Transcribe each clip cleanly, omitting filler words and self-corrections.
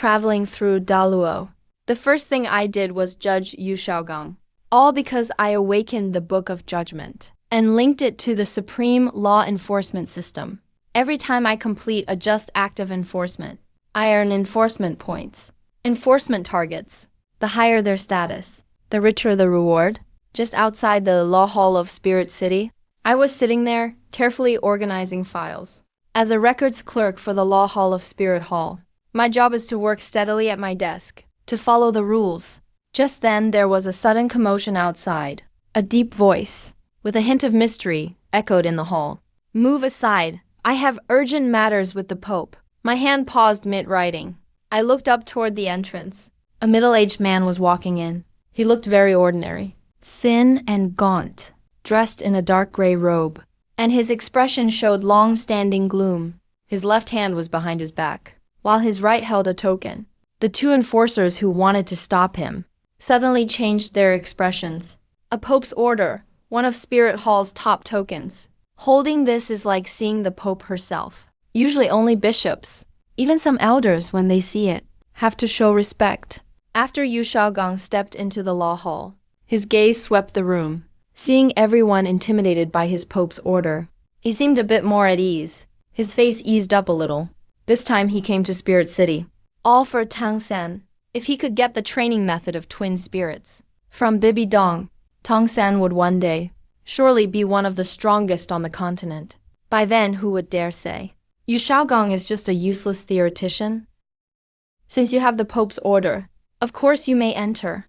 traveling through Daluo. The first thing I did was judge Yu Shaogang. All because I awakened the Book of Judgment and linked it to the supreme law enforcement system. Every time I complete a just act of enforcement, I earn enforcement points. Enforcement targets. The higher their status, the richer the reward. Just outside the Law Hall of Spirit City, I was sitting there, carefully organizing files. As a records clerk for the Law Hall of Spirit Hall, my job is to work steadily at my desk, to follow the rules. Just then there was a sudden commotion outside. A deep voice, with a hint of mystery, echoed in the hall. "Move aside. I have urgent matters with the Pope." My hand paused mid-writing. I looked up toward the entrance. A middle-aged man was walking in. He looked very ordinary, thin and gaunt, dressed in a dark gray robe, and his expression showed long-standing gloom. His left hand was behind his back, while his right held a token. The two enforcers who wanted to stop him suddenly changed their expressions. A Pope's order, one of Spirit Hall's top tokens. Holding this is like seeing the Pope herself. Usually only bishops, even some elders when they see it, have to show respect. After Yu Shaogang stepped into the law hall, his gaze swept the room, seeing everyone intimidated by his Pope's order. He seemed a bit more at ease. His face eased up a little. This time he came to Spirit City. All for Tang San. If he could get the training method of twin spirits from Bibi Dong, Tang San would one day surely be one of the strongest on the continent. By then, who would dare say Yu Shaogang is just a useless theoretician? Since you have the Pope's order, of course you may enter.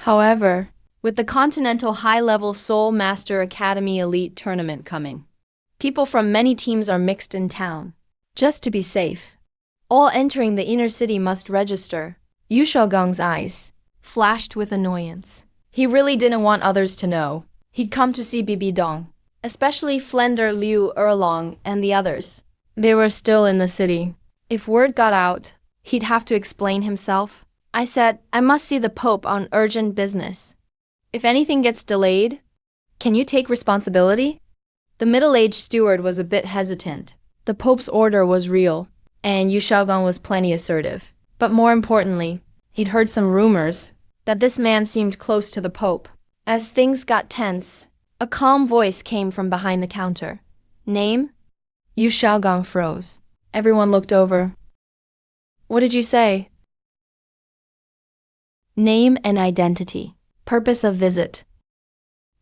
However, with the Continental High-Level Soul Master Academy Elite Tournament coming, people from many teams are mixed in town. Just to be safe, all entering the inner city must register. Yu Shaogang's eyes flashed with annoyance. He really didn't want others to know he'd come to see Bibi Dong, especially Flender Liu Erlong and the others. They were still in the city. If word got out, he'd have to explain himself. I said, "I must see the Pope on urgent business. If anything gets delayed, can you take responsibility?" The middle-aged steward was a bit hesitant. The Pope's order was real, and Yu Shaogang was plenty assertive. But more importantly, he'd heard some rumors that this man seemed close to the Pope. As things got tense, a calm voice came from behind the counter. "Name?" Yu Shaogang froze. Everyone looked over. "What did you say?" "Name and identity. Purpose of visit.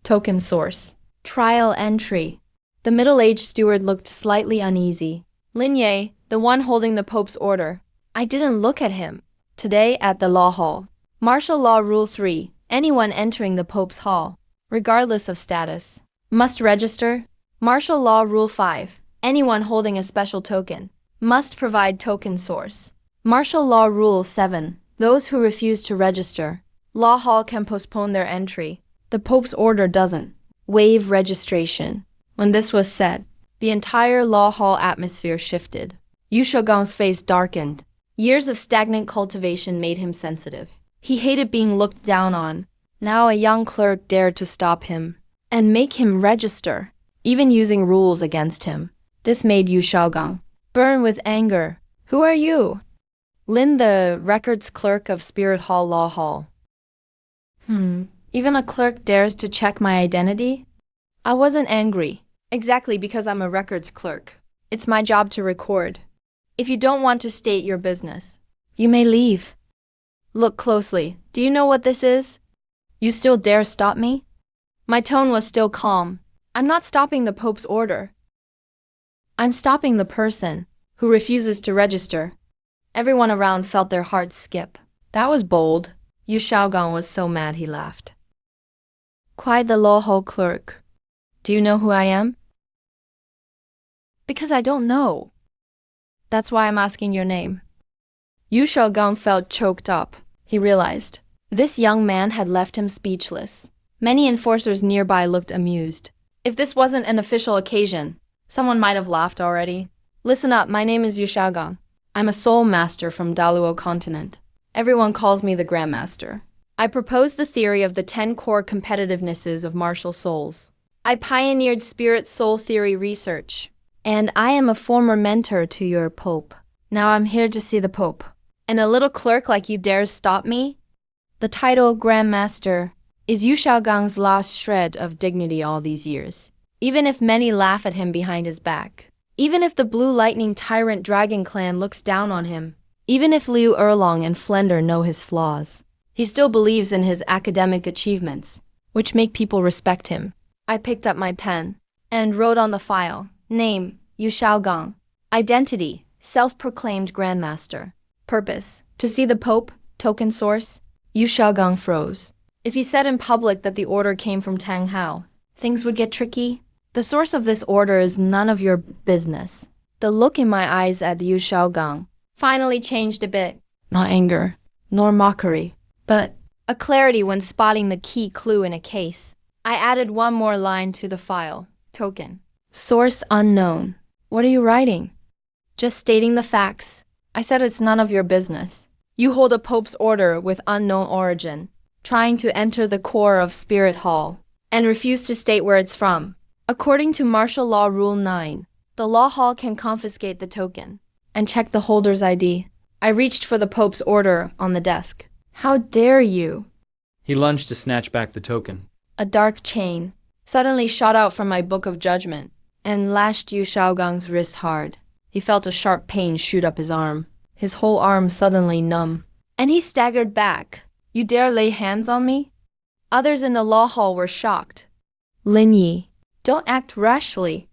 Token source. Trial entry." The middle-aged steward looked slightly uneasy. "Lin Ye, the one holding the Pope's order. I didn't look at him. Today at the Law Hall. Martial Law Rule 3. Anyone entering the Pope's hall, regardless of status, must register. Martial Law Rule 5. Anyone holding a special token must provide token source. Martial Law Rule 7. Those who refuse to register, Law Hall can postpone their entry. The Pope's order doesn't waive registration." When this was said, the entire Law Hall atmosphere shifted. Yu Shaogang's face darkened. Years of stagnant cultivation made him sensitive. He hated being looked down on. Now a young clerk dared to stop him and make him register, even using rules against him. This made Yu Shaogang burn with anger. "Who are you?" "Lin, the records clerk of Spirit Hall Law Hall." Even a clerk dares to check my identity? I wasn't angry. Exactly, because I'm a records clerk. It's my job to record. If you don't want to state your business, you may leave. Look closely. Do you know what this is? You still dare stop me? My tone was still calm. I'm not stopping the Pope's order. I'm stopping the person who refuses to register. Everyone around felt their hearts skip. That was bold. Yu Shaogang was so mad he laughed. "Quite the law hall clerk. Do you know who I am?" "Because I don't know. That's why I'm asking your name." Yu Shaogang felt choked up. He realized this young man had left him speechless. Many enforcers nearby looked amused. If this wasn't an official occasion, someone might have laughed already. "Listen up, my name is Yu Shaogang. I'm a soul master from Daluo continent. Everyone calls me the Grandmaster. I proposed the theory of the 10 core competitivenesses of martial souls. I pioneered spirit soul theory research. And I am a former mentor to your Pope. Now I'm here to see the Pope. And a little clerk like you dares stop me? The title Grand Master is Yu Xiaogang's last shred of dignity all these years. Even if many laugh at him behind his back, even if the Blue Lightning Tyrant Dragon Clan looks down on him, even if Liu Erlong and Flender know his flaws, he still believes in his academic achievements, which make people respect him. I picked up my pen and wrote on the file, name, Yu Xiaogang. Identity, self-proclaimed Grandmaster. Purpose, to see the Pope, token source. Yu Xiaogang froze. If he said in public that the order came from Tang Hao, things would get tricky. The source of this order is none of your business. The look in my eyes at Yu Xiaogang finally changed a bit. Not anger, nor mockery, but a clarity when spotting the key clue in a case. I added one more line to the file. Token. Source unknown. What are you writing? Just stating the facts. I said it's none of your business. You hold a Pope's order with unknown origin, trying to enter the core of Spirit Hall, and refuse to state where it's from. According to Martial Law Rule 9, the Law Hall can confiscate the token and check the holder's ID. I reached for the Pope's order on the desk. How dare you? He lunged to snatch back the token. A dark chain suddenly shot out from my book of judgment and lashed Yu Xiaogang's wrist hard. He felt a sharp pain shoot up his arm, his whole arm suddenly numb. And he staggered back. You dare lay hands on me? Others in the law hall were shocked. Lin Yi, don't act rashly.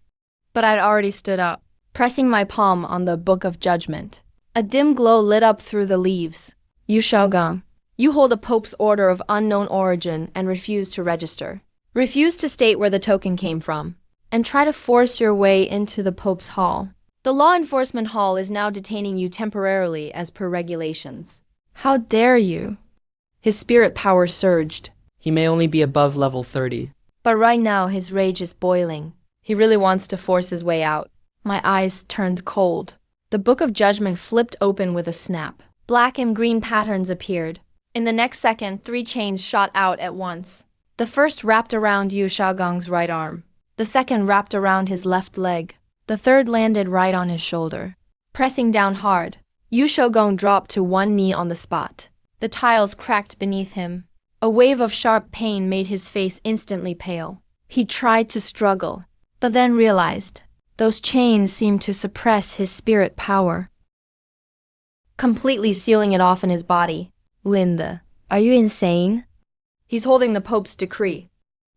But I'd already stood up, pressing my palm on the book of judgment. A dim glow lit up through the leaves. Yu Xiaogang, you hold a Pope's order of unknown origin and refuse to register. Refuse to state where the token came from, and try to force your way into the Pope's hall. The law enforcement hall is now detaining you temporarily as per regulations. How dare you? His spirit power surged. He may only be above level 30. But right now his rage is boiling. He really wants to force his way out. My eyes turned cold. The book of judgment flipped open with a snap. Black and green patterns appeared. In the next second, 3 chains shot out at once. The first wrapped around Yu Xiaogang's right arm. The second wrapped around his left leg. The third landed right on his shoulder. Pressing down hard, Yu Xiaogang dropped to one knee on the spot. The tiles cracked beneath him. A wave of sharp pain made his face instantly pale. He tried to struggle, but then realized those chains seemed to suppress his spirit power, completely sealing it off in his body. Linda, are you insane? He's holding the Pope's decree.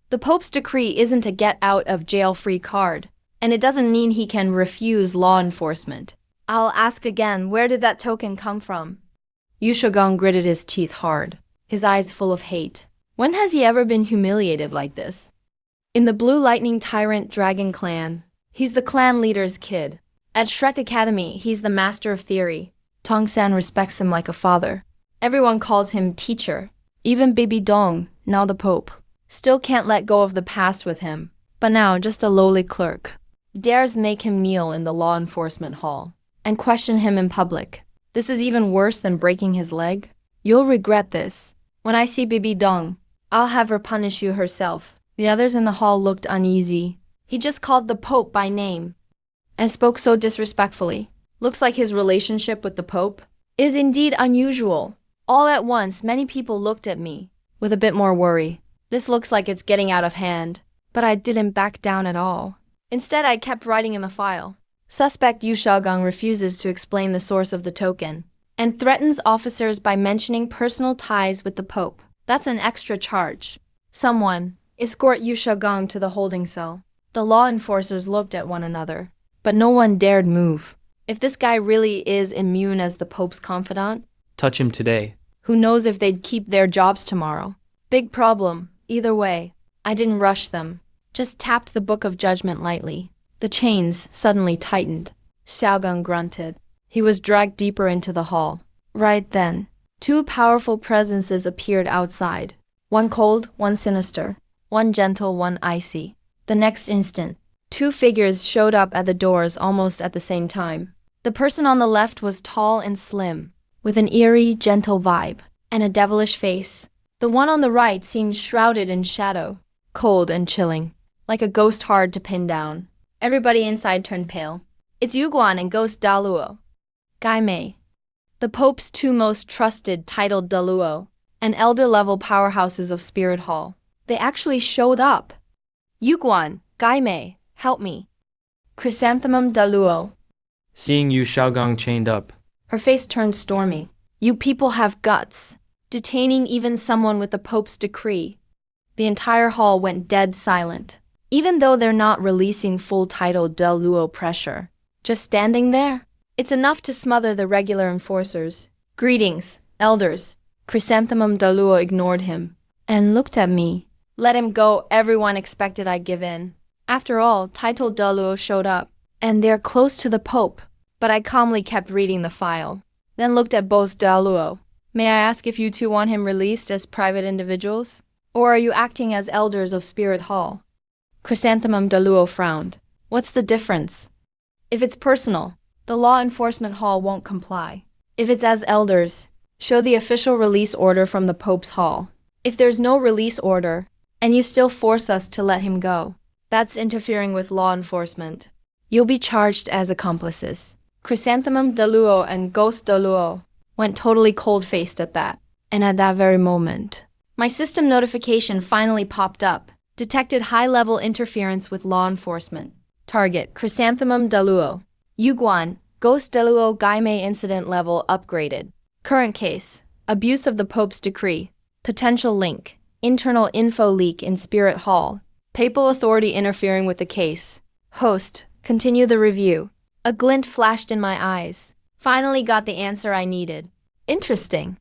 The Pope's decree isn't a get-out-of-jail-free card, and it doesn't mean he can refuse law enforcement. I'll ask again, where did that token come from? Yu Xiaogang gritted his teeth hard, his eyes full of hate. When has he ever been humiliated like this? In the Blue Lightning Tyrant Dragon Clan, he's the clan leader's kid. At Shrek Academy, he's the master of theory. Tongsan respects him like a father. Everyone calls him teacher. Even Bibi Dong, now the Pope, still can't let go of the past with him. But now, just a lowly clerk dares make him kneel in the law enforcement hall and question him in public. This is even worse than breaking his leg. You'll regret this. When I see Bibi Dong, I'll have her punish you herself. The others in the hall looked uneasy. He just called the Pope by name and spoke so disrespectfully. Looks like his relationship with the Pope is indeed unusual. All at once, many people looked at me with a bit more worry. This looks like it's getting out of hand. But I didn't back down at all. Instead, I kept writing in the file. Suspect Yu Xiaogang refuses to explain the source of the token and threatens officers by mentioning personal ties with the Pope. That's an extra charge. Someone, escort Yu Xiaogang to the holding cell. The law enforcers looked at one another, but no one dared move. If this guy really is immune as the Pope's confidant, Touch him today. who knows if they'd keep their jobs tomorrow? Big problem, either way. I didn't rush them, just tapped the book of judgment lightly. The chains suddenly tightened. Xiaogang grunted. He was dragged deeper into the hall. Right then, 2 powerful presences appeared outside. One cold, one sinister. One gentle, one icy. The next instant, 2 figures showed up at the doors almost at the same time. The person on the left was tall and slim, with an eerie, gentle vibe, and a devilish face. The one on the right seemed shrouded in shadow, cold and chilling, like a ghost hard to pin down. Everybody inside turned pale. It's Yu Guan and Ghost Daluo. Gai Mei. the Pope's two most trusted titled Daluo and elder-level powerhouses of Spirit Hall. They actually showed up. Yuguan, Gaimei, help me. Chrysanthemum Daluo. Seeing Yu Xiaogang chained up, Her face turned stormy. You people have guts. Detaining even someone with the Pope's decree. The entire hall went dead silent. Even though they're not releasing full title Daluo pressure. Just standing there? It's enough to smother the regular enforcers. Greetings, elders. Chrysanthemum Daluo ignored him and looked at me. Let him go, everyone expected I'd give in. After all, title Daluo showed up, and they're close to the Pope. But I calmly kept reading the file, then looked at both Daluo. May I ask if you two want him released as private individuals? Or are you acting as elders of Spirit Hall? Chrysanthemum Daluo frowned. What's the difference? If it's personal, the law enforcement hall won't comply. If it's as elders, show the official release order from the Pope's hall. If there's no release order, and you still force us to let him go, that's interfering with law enforcement. You'll be charged as accomplices. Chrysanthemum Daluo and Ghost Daluo went totally cold-faced at that. And at that very moment, my system notification finally popped up. Detected high-level interference with law enforcement. Target, Chrysanthemum Daluo. Yuguan, Ghost Daluo Gaimei incident level upgraded. Current case, abuse of the Pope's decree. Potential link, internal info leak in Spirit Hall. Papal authority interfering with the case. Host, continue the review. A glint flashed in my eyes. Finally got the answer I needed. Interesting.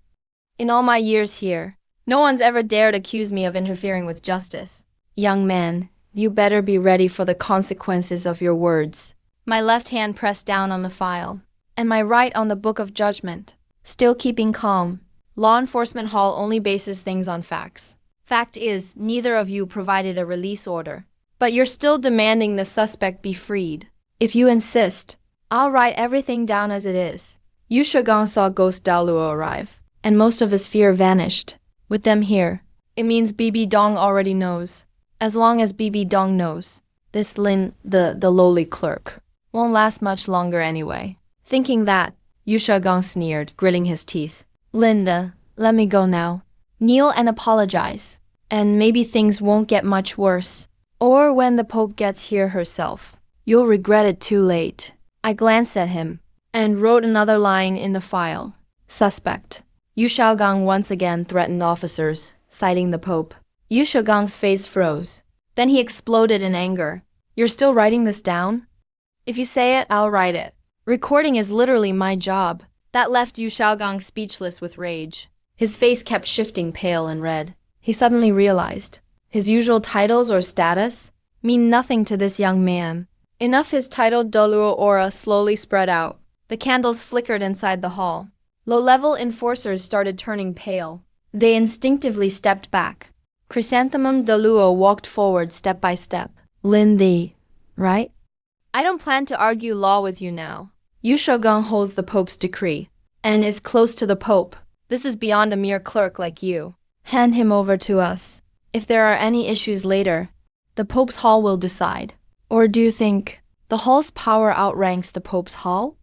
In all my years here, no one's ever dared accuse me of interfering with justice. Young man, you better be ready for the consequences of your words. My left hand pressed down on the file, and my right on the Book of Judgment. Still keeping calm. Law enforcement hall only bases things on facts. Fact is, neither of you provided a release order. But you're still demanding the suspect be freed. If you insist, I'll write everything down as it is. Yu Xiaogang saw Ghost Daluo arrive, and most of his fear vanished. With them here, it means Bibi Dong already knows. As long as Bibi Dong knows, this Lin, the lowly clerk, won't last much longer anyway. Thinking that, Yu Xiaogang sneered, gritting his teeth. Linda, let me go now. Kneel and apologize, and maybe things won't get much worse. Or when the Pope gets here herself, you'll regret it too late. I glanced at him, and wrote another line in the file. Suspect. Yu Xiaogang once again threatened officers, citing the Pope. Yu Xiaogang's face froze. Then he exploded in anger. You're still writing this down? If you say it, I'll write it. Recording is literally my job. That left Yu Xiaogang speechless with rage. His face kept shifting pale and red. He suddenly realized his usual titles or status mean nothing to this young man. Enough his titled Daluo aura slowly spread out. The candles flickered inside the hall. Low-level enforcers started turning pale. They instinctively stepped back. Chrysanthemum Daluo walked forward step by step. Lindy, right? I don't plan to argue law with you now. Yu Xiaogang holds the Pope's decree, and is close to the Pope. This is beyond a mere clerk like you. Hand him over to us. If there are any issues later, the Pope's hall will decide. Or do you think the hall's power outranks the Pope's hall?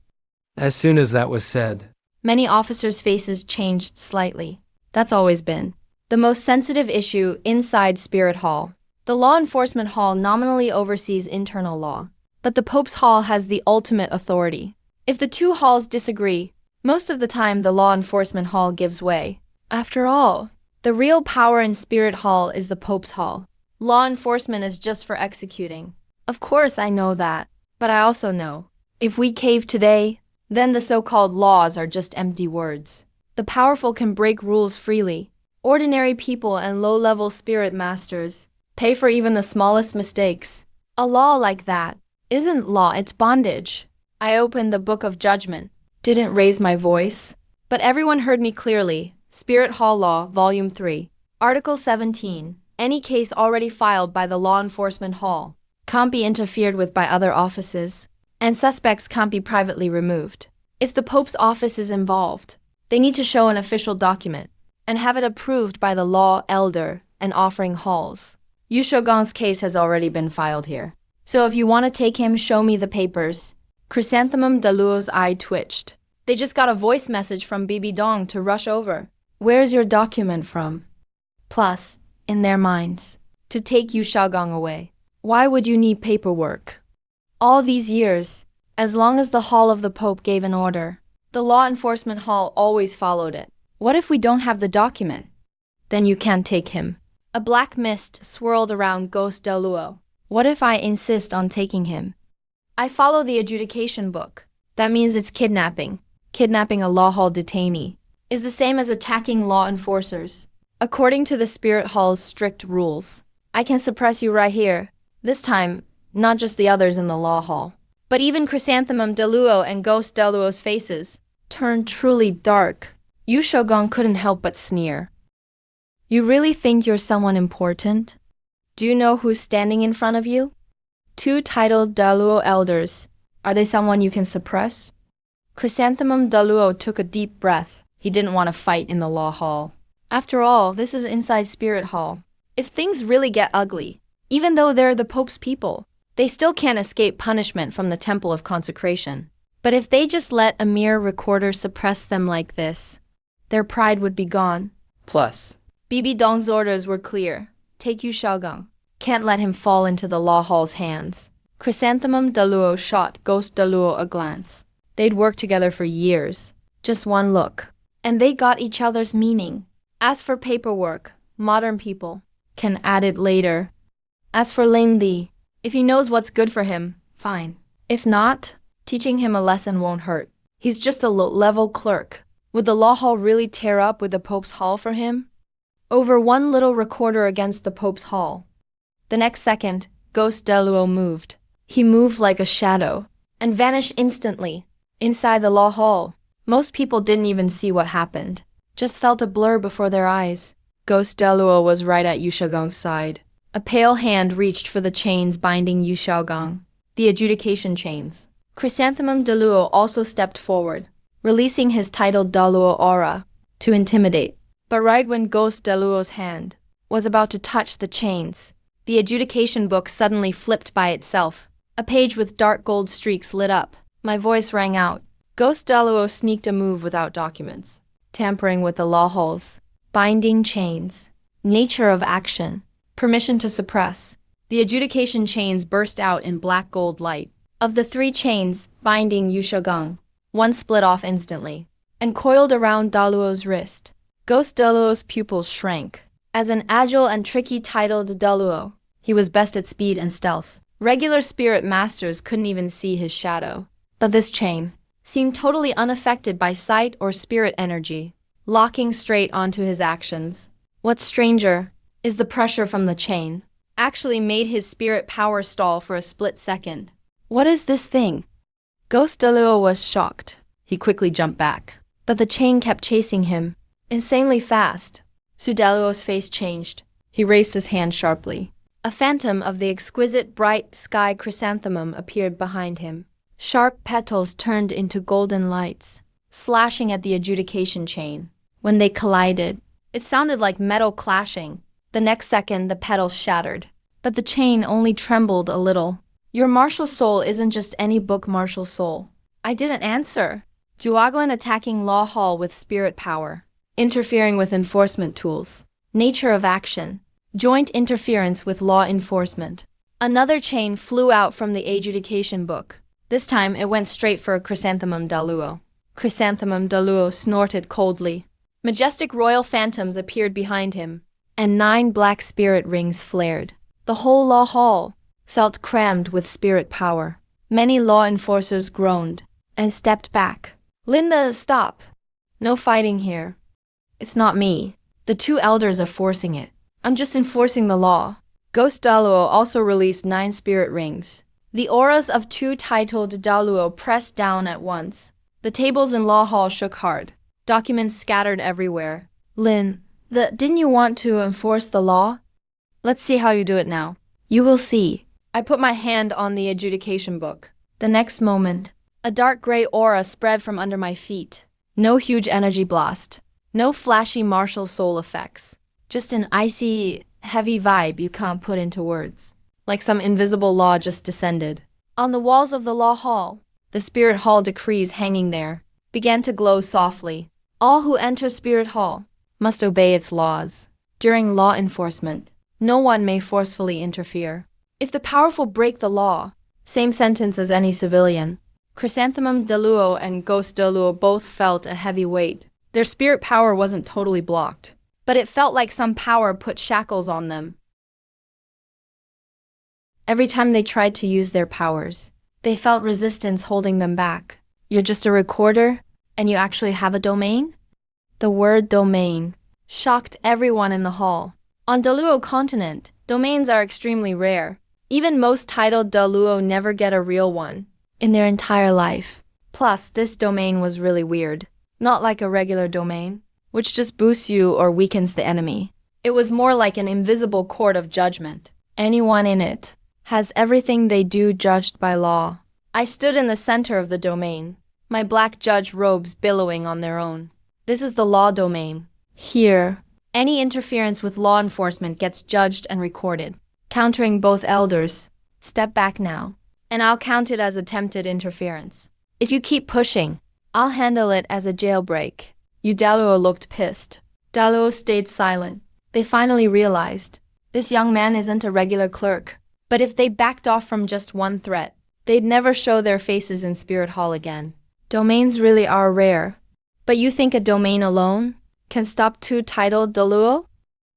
as soon as that was said, Many officers' faces changed slightly. That's always been the most sensitive issue inside Spirit Hall. The law enforcement hall nominally oversees internal law, but the Pope's hall has the ultimate authority. If the two halls disagree, most of the time the law enforcement hall gives way. After all, the real power in Spirit Hall is the Pope's hall. Law enforcement is just for executing. Of course I know that, but I also know, if we cave today, then the so-called laws are just empty words. The powerful can break rules freely. Ordinary people and low-level spirit masters pay for even the smallest mistakes. A law like that isn't law, it's bondage. I opened the Book of Judgment, didn't raise my voice, but everyone heard me clearly. Spirit Hall Law, Volume 3. Article 17. Any case already filed by the Law Enforcement Hall can't be interfered with by other offices, and suspects can't be privately removed. If the Pope's office is involved, they need to show an official document and have it approved by the law elder and offering halls. Yu Xiaogang's case has already been filed here. So if you want to take him, show me the papers. Chrysanthemum Daluo's eye twitched. They just got a voice message from Bibi Dong to rush over. Where's your document from? Plus, in their minds, to take Yu Xiaogang away. Why would you need paperwork? All these years, as long as the Hall of the Pope gave an order, the law enforcement hall always followed it. What if we don't have the document? Then you can't take him. A black mist swirled around Ghost Deluo. What if I insist on taking him? I follow the adjudication book. That means it's kidnapping. Kidnapping a law hall detainee is the same as attacking law enforcers. According to the Spirit Hall's strict rules, I can suppress you right here. This time, not just the others in the law hall, but even Chrysanthemum Deluo and Ghost Deluo's faces turned truly dark. Yu Xiaogang couldn't help but sneer. You really think you're someone important? Do you know who's standing in front of you? Two titled Deluo elders. Are they someone you can suppress? Chrysanthemum Deluo took a deep breath. He didn't want to fight in the law hall. After all, this is inside Spirit Hall. If things really get ugly, even though they're the Pope's people, they still can't escape punishment from the Temple of Consecration. But if they just let a mere recorder suppress them like this, their pride would be gone. Plus, Bibi Dong's orders were clear. Take Yu Xiaogang. Can't let him fall into the law hall's hands. Chrysanthemum Deluo shot Ghost Deluo a glance. They'd worked together for years. Just one look. And they got each other's meaning. As for paperwork, modern people can add it later. As for Lin Li, if he knows what's good for him, fine. If not, teaching him a lesson won't hurt. He's just a low-level clerk. Would the law hall really tear up with the Pope's hall for him? Over one little recorder against the Pope's hall. The next second, Ghost Deluo moved. He moved like a shadow and vanished instantly. Inside the law hall, most people didn't even see what happened. Just felt a blur before their eyes. Ghost Deluo was right at Yu Xiaogang's side. A pale hand reached for the chains binding Yu Xiaogang. The adjudication chains. Chrysanthemum Deluo also stepped forward, releasing his titled Deluo aura to intimidate. But right when Ghost Deluo's hand was about to touch the chains, the adjudication book suddenly flipped by itself. A page with dark gold streaks lit up. My voice rang out. Ghost Deluo sneaked a move without documents. Tampering with the law halls. Binding chains. Nature of action. Permission to suppress. The adjudication chains burst out in black gold light. Of the three chains binding Yu Xiaogang, one split off instantly and coiled around Deluo's wrist. Ghost Deluo's pupils shrank. As an agile and tricky titled Deluo, he was best at speed and stealth. Regular spirit masters couldn't even see his shadow. But this chain seemed totally unaffected by sight or spirit energy, locking straight onto his actions. What's stranger is the pressure from the chain actually made his spirit power stall for a split second. What is this thing? Ghost Deluo was shocked. He quickly jumped back. But the chain kept chasing him, insanely fast. Su Deluo's face changed. He raised his hand sharply. A phantom of the exquisite bright sky chrysanthemum appeared behind him. Sharp petals turned into golden lights, slashing at the adjudication chain. When they collided, it sounded like metal clashing. The next second, the petals shattered. But the chain only trembled a little. Your martial soul isn't just any book martial soul. I didn't answer. Juaguan attacking Law Hall with spirit power. Interfering with enforcement tools. Nature of action. Joint interference with law enforcement. Another chain flew out from the adjudication book. This time, it went straight for Chrysanthemum Deluo. Chrysanthemum Deluo snorted coldly. Majestic royal phantoms appeared behind him, and 9 black spirit rings flared. The whole law hall felt crammed with spirit power. Many law enforcers groaned and stepped back. Linda, stop. No fighting here. It's not me. The 2 elders are forcing it. I'm just enforcing the law. Ghost Deluo also released 9 spirit rings. The auras of 2 titled Deluo pressed down at once. The tables in Law Hall shook hard. Documents scattered everywhere. Lin, didn't you want to enforce the law? Let's see how you do it now. You will see. I put my hand on the adjudication book. The next moment, a dark gray aura spread from under my feet. No huge energy blast. No flashy martial soul effects. Just an icy, heavy vibe you can't put into words. Like some invisible law just descended. On the walls of the law hall, the spirit hall decrees hanging there. began to glow softly. All who enter Spirit Hall must obey its laws. During law enforcement, no one may forcefully interfere. If the powerful break the law, same sentence as any civilian. Chrysanthemum Deluo and Ghost Deluo both felt a heavy weight. Their spirit power wasn't totally blocked, but it felt like some power put shackles on them. Every time they tried to use their powers, they felt resistance holding them back. You're just a recorder, and you actually have a domain? The word domain shocked everyone in the hall. On Deluo continent, domains are extremely rare. Even most titled Deluo never get a real one in their entire life. Plus, this domain was really weird. Not like a regular domain, which just boosts you or weakens the enemy. It was more like an invisible court of judgment. Anyone in it has everything they do judged by law. I stood in the center of the domain, my black judge robes billowing on their own. This is the law domain. Here, any interference with law enforcement gets judged and recorded. Countering both elders. Step back now, and I'll count it as attempted interference. If you keep pushing, I'll handle it as a jailbreak. Daluo looked pissed. Daluo stayed silent. They finally realized this young man isn't a regular clerk. But if they backed off from just one threat, they'd never show their faces in Spirit Hall again. Domains really are rare. But you think a domain alone can stop two titled Deluo?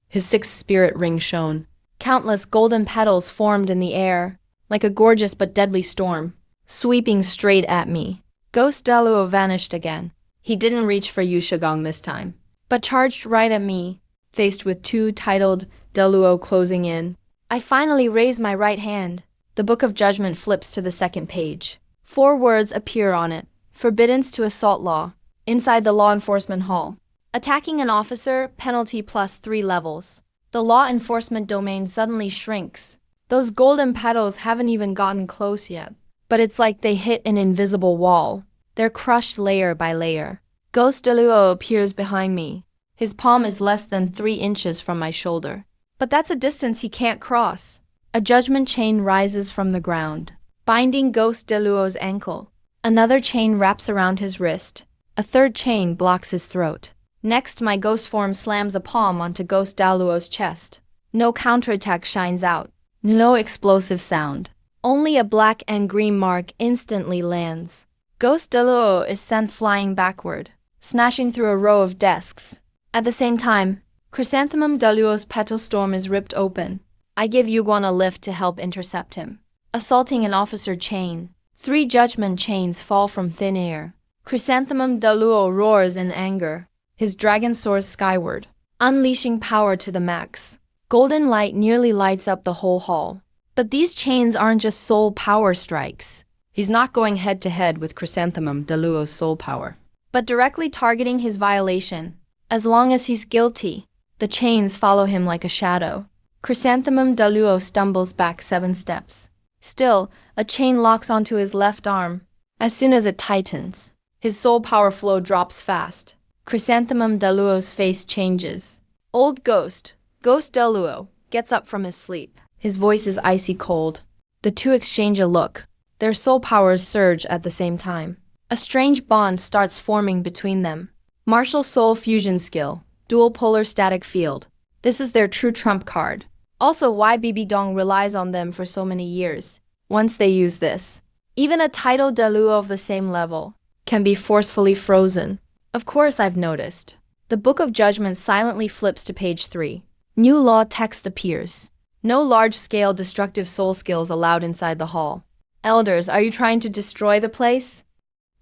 His sixth spirit ring shone. Countless golden petals formed in the air, like a gorgeous but deadly storm, sweeping straight at me. Ghost Deluo vanished again. He didn't reach for Yu Shigong this time, but charged right at me, faced with two titled Deluo closing in. I finally raise my right hand. The Book of Judgment flips to the second page. 4 words appear on it. Forbiddance to assault law. Inside the law enforcement hall. Attacking an officer, penalty plus 3 levels. The law enforcement domain suddenly shrinks. Those golden petals haven't even gotten close yet. But it's like they hit an invisible wall. They're crushed layer by layer. Ghost Deluo appears behind me. His palm is less than 3 inches from my shoulder. But that's a distance he can't cross. A judgment chain rises from the ground, binding Ghost Deluo's ankle. Another chain wraps around his wrist. A third chain blocks his throat. Next, my ghost form slams a palm onto Ghost Deluo's chest. No counterattack shines out. No explosive sound. Only a black and green mark instantly lands. Ghost Deluo is sent flying backward, smashing through a row of desks. At the same time, Chrysanthemum Deluo's petal storm is ripped open. I give Yuguan a lift to help intercept him. Assaulting an officer chain. 3 judgment chains fall from thin air. Chrysanthemum Deluo roars in anger. His dragon soars skyward, unleashing power to the max. Golden light nearly lights up the whole hall. But these chains aren't just soul power strikes. He's not going head to head with Chrysanthemum Deluo's soul power, but directly targeting his violation. As long as he's guilty, the chains follow him like a shadow. Chrysanthemum Deluo stumbles back 7 steps. Still, a chain locks onto his left arm. As soon as it tightens, his soul power flow drops fast. Chrysanthemum Deluo's face changes. Old Ghost Deluo, gets up from his sleep. His voice is icy cold. The two exchange a look. Their soul powers surge at the same time. A strange bond starts forming between them. Martial Soul Fusion Skill, Dual Polar Static Field. This is their true trump card. Also why BB Dong relies on them for so many years. Once they use this, even a titled Deluo of the same level can be forcefully frozen. Of course I've noticed. The Book of Judgment silently flips to page 3. New law text appears. No large-scale destructive soul skills allowed inside the hall. Elders, are you trying to destroy the place?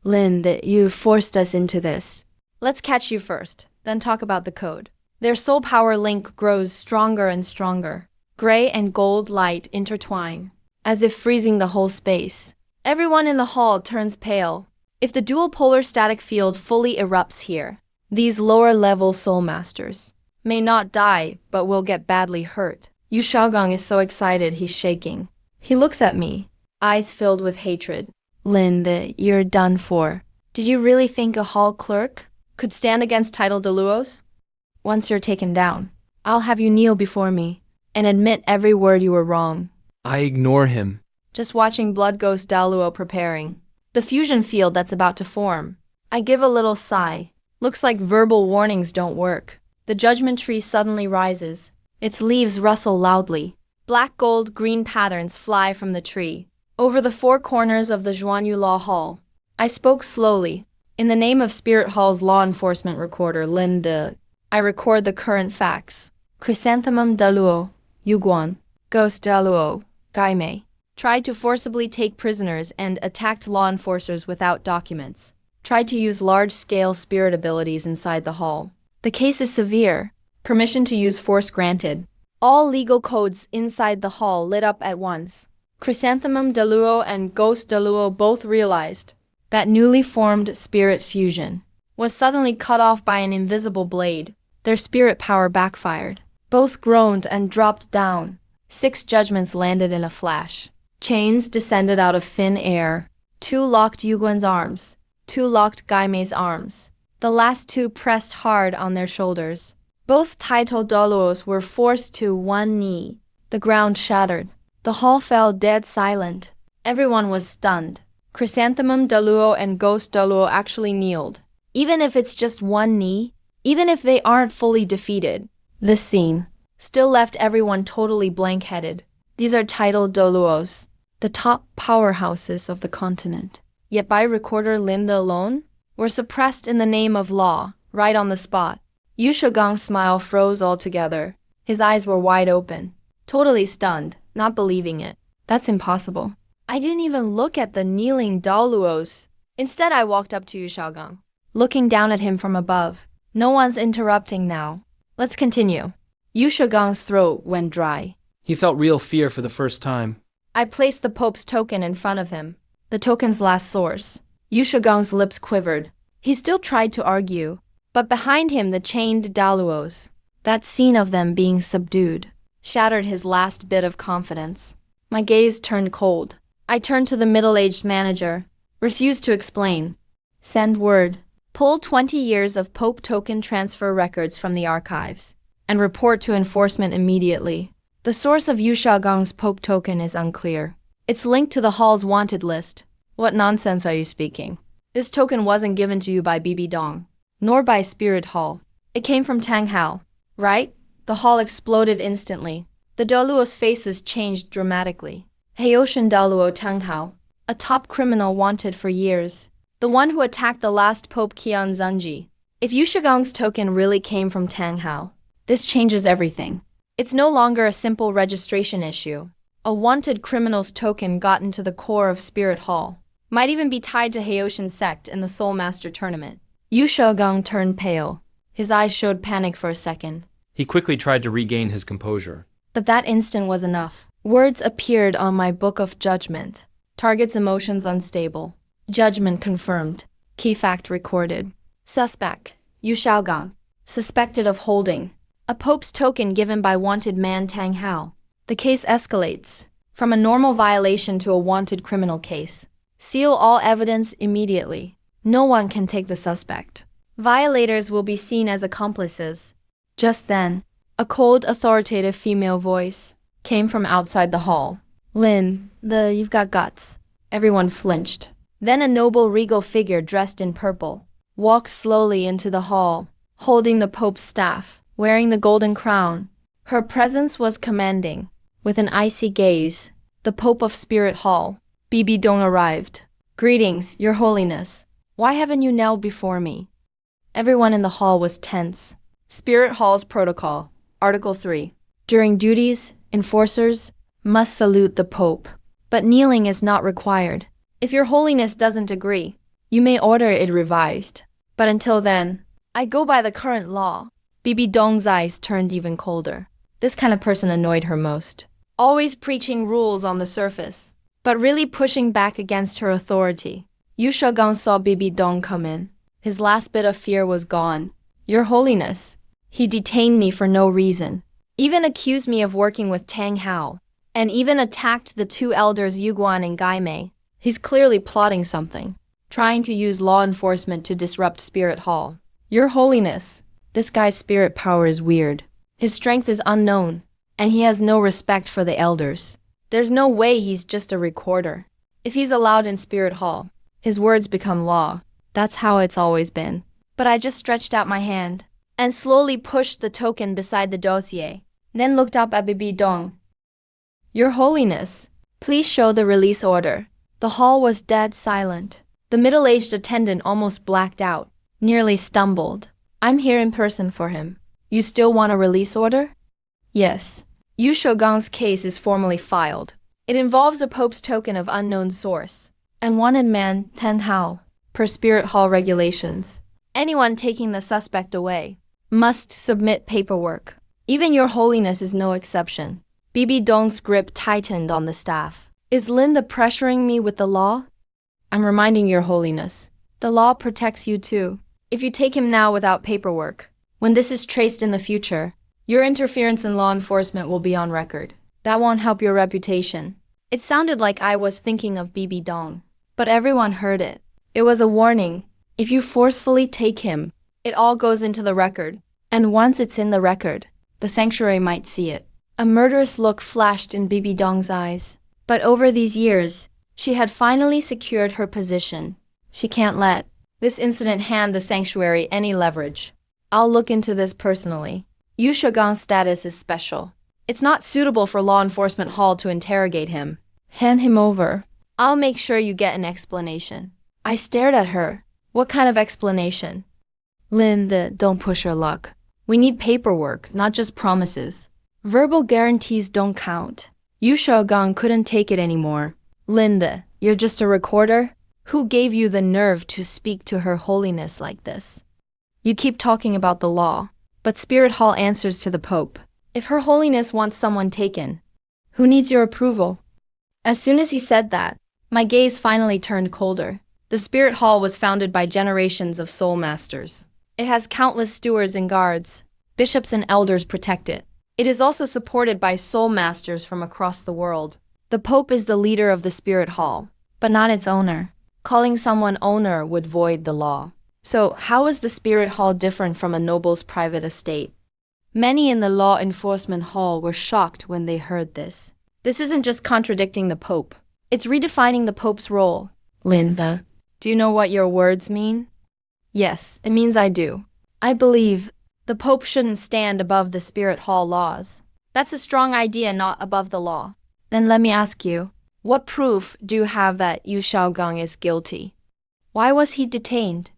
Lin, that you forced us into this. Let's catch you first, then talk about the code. Their soul power link grows stronger and stronger. Gray and gold light intertwine, as if freezing the whole space. Everyone in the hall turns pale. If the dual polar static field fully erupts here, these lower-level soul masters may not die, but will get badly hurt. Yu Shaogong is so excited he's shaking. He looks at me, eyes filled with hatred. Lin, you're done for. Did you really think a hall clerk could stand against title Deluos? Once you're taken down, I'll have you kneel before me and admit every word you were wrong. I ignore him. Just watching Blood Ghost Deluo preparing. The fusion field that's about to form. I give a little sigh. Looks like verbal warnings don't work. The judgment tree suddenly rises. Its leaves rustle loudly. Black, gold, green patterns fly from the tree. Over the four corners of the Zhuanyu Law Hall. I spoke slowly. In the name of Spirit Hall's law enforcement recorder, Linda, I record the current facts. Chrysanthemum Daluo, Yuguan, Ghost Daluo, Gaimei, tried to forcibly take prisoners and attacked law enforcers without documents. Tried to use large-scale spirit abilities inside the hall. The case is severe. Permission to use force granted. All legal codes inside the hall lit up at once. Chrysanthemum Daluo and Ghost Daluo both realized that newly formed spirit fusion was suddenly cut off by an invisible blade. Their spirit power backfired. Both groaned and dropped down. 6 judgments landed in a flash. Chains descended out of thin air. 2 locked Yuguan's arms. 2 locked Gaimei's arms. The last 2 pressed hard on their shoulders. Both Taito Daluos were forced to one knee. The ground shattered. The hall fell dead silent. Everyone was stunned. Chrysanthemum Daluo and Ghost Daluo actually kneeled. Even if it's just one knee, even if they aren't fully defeated, this scene still left everyone totally blank-headed. These are Taito Daluos, the top powerhouses of the continent. Yet by recorder Linda alone, were suppressed in the name of law, right on the spot. Yu Shougang's smile froze altogether. His eyes were wide open, totally stunned, not believing it. That's impossible. I didn't even look at the kneeling Daluos. Instead, I walked up to Yu Shogang, looking down at him from above. No one's interrupting now. Let's continue. Yu Shougang's throat went dry. He felt real fear for the first time. I placed the Pope's token in front of him, the token's last source. Yu Shougang's lips quivered. He still tried to argue, but behind him the chained Daluos, that scene of them being subdued, shattered his last bit of confidence. My gaze turned cold. I turned to the middle-aged manager, refused to explain. Send word. Pull 20 years of Pope token transfer records from the archives, and report to enforcement immediately. The source of Yu Shougang's Pope token is unclear. It's linked to the hall's wanted list. What nonsense are you speaking? This token wasn't given to you by Bibi Dong, nor by Spirit Hall. It came from Tang Hao, right? The hall exploded instantly. The Daluo's faces changed dramatically. Heiyoshin Daluo Tang Hao, a top criminal wanted for years. The one who attacked the last Pope Qian Zunji. If Yu Shougang's token really came from Tang Hao, this changes everything. It's no longer a simple registration issue. A wanted criminal's token got into the core of Spirit Hall. Might even be tied to Heiyoshin's sect in the Soul Master tournament. Yu Shogang turned pale. His eyes showed panic for a second. He quickly tried to regain his composure. But that instant was enough. Words appeared on my book of judgment. Target's emotions unstable. Judgment confirmed. Key fact recorded. Suspect, Yu Shogang. Suspected of holding a Pope's token given by wanted man Tang Hao. The case escalates from a normal violation to a wanted criminal case. Seal all evidence immediately. No one can take the suspect. Violators will be seen as accomplices. Just then, a cold, authoritative female voice came from outside the hall. Lin, you've got guts. Everyone flinched. Then a noble regal figure dressed in purple walked slowly into the hall, holding the Pope's staff, wearing the golden crown. Her presence was commanding. With an icy gaze, the Pope of Spirit Hall, Bibi Dong, arrived. Greetings, Your Holiness. Why haven't you knelt before me? Everyone in the hall was tense. Spirit Hall's protocol, Article 3. During duties, enforcers must salute the Pope, but kneeling is not required. If Your Holiness doesn't agree, you may order it revised. But until then, I go by the current law. Bibi Dong's eyes turned even colder. This kind of person annoyed her most. Always preaching rules on the surface, but really pushing back against her authority. Yu Shogang saw Bibi Dong come in. His last bit of fear was gone. Your Holiness, he detained me for no reason. Even accused me of working with Tang Hao, and even attacked the 2 elders Yuguan and Gaimei. He's clearly plotting something, trying to use law enforcement to disrupt Spirit Hall. Your Holiness, this guy's spirit power is weird. His strength is unknown, and he has no respect for the elders. There's no way he's just a recorder. If he's allowed in Spirit Hall, his words become law. That's how it's always been. But I just stretched out my hand and slowly pushed the token beside the dossier, then looked up at Bibi Dong. Your Holiness, please show the release order. The hall was dead silent. The middle-aged attendant almost blacked out, nearly stumbled. I'm here in person for him. You still want a release order? Yes. Yu Shougang's case is formally filed. It involves a Pope's token of unknown source and wanted man 10 Hao, per Spirit Hall regulations. Anyone taking the suspect away must submit paperwork. Even Your Holiness is no exception. Bibi Dong's grip tightened on the staff. Is Linda pressuring me with the law? I'm reminding Your Holiness. The law protects you too. If you take him now without paperwork, when this is traced in the future, your interference in law enforcement will be on record. That won't help your reputation. It sounded like I was thinking of Bibi Dong, but everyone heard it. It was a warning. If you forcefully take him, it all goes into the record. And once it's in the record, the sanctuary might see it. A murderous look flashed in Bibi Dong's eyes. But over these years, she had finally secured her position. She can't let this incident hand the sanctuary any leverage. I'll look into this personally. Yu Shougang's status is special. It's not suitable for law enforcement hall to interrogate him. Hand him over. I'll make sure you get an explanation. I stared at her. What kind of explanation? Linda, don't push your luck. We need paperwork, not just promises. Verbal guarantees don't count. Yu Shogang couldn't take it anymore. Linda, you're just a recorder? Who gave you the nerve to speak to Her Holiness like this? You keep talking about the law, but Spirit Hall answers to the Pope. If Her Holiness wants someone taken, who needs your approval? As soon as he said that, my gaze finally turned colder. The Spirit Hall was founded by generations of soul masters. It has countless stewards and guards. Bishops and elders protect it. It is also supported by soul masters from across the world. The Pope is the leader of the Spirit Hall, but not its owner. Calling someone owner would void the law. So, how is the Spirit Hall different from a noble's private estate? Many in the law enforcement hall were shocked when they heard this. This isn't just contradicting the Pope. It's redefining the Pope's role. Linda, do you know what your words mean? Yes, it means I do. I believe the Pope shouldn't stand above the Spirit Hall laws. That's a strong idea, not above the law. Then let me ask you, what proof do you have that Yu Shogang is guilty? Why was he detained?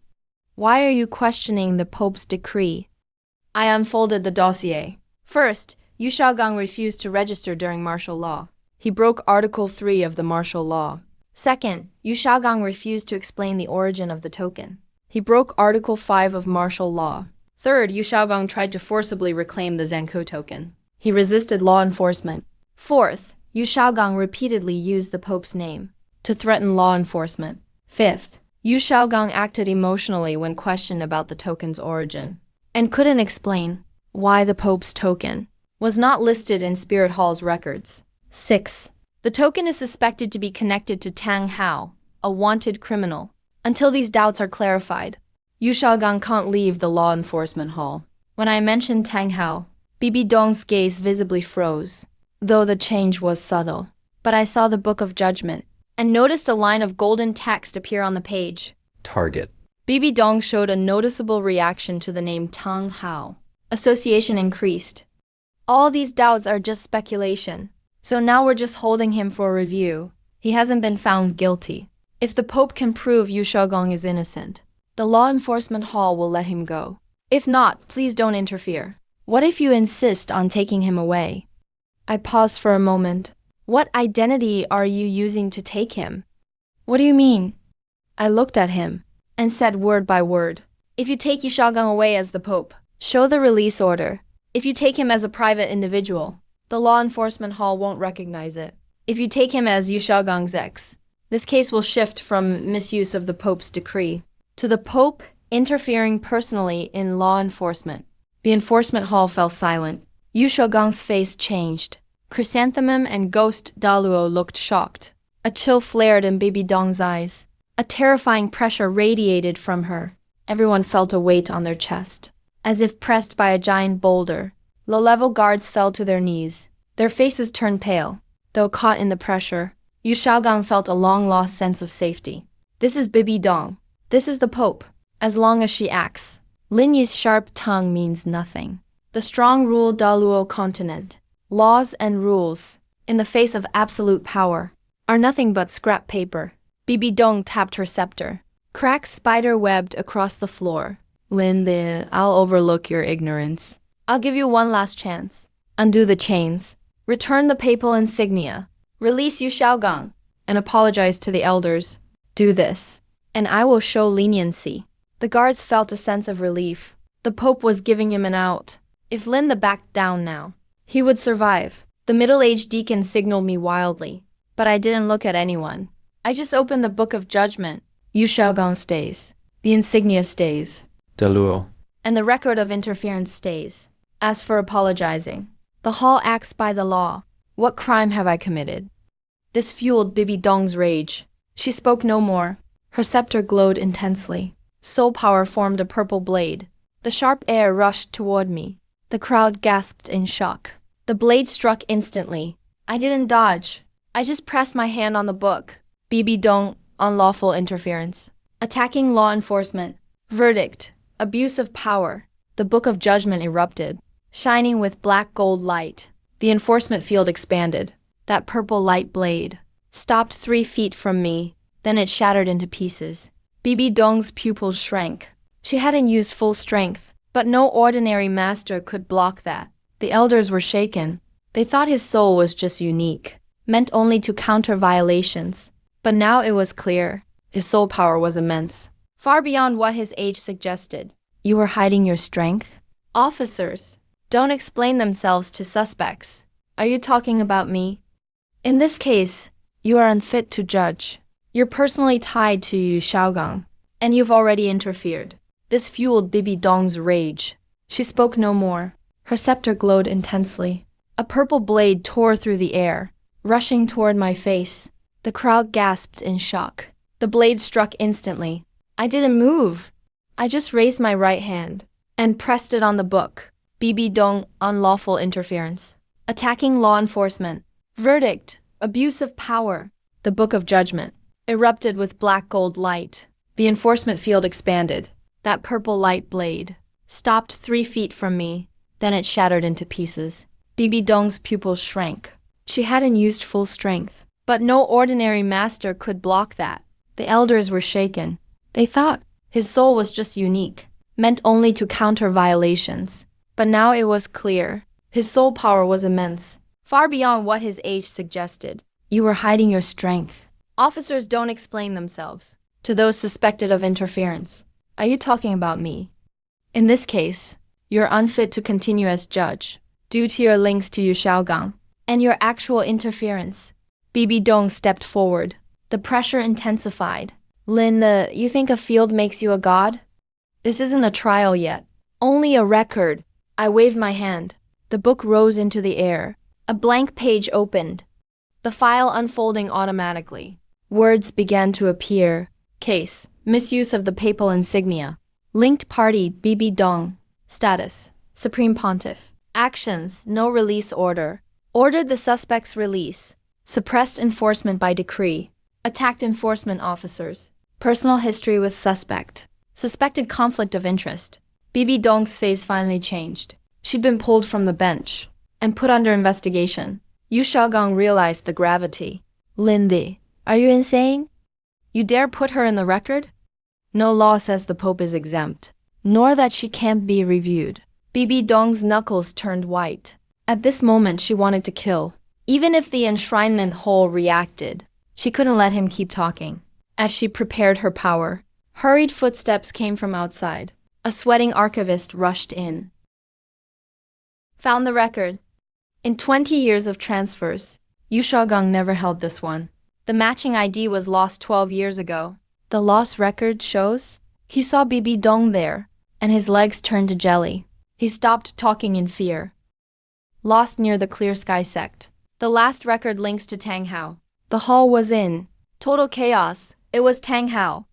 Why are you questioning the Pope's decree? I unfolded the dossier. First, Yu Shogang refused to register during martial law. He broke Article 3 of the martial law. Second, Yu Shogang refused to explain the origin of the token. He broke Article 5 of martial law. Third, Yu Shogang tried to forcibly reclaim the Zankou token. He resisted law enforcement. Fourth, Yu Shogang repeatedly used the Pope's name to threaten law enforcement. Fifth, Yu Shogang acted emotionally when questioned about the token's origin and couldn't explain why the Pope's token was not listed in Spirit Hall's records. Sixth, the token is suspected to be connected to Tang Hao, a wanted criminal. Until these doubts are clarified, Yu Shogang can't leave the law enforcement hall. When I mentioned Tang Hao, Bibi Dong's gaze visibly froze, though the change was subtle. But I saw the Book of Judgment and noticed a line of golden text appear on the page. Target. Bibi Dong showed a noticeable reaction to the name Tang Hao. Association increased. All these doubts are just speculation, so now we're just holding him for review. He hasn't been found guilty. If the Pope can prove Yu Shogang is innocent, the law enforcement hall will let him go. If not, please don't interfere. What if you insist on taking him away? I paused for a moment. What identity are you using to take him? What do you mean? I looked at him and said word by word. If you take Yu Shogang away as the Pope, show the release order. If you take him as a private individual, the law enforcement hall won't recognize it. If you take him as Yu Shougang's ex, this case will shift from misuse of the Pope's decree to the Pope interfering personally in law enforcement. The enforcement hall fell silent. Yu Shougang's face changed. Chrysanthemum and Ghost Daluo looked shocked. A chill flared in Bibi Dong's eyes. A terrifying pressure radiated from her. Everyone felt a weight on their chest, as if pressed by a giant boulder. Low-level guards fell to their knees. Their faces turned pale, though caught in the pressure. Yu Shogang felt a long-lost sense of safety. This is Bibi Dong. This is the Pope. As long as she acts. Lin Yi's sharp tongue means nothing. The strong rule Daluo continent. Laws and rules, in the face of absolute power, are nothing but scrap paper. Bibi Dong tapped her scepter. Cracks spider-webbed across the floor. Lin, I'll overlook your ignorance. I'll give you one last chance. Undo the chains. Return the papal insignia. Release Yu Xiaogang. And apologize to the elders. Do this, and I will show leniency. The guards felt a sense of relief. The Pope was giving him an out. If Lin backed down now, he would survive. The middle-aged deacon signaled me wildly, but I didn't look at anyone. I just opened the Book of Judgment. Yu Xiaogang stays. The insignia stays. Daluo. And the record of interference stays. As for apologizing, the hall acts by the law. What crime have I committed? This fueled Bibi Dong's rage. She spoke no more. Her scepter glowed intensely. Soul power formed a purple blade. The sharp air rushed toward me. The crowd gasped in shock. The blade struck instantly. I didn't dodge. I just pressed my hand on the book. Bibi Dong, unlawful interference. Attacking law enforcement. Verdict. Abuse of power. The Book of Judgment erupted, shining with black gold light. The enforcement field expanded. That purple light blade stopped 3 feet from me. Then it shattered into pieces. Bibi Dong's pupils shrank. She hadn't used full strength, but no ordinary master could block that. The elders were shaken. They thought his soul was just unique, meant only to counter violations. But now it was clear. His soul power was immense, far beyond what his age suggested. You were hiding your strength? Officers don't explain themselves to suspects. Are you talking about me? In this case, you are unfit to judge. You're personally tied to Yu Xiaogang, and you've already interfered. This fueled Bibi Dong's rage. She spoke no more. Her scepter glowed intensely. A purple blade tore through the air, rushing toward my face. The crowd gasped in shock. The blade struck instantly. I didn't move. I just raised my right hand and pressed it on the book. Bibi Dong, unlawful interference. Attacking law enforcement. Verdict. Abuse of power. The Book of Judgment erupted with black gold light. The enforcement field expanded. That purple light blade stopped 3 feet from me. Then it shattered into pieces. Bibi Dong's pupils shrank. She hadn't used full strength, but no ordinary master could block that. The elders were shaken. They thought his soul was just unique, meant only to counter violations. But now it was clear. His soul power was immense, far beyond what his age suggested. You were hiding your strength. Officers don't explain themselves to those suspected of interference. Are you talking about me? In this case, you're unfit to continue as judge, due to your links to Yu Xiaogang and your actual interference. Bibi Dong stepped forward. The pressure intensified. Lin, you think a field makes you a god? This isn't a trial yet. Only a record. I waved my hand. The book rose into the air. A blank page opened. The file unfolding automatically. Words began to appear. Case. Misuse of the papal insignia. Linked party Bibi Dong. Status. Supreme Pontiff. Actions. No release order. Ordered the suspect's release. Suppressed enforcement by decree. Attacked enforcement officers. Personal history with suspect. Suspected conflict of interest. Bibi Dong's face finally changed. She'd been pulled from the bench and put under investigation. Yu Xiaogang realized the gravity. Lindy, are you insane? You dare put her in the record? No law says the Pope is exempt, nor that she can't be reviewed. Bibi Dong's knuckles turned white. At this moment, she wanted to kill. Even if the enshrinement hole reacted, she couldn't let him keep talking. As she prepared her power, hurried footsteps came from outside. A sweating archivist rushed in. Found the record. In 20 years of transfers, Yu Xiaogang never held this one. The matching ID was lost 12 years ago. The lost record shows he saw Bibi Dong there, and his legs turned to jelly. He stopped talking in fear. Lost near the Clear Sky sect. The last record links to Tang Hao. The hall was in total chaos. It was Tang Hao.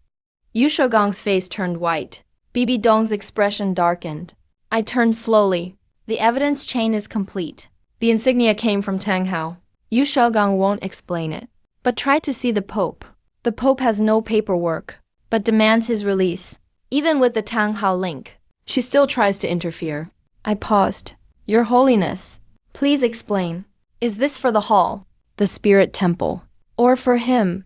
Yu Xiaogang's face turned white. Bibi Dong's expression darkened. I turned slowly. The evidence chain is complete. The insignia came from Tang Hao. Yu Xiaogang won't explain it, but try to see the Pope. The Pope has no paperwork, but demands his release. Even with the Tang Hao link, she still tries to interfere. I paused. Your Holiness, please explain. Is this for the hall, the spirit temple, or for him?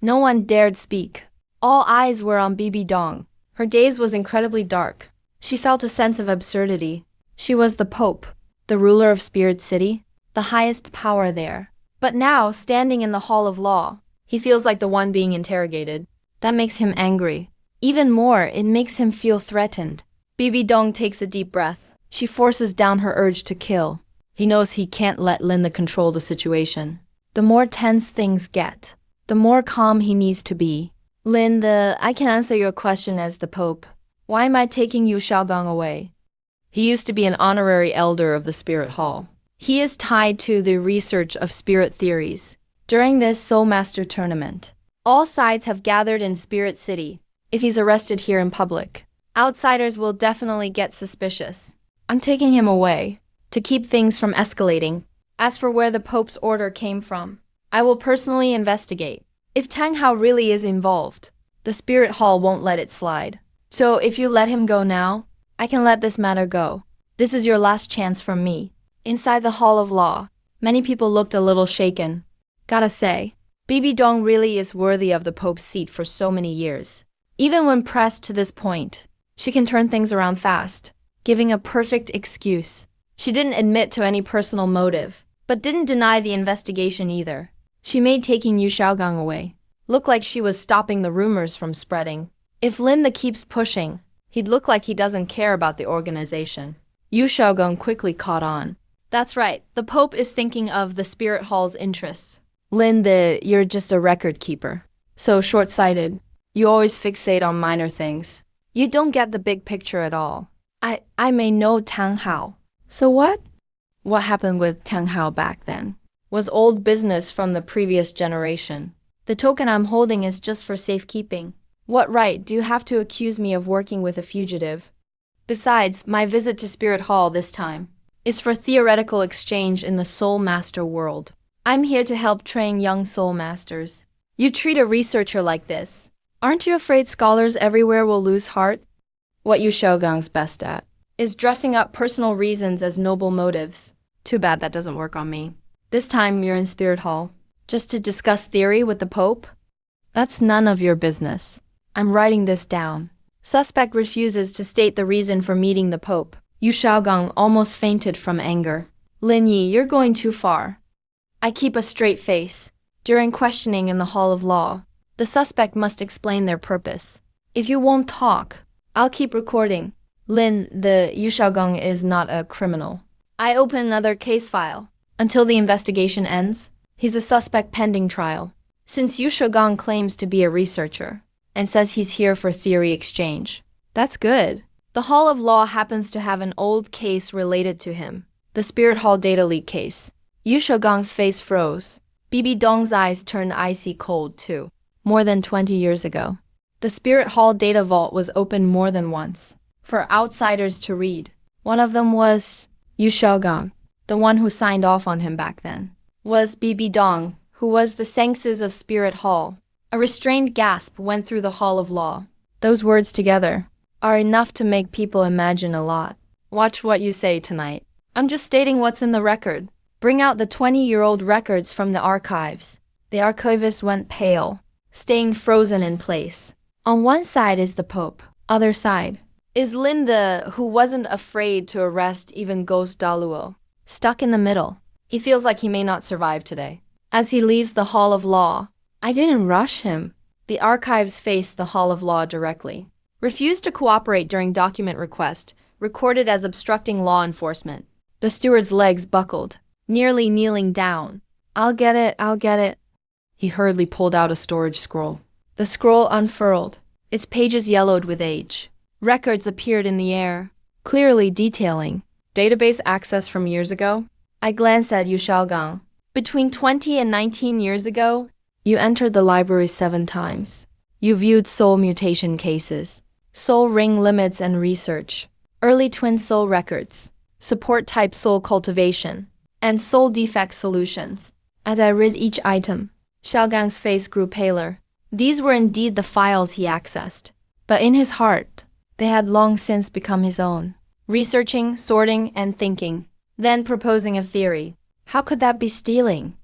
No one dared speak. All eyes were on Bibi Dong. Her gaze was incredibly dark. She felt a sense of absurdity. She was the Pope, the ruler of Spirit City, the highest power there. But now, standing in the Hall of Law, he feels like the one being interrogated. That makes him angry. Even more, it makes him feel threatened. Bibi Dong takes a deep breath. She forces down her urge to kill. He knows he can't let Linda control the situation. The more tense things get, the more calm he needs to be. Linda, I can answer your question as the Pope. Why am I taking Yu Xiaogong away? He used to be an honorary elder of the Spirit Hall. He is tied to the research of spirit theories. During this Soul Master tournament, all sides have gathered in Spirit City. If he's arrested here in public, outsiders will definitely get suspicious. I'm taking him away to keep things from escalating. As for where the Pope's order came from, I will personally investigate. If Tang Hao really is involved, the Spirit Hall won't let it slide. So if you let him go now, I can let this matter go. This is your last chance from me. Inside the Hall of Law, many people looked a little shaken. Gotta say, Bibi Dong really is worthy of the Pope's seat for so many years. Even when pressed to this point, she can turn things around fast, giving a perfect excuse. She didn't admit to any personal motive, but didn't deny the investigation either. She made taking Yu Xiaogong away look like she was stopping the rumors from spreading. If Linda keeps pushing, he'd look like he doesn't care about the organization. Yu Xiaogong quickly caught on. That's right, the Pope is thinking of the Spirit Hall's interests. Linda, you're just a record keeper. So short-sighted. You always fixate on minor things. You don't get the big picture at all. I may know Tang Hao. So what? What happened with Tang Hao back then was old business from the previous generation. The token I'm holding is just for safekeeping. What right do you have to accuse me of working with a fugitive? Besides, my visit to Spirit Hall this time is for theoretical exchange in the Soul Master world. I'm here to help train young Soul Masters. You treat a researcher like this. Aren't you afraid scholars everywhere will lose heart? What Yu Xiaogong's best at is dressing up personal reasons as noble motives. Too bad that doesn't work on me. This time you're in Spirit Hall, just to discuss theory with the Pope? That's none of your business. I'm writing this down. Suspect refuses to state the reason for meeting the Pope. Yu Xiaogong almost fainted from anger. Lin Yi, you're going too far. I keep a straight face. During questioning in the Hall of Law, the suspect must explain their purpose. If you won't talk, I'll keep recording. Lin, the Yu Xiaogong is not a criminal. I open another case file. Until the investigation ends, he's a suspect pending trial. Since Yu Xiaogong claims to be a researcher and says he's here for theory exchange, that's good. The Hall of Law happens to have an old case related to him, the Spirit Hall data leak case. Yu Xiaogong's face froze. Bibi Dong's eyes turned icy cold too. More than 20 years ago, the Spirit Hall data vault was opened more than once for outsiders to read. One of them was Yu Xiaogong. The one who signed off on him back then was Bibi Dong, who was the senses of Spirit Hall. A restrained gasp went through the Hall of Law. Those words together are enough to make people imagine a lot. Watch what you say tonight. I'm just stating what's in the record. Bring out the 20-year-old records from the archives. The archivist went pale, staying frozen in place. On one side is the Pope. Other side is Linda, who wasn't afraid to arrest even Ghost Daluo. Stuck in the middle. He feels like he may not survive today. As he leaves the Hall of Law, I didn't rush him. The archives face the Hall of Law directly. Refused to cooperate during document request, recorded as obstructing law enforcement. The steward's legs buckled, nearly kneeling down. I'll get it. He hurriedly pulled out a storage scroll. The scroll unfurled, its pages yellowed with age. Records appeared in the air, clearly detailing database access from years ago. I glanced at Yu Xiaogong. Between 20 and 19 years ago, you entered the library 7 times. You viewed soul mutation cases, soul ring limits and research, early twin soul records, support type soul cultivation, and soul defect solutions. As I read each item, Xiaogang's face grew paler. These were indeed the files he accessed, but in his heart, they had long since become his own. Researching, sorting, and thinking, then proposing a theory. How could that be stealing?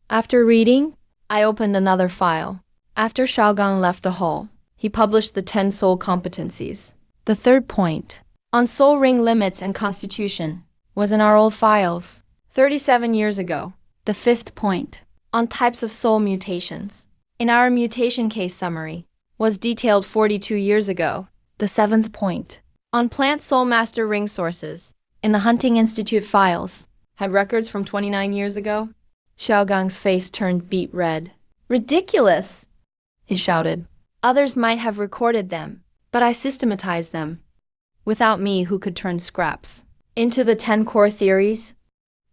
After reading, I opened another file. After Xiaogang left the hall, he published the 10 soul competencies. The third point, on soul ring limits and constitution, was in our old files, 37 years ago. The fifth point, on types of soul mutations, in our mutation case summary, was detailed 42 years ago. The seventh point, on plant soul master ring sources, in the Hunting Institute files, had records from 29 years ago. Xiaogang's face turned beet red. Ridiculous, he shouted. Others might have recorded them, but I systematized them. Without me, who could turn scraps into the 10 core theories?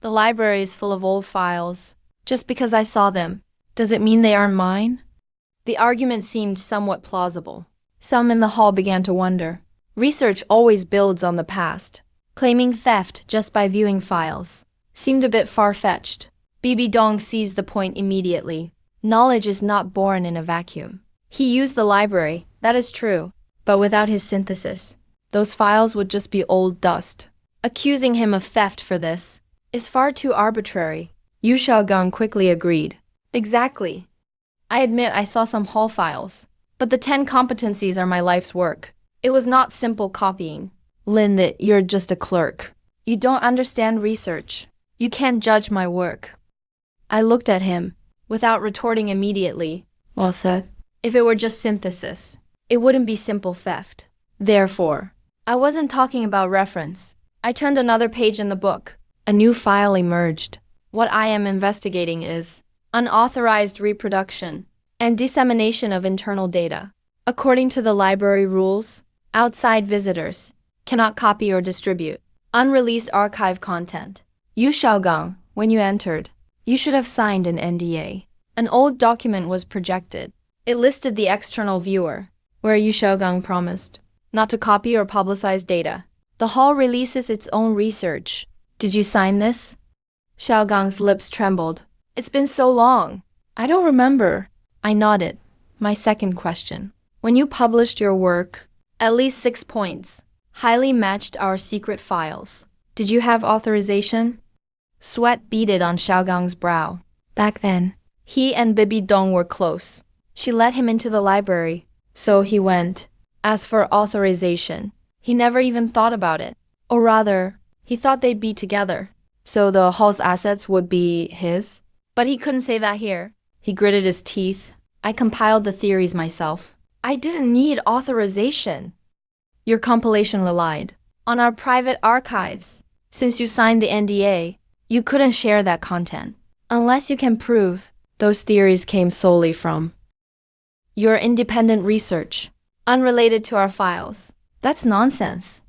The library is full of old files. Just because I saw them, does it mean they aren't mine? The argument seemed somewhat plausible. Some in the hall began to wonder. Research always builds on the past. Claiming theft just by viewing files seemed a bit far-fetched. Bibi Dong seized the point immediately. Knowledge is not born in a vacuum. He used the library, that is true, but without his synthesis, those files would just be old dust. Accusing him of theft for this is far too arbitrary. Yu Xiaogang quickly agreed. Exactly. I admit I saw some hall files, but the 10 competencies are my life's work. It was not simple copying. Lin, that you're just a clerk. You don't understand research. You can't judge my work. I looked at him, without retorting immediately. Well said. If it were just synthesis, it wouldn't be simple theft. Therefore, I wasn't talking about reference. I turned another page in the book. A new file emerged. What I am investigating is unauthorized reproduction and dissemination of internal data. According to the library rules, outside visitors cannot copy or distribute unreleased archive content. Yu Xiaogang, when you entered, you should have signed an NDA. An old document was projected. It listed the external viewer, where Yu Xiaogang promised not to copy or publicize data. The hall releases its own research. Did you sign this? Xiaogang's lips trembled. It's been so long. I don't remember. I nodded. My second question. When you published your work, at least 6 points highly matched our secret files. Did you have authorization? Sweat beaded on Xiaogang's brow. Back then, he and Bibi Dong were close. She let him into the library, so he went. As for authorization, he never even thought about it. Or rather, he thought they'd be together, so the hall's assets would be his. But he couldn't say that here. He gritted his teeth. I compiled the theories myself. I didn't need authorization. Your compilation relied on our private archives. Since you signed the NDA, you couldn't share that content, unless you can prove those theories came solely from your independent research, unrelated to our files. That's nonsense.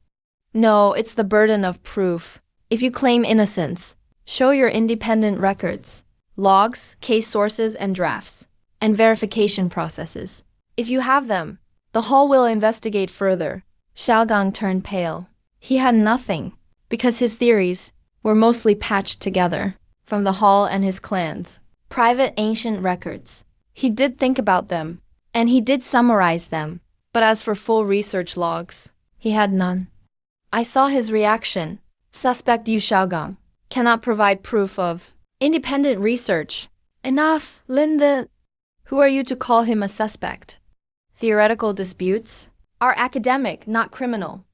No, it's the burden of proof. If you claim innocence, show your independent records, logs, case sources, and drafts, and verification processes. If you have them, the hall will investigate further. Xiaogang turned pale. He had nothing, because his theories were mostly patched together from the hall and his clans. Private ancient records. He did think about them, and he did summarize them, but as for full research logs, he had none. I saw his reaction. Suspect Yu Xiaogang cannot provide proof of independent research. Enough, Linda. Who are you to call him a suspect? Theoretical disputes are academic, not criminal.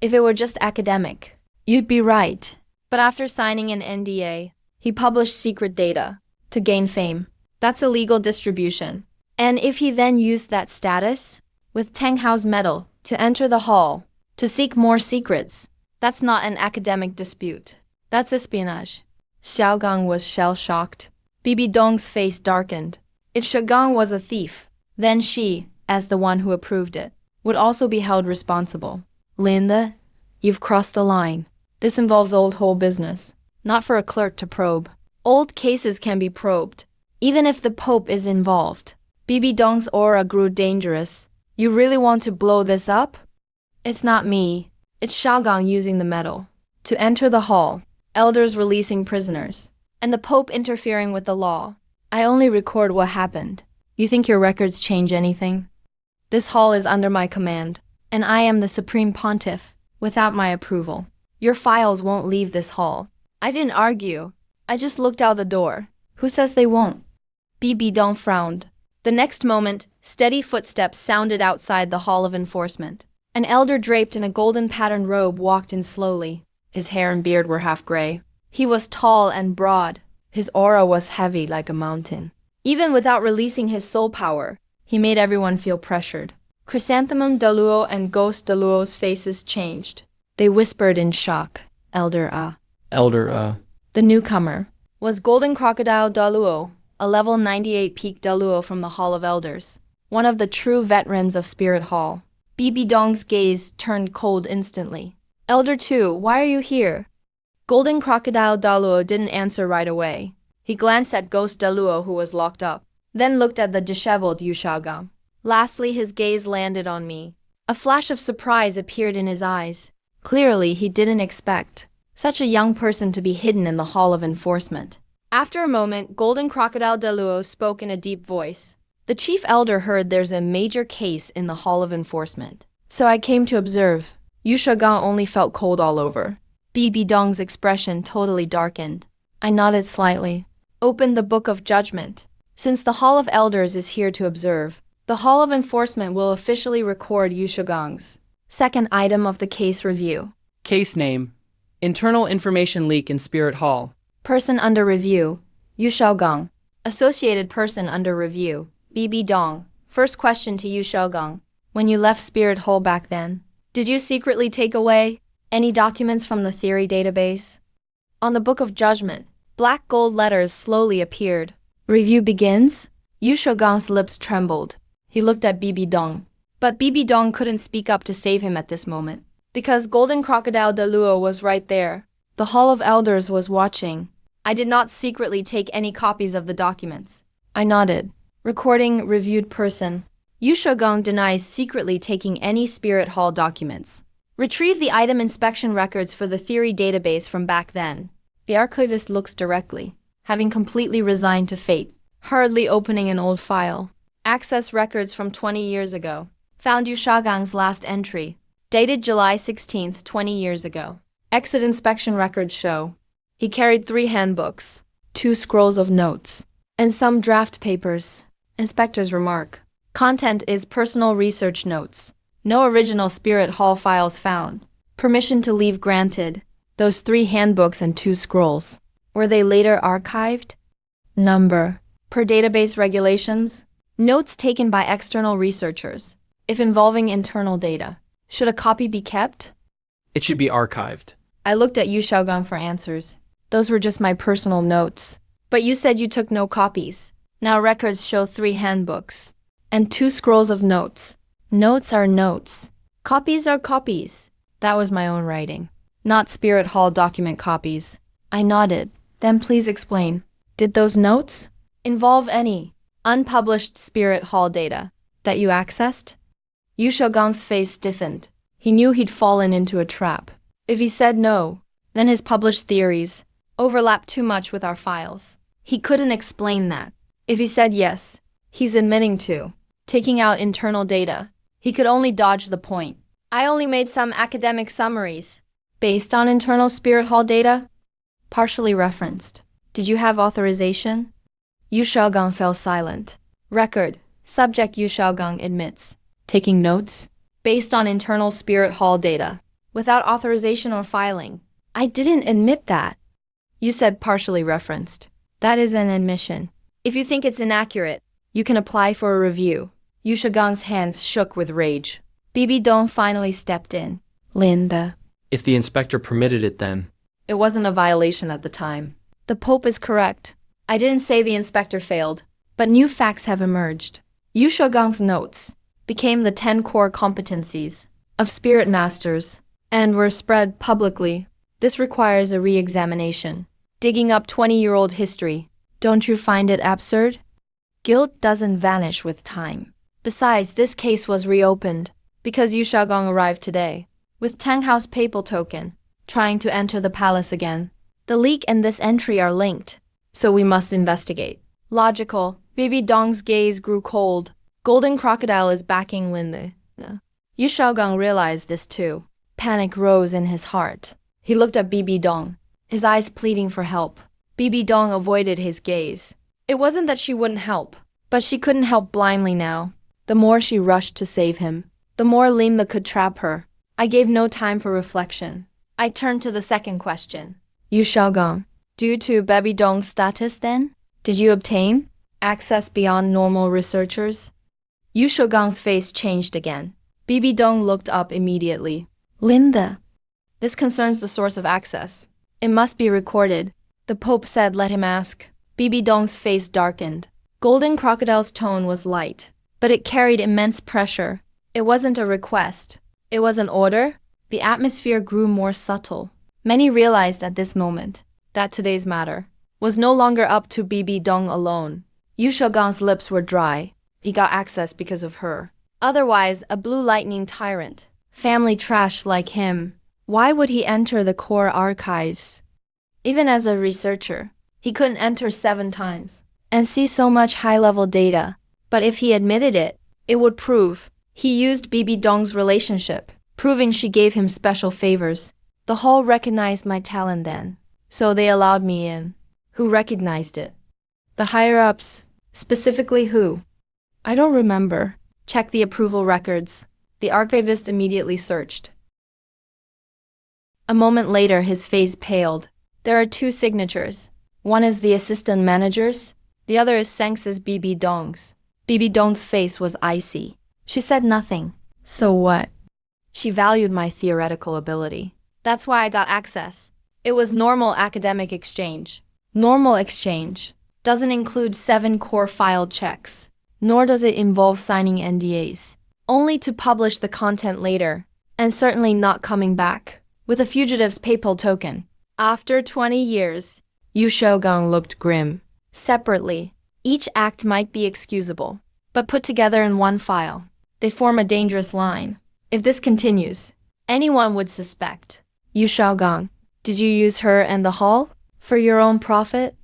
If it were just academic, you'd be right. But after signing an NDA, he published secret data to gain fame. That's illegal distribution. And if he then used that status with Tang Hao's medal to enter the hall to seek more secrets, that's not an academic dispute. That's espionage. Xiaogang was shell-shocked. Bibi Dong's face darkened. If Xiaogang was a thief, then she, as the one who approved it, would also be held responsible. Linda, you've crossed the line. This involves old hole business, not for a clerk to probe. Old cases can be probed, even if the Pope is involved. Bibi Dong's aura grew dangerous. You really want to blow this up? It's not me. It's Xiaogang using the medal to enter the hall, elders releasing prisoners, and the Pope interfering with the law. I only record what happened. You think your records change anything? This hall is under my command, and I am the Supreme Pontiff, without my approval. Your files won't leave this hall. I didn't argue. I just looked out the door. Who says they won't? BB Dong frowned. The next moment, steady footsteps sounded outside the Hall of Enforcement. An elder draped in a golden patterned robe walked in slowly. His hair and beard were half gray. He was tall and broad. His aura was heavy like a mountain. Even without releasing his soul power, he made everyone feel pressured. Chrysanthemum Daluo and Ghost Daluo's faces changed. They whispered in shock. Elder The newcomer was Golden Crocodile Daluo, a level 98 peak Daluo from the Hall of Elders, one of the true veterans of Spirit Hall. BB Dong's gaze turned cold instantly. Elder 2, why are you here? Golden Crocodile Daluo didn't answer right away. He glanced at Ghost Daluo, who was locked up, then looked at the disheveled Yu Xiaogang. Lastly, his gaze landed on me. A flash of surprise appeared in his eyes. Clearly, he didn't expect such a young person to be hidden in the Hall of Enforcement. After a moment, Golden Crocodile Daluo spoke in a deep voice. The chief elder heard there's a major case in the Hall of Enforcement, so I came to observe. Yu Xiaogang only felt cold all over. BB Dong's expression totally darkened. I nodded slightly. Open the Book of Judgment. Since the Hall of Elders is here to observe, the Hall of Enforcement will officially record Yu Xiaogang's second item of the case review. Case name: Internal Information Leak in Spirit Hall. Person under review: Yu Xiaogang. Associated person under review: BB Dong. First question to Yu Xiaogang. When you left Spirit Hall back then, did you secretly take away any documents from the theory database? On the Book of Judgment, black gold letters slowly appeared. Review begins? Yu Xiaogang's lips trembled. He looked at BB Dong. But BB Dong couldn't speak up to save him at this moment, because Golden Crocodile Daluo was right there. The Hall of Elders was watching. I did not secretly take any copies of the documents. I nodded. Recording reviewed person. Yu Xiaogang denies secretly taking any Spirit Hall documents. Retrieve the item inspection records for the theory database from back then. The archivist looks directly, having completely resigned to fate, hurriedly opening an old file. Access records from 20 years ago. Found Yu Xiaogang's last entry, dated July 16th, 20 years ago. Exit inspection records show he carried 3 handbooks, 2 scrolls of notes, and some draft papers. Inspector's remark. Content is personal research notes. No original Spirit Hall files found. Permission to leave granted. Those 3 handbooks and 2 scrolls. Were they later archived? Number. Per database regulations. Notes taken by external researchers. If involving internal data. Should a copy be kept? It should be archived. I looked at Yu Xiaogang for answers. Those were just my personal notes. But you said you took no copies. Now records show 3 handbooks. And 2 scrolls of notes. Notes are notes. Copies are copies. That was my own writing. Not Spirit Hall document copies. I nodded. Then please explain. Did those notes involve any unpublished Spirit Hall data that you accessed? Yu Xiaogang's face stiffened. He knew he'd fallen into a trap. If he said no, then his published theories overlapped too much with our files. He couldn't explain that. If he said yes, he's admitting to taking out internal data. He could only dodge the point. I only made some academic summaries based on internal Spirit Hall data, partially referenced. Did you have authorization? Yu Xiaogang fell silent. Record. Subject Yu Xiaogang admits. Taking notes based on internal Spirit Hall data, without authorization or filing. I didn't admit that. You said partially referenced. That is an admission. If you think it's inaccurate, you can apply for a review. Yu Xiaogang's hands shook with rage. BB Dong finally stepped in. Linda. If the inspector permitted it then. It wasn't a violation at the time. The Pope is correct. I didn't say the inspector failed, but new facts have emerged. Yu Xiaogang's notes became the 10 core competencies of Spirit Masters and were spread publicly. This requires a re-examination. Digging up 20-year-old history. Don't you find it absurd? Guilt doesn't vanish with time. Besides, this case was reopened because Yu Xiaogang arrived today with Tang House papal token, trying to enter the palace again. The leak and this entry are linked, so we must investigate. Logical, Baby Dong's gaze grew cold. Golden Crocodile is backing Lin. Yu Shaogang realized this too. Panic rose in his heart. He looked at Bibi Dong, his eyes pleading for help. Bibi Dong avoided his gaze. It wasn't that she wouldn't help, but she couldn't help blindly now. The more she rushed to save him, the more Lin could trap her. I gave no time for reflection. I turned to the second question. Yu Shaogang, due to Baby Dong's status then, did you obtain access beyond normal researchers? Yu Shaogang's face changed again. Bibi Dong looked up immediately. Linda. This concerns the source of access. It must be recorded. The Pope said let him ask. Bibi Dong's face darkened. Golden Crocodile's tone was light, but it carried immense pressure. It wasn't a request. It was an order. The atmosphere grew more subtle. Many realized at this moment that today's matter was no longer up to Bibi Dong alone. Yu Shaogang's lips were dry. He got access because of her. Otherwise, a blue lightning tyrant, family trash like him, why would he enter the core archives? Even as a researcher, he couldn't enter 7 times and see so much high-level data. But if he admitted it, it would prove he used Bibi Dong's relationship, proving she gave him special favors. The hall recognized my talent then, so they allowed me in. Who recognized it? The higher-ups. Specifically who? I don't remember. Check the approval records. The archivist immediately searched. A moment later, his face paled. There are 2 signatures. One is the assistant manager's. The other is Seng's Bibi Dong's. Bibi Dong's face was icy. She said nothing. So what? She valued my theoretical ability. That's why I got access. It was normal academic exchange. Normal exchange doesn't include 7 core file checks, nor does it involve signing NDAs, only to publish the content later, and certainly not coming back with a fugitive's PayPal token. After 20 years, Yu Shaogang looked grim. Separately, each act might be excusable, but put together in one file, they form a dangerous line. If this continues, anyone would suspect. Yu Shaogang, did you use her and the hall for your own profit?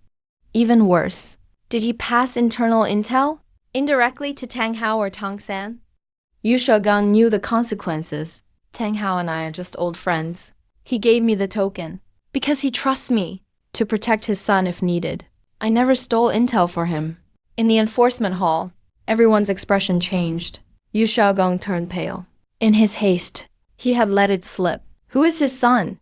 Even worse, did he pass internal intel indirectly to Tang Hao or Tang San? Yu Shaogang knew the consequences. Tang Hao and I are just old friends. He gave me the token because he trusts me to protect his son if needed. I never stole intel for him. In the enforcement hall, everyone's expression changed. Yu Shaogang turned pale. In his haste, he had let it slip. Who is his son?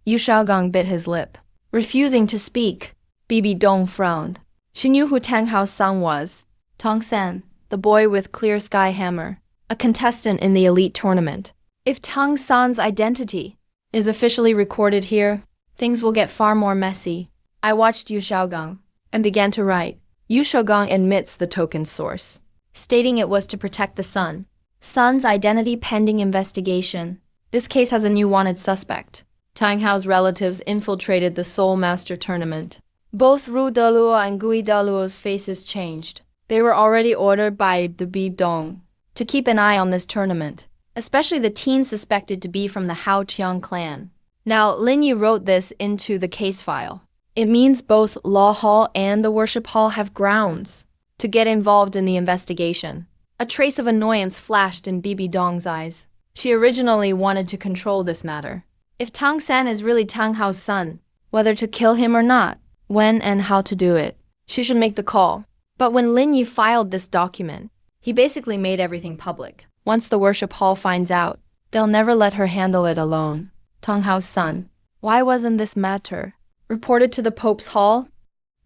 Yu Shaogang bit his lip, refusing to speak. Bibi Dong frowned. She knew who Tang Hao's son was. Tang San, the boy with clear sky hammer, a contestant in the elite tournament. If Tang San's identity is officially recorded here, things will get far more messy. I watched Yu Shaogang and began to write. Yu Shaogang admits the token's source, stating it was to protect the son. Son's identity pending investigation. This case has a new wanted suspect. Tang Hao's relatives infiltrated the Soul Master tournament. Both Ru Deluo and Gui Deluo's faces changed. They were already ordered by the Bibi Dong to keep an eye on this tournament, especially the teen suspected to be from the Hao Tiang clan. Now, Lin Yi wrote this into the case file. It means both Law Hall and the Worship Hall have grounds to get involved in the investigation. A trace of annoyance flashed in Bibi Dong's eyes. She originally wanted to control this matter. If Tang San is really Tang Hao's son, whether to kill him or not, when and how to do it, she should make the call. But when Lin Yi filed this document, he basically made everything public. Once the Worship Hall finds out, they'll never let her handle it alone. Tang Hao's son. Why wasn't this matter reported to the Pope's Hall?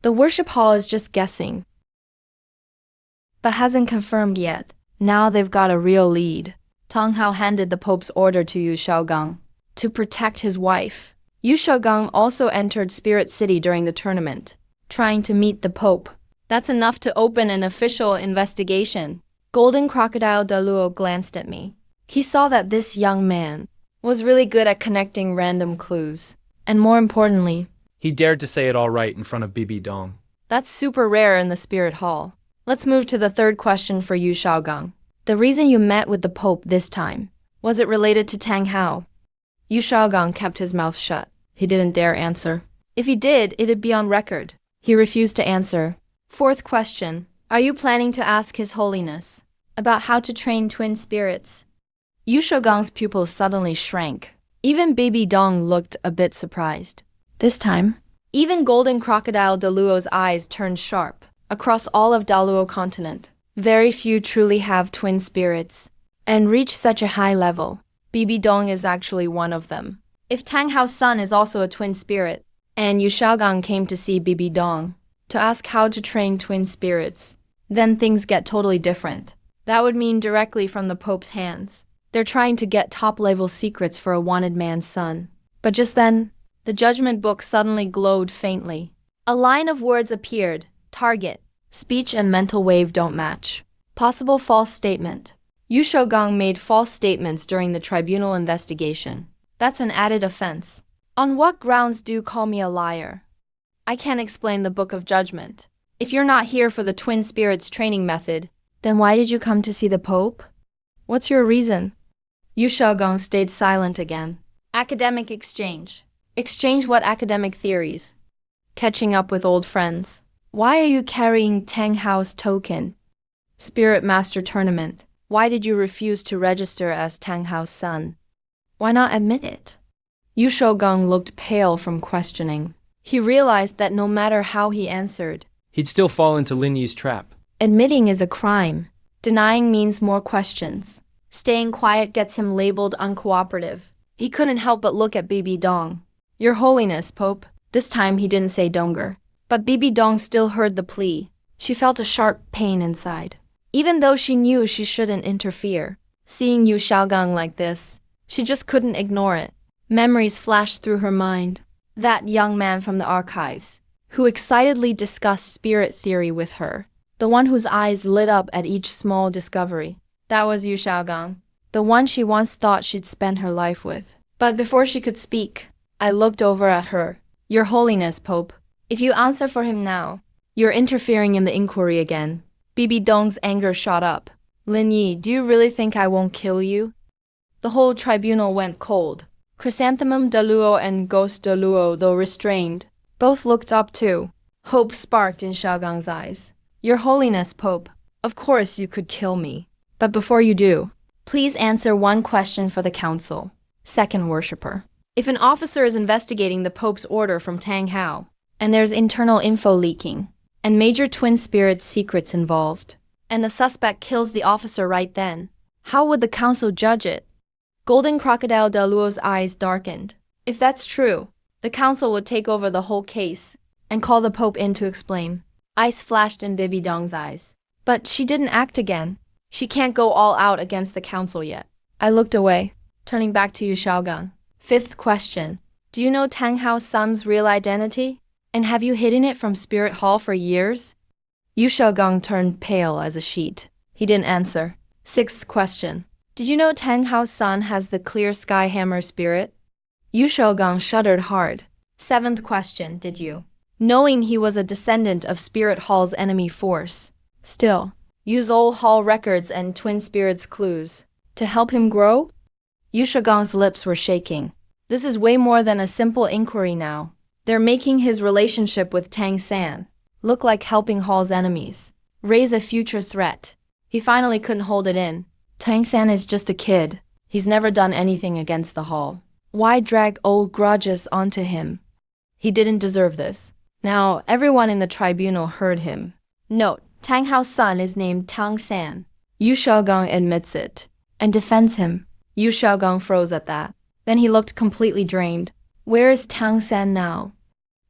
The Worship Hall is just guessing, but hasn't confirmed yet. Now they've got a real lead. Tang Hao handed the Pope's order to Yu Shaogang to protect his wife. Yu Shaogang also entered Spirit City during the tournament, trying to meet the Pope. That's enough to open an official investigation. Golden Crocodile Deluo glanced at me. He saw that this young man was really good at connecting random clues. And more importantly, He dared to say it all right in front of Bibi Dong. that's super rare in the Spirit Hall. Let's move to the third question for Yu Shaogang. The reason you met with the Pope this time, was it related to Tang Hao? Yu Shaogang kept his mouth shut. He didn't dare answer. If he did, it'd be on record. He refused to answer. Fourth question. Are you planning to ask His Holiness about how to train twin spirits? Yu Shougong's pupils suddenly shrank. Even Baby Dong looked a bit surprised. This time, even Golden Crocodile Daluo's eyes turned sharp. Across all of Daluo continent, very few truly have twin spirits and reach such a high level. Baby Dong is actually one of them. If Tang Hao's son is also a twin spirit, and Yu Xiaogang came to see Baby Dong to ask how to train twin spirits, then things get totally different. That would mean directly from the Pope's hands. They're trying to get top-level secrets for a wanted man's son. But just then, the judgment book suddenly glowed faintly. A line of words appeared. Target. Speech and mental wave don't match. Possible false statement. Yu Shougong made false statements during the tribunal investigation. That's an added offense. On what grounds do you call me a liar? I can't explain the Book of Judgment. If you're not here for the twin spirits training method, then why did you come to see the Pope? What's your reason? Yu Shougong stayed silent again. Academic exchange. Exchange what academic theories? Catching up with old friends. Why are you carrying Tang Hao's token? Spirit Master Tournament. Why did you refuse to register as Tang Hao's son? Why not admit it? Yu Shougong looked pale from questioning. He realized that no matter how he answered, He'd still fall into Lin Yi's trap. admitting is a crime. Denying means more questions. Staying quiet gets him labeled uncooperative. He couldn't help but look at Baby Dong. Your Holiness, Pope. This time he didn't say Donger. But Baby Dong still heard the plea. She felt a sharp pain inside. Even though she knew she shouldn't interfere, seeing Yu Xiaogang like this, she just couldn't ignore it. Memories flashed through her mind. That young man from the archives, who excitedly discussed spirit theory with her. The one whose eyes lit up at each small discovery. That was Yu Xiaogang, the one she once thought she'd spend her life with. But before she could speak, I looked over at her. Your Holiness, Pope. If you answer for him now, you're interfering in the inquiry again. Baby Dong's anger shot up. Lin Yi, do you really think I won't kill you? The whole tribunal went cold. Chrysanthemum Daluo and Ghost Daluo, though restrained, both looked up too. Hope sparked in Xiaogang's eyes. Your Holiness, Pope, of course you could kill me. But before you do, please answer one question for the council. Second worshipper. If an officer is investigating the Pope's order from Tang Hao, and there's internal info leaking, and major twin spirits secrets involved, and the suspect kills the officer right then, how would the council judge it? Golden Crocodile Daluo's eyes darkened. If that's true, the council would take over the whole case and call the Pope in to explain. Ice flashed in Baby Dong's eyes. But she didn't act again. She can't go all out against the council yet. I looked away, turning back to Yu Xiaogang. Fifth question. Do you know Tang Hao's son's real identity? And have you hidden it from Spirit Hall for years? Yu Xiaogang turned pale as a sheet. He didn't answer. Sixth question. Did you know Tang Hao's son has the clear sky hammer spirit? Yu Xiaogang shuddered hard. Seventh question. Did you? Knowing he was a descendant of Spirit Hall's enemy force. Still, use old Hall records and twin spirits' clues to help him grow? Yu Xiaogang's lips were shaking. This is way more than a simple inquiry now. They're making his relationship with Tang San look like helping Hall's enemies raise a future threat. He finally couldn't hold it in. Tang San is just a kid. He's never done anything against the Hall. Why drag old grudges onto him? He didn't deserve this. Now, everyone in the tribunal heard him. Note, Tang Hao's son is named Tang San. Yu Xiaogang admits it and defends him. Yu Xiaogang froze at that. Then he looked completely drained. Where is Tang San now?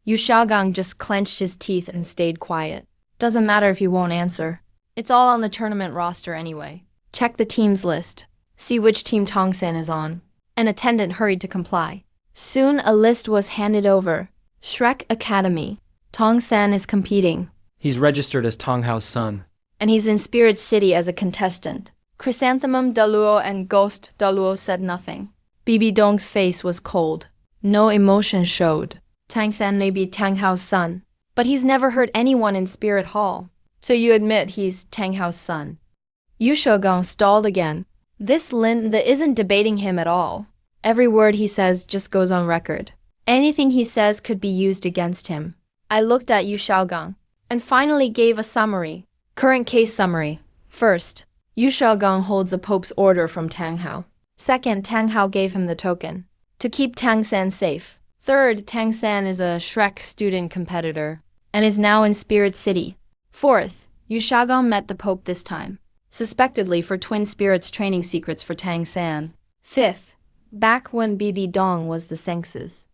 Yu Xiaogang just clenched his teeth and stayed quiet. Doesn't matter if you won't answer. It's all on the tournament roster anyway. Check the team's list. See which team Tang San is on. An attendant hurried to comply. Soon a list was handed over. Shrek Academy. Tang San is competing. He's registered as Tang Hao's son. And he's in Spirit City as a contestant. Chrysanthemum Daluo and Ghost Daluo said nothing. Baby Dong's face was cold. No emotion showed. Tang San may be Tang Hao's son, but he's never hurt anyone in Spirit Hall. So you admit he's Tang Hao's son. Yu Xiaogang stalled again. This Lin isn't debating him at all. Every word he says just goes on record. Anything he says could be used against him. I looked at Yu Xiaogang and finally gave a summary. Current case summary. First, Yu Shaogong holds the Pope's order from Tang Hao. Second, Tang Hao gave him the token to keep Tang San safe. Third, Tang San is a Shrek student competitor and is now in Spirit City. Fourth, Yu Shaogong met the Pope this time, suspectedly for twin spirits training secrets for Tang San. Fifth, back when Bibi Dong was the Senses,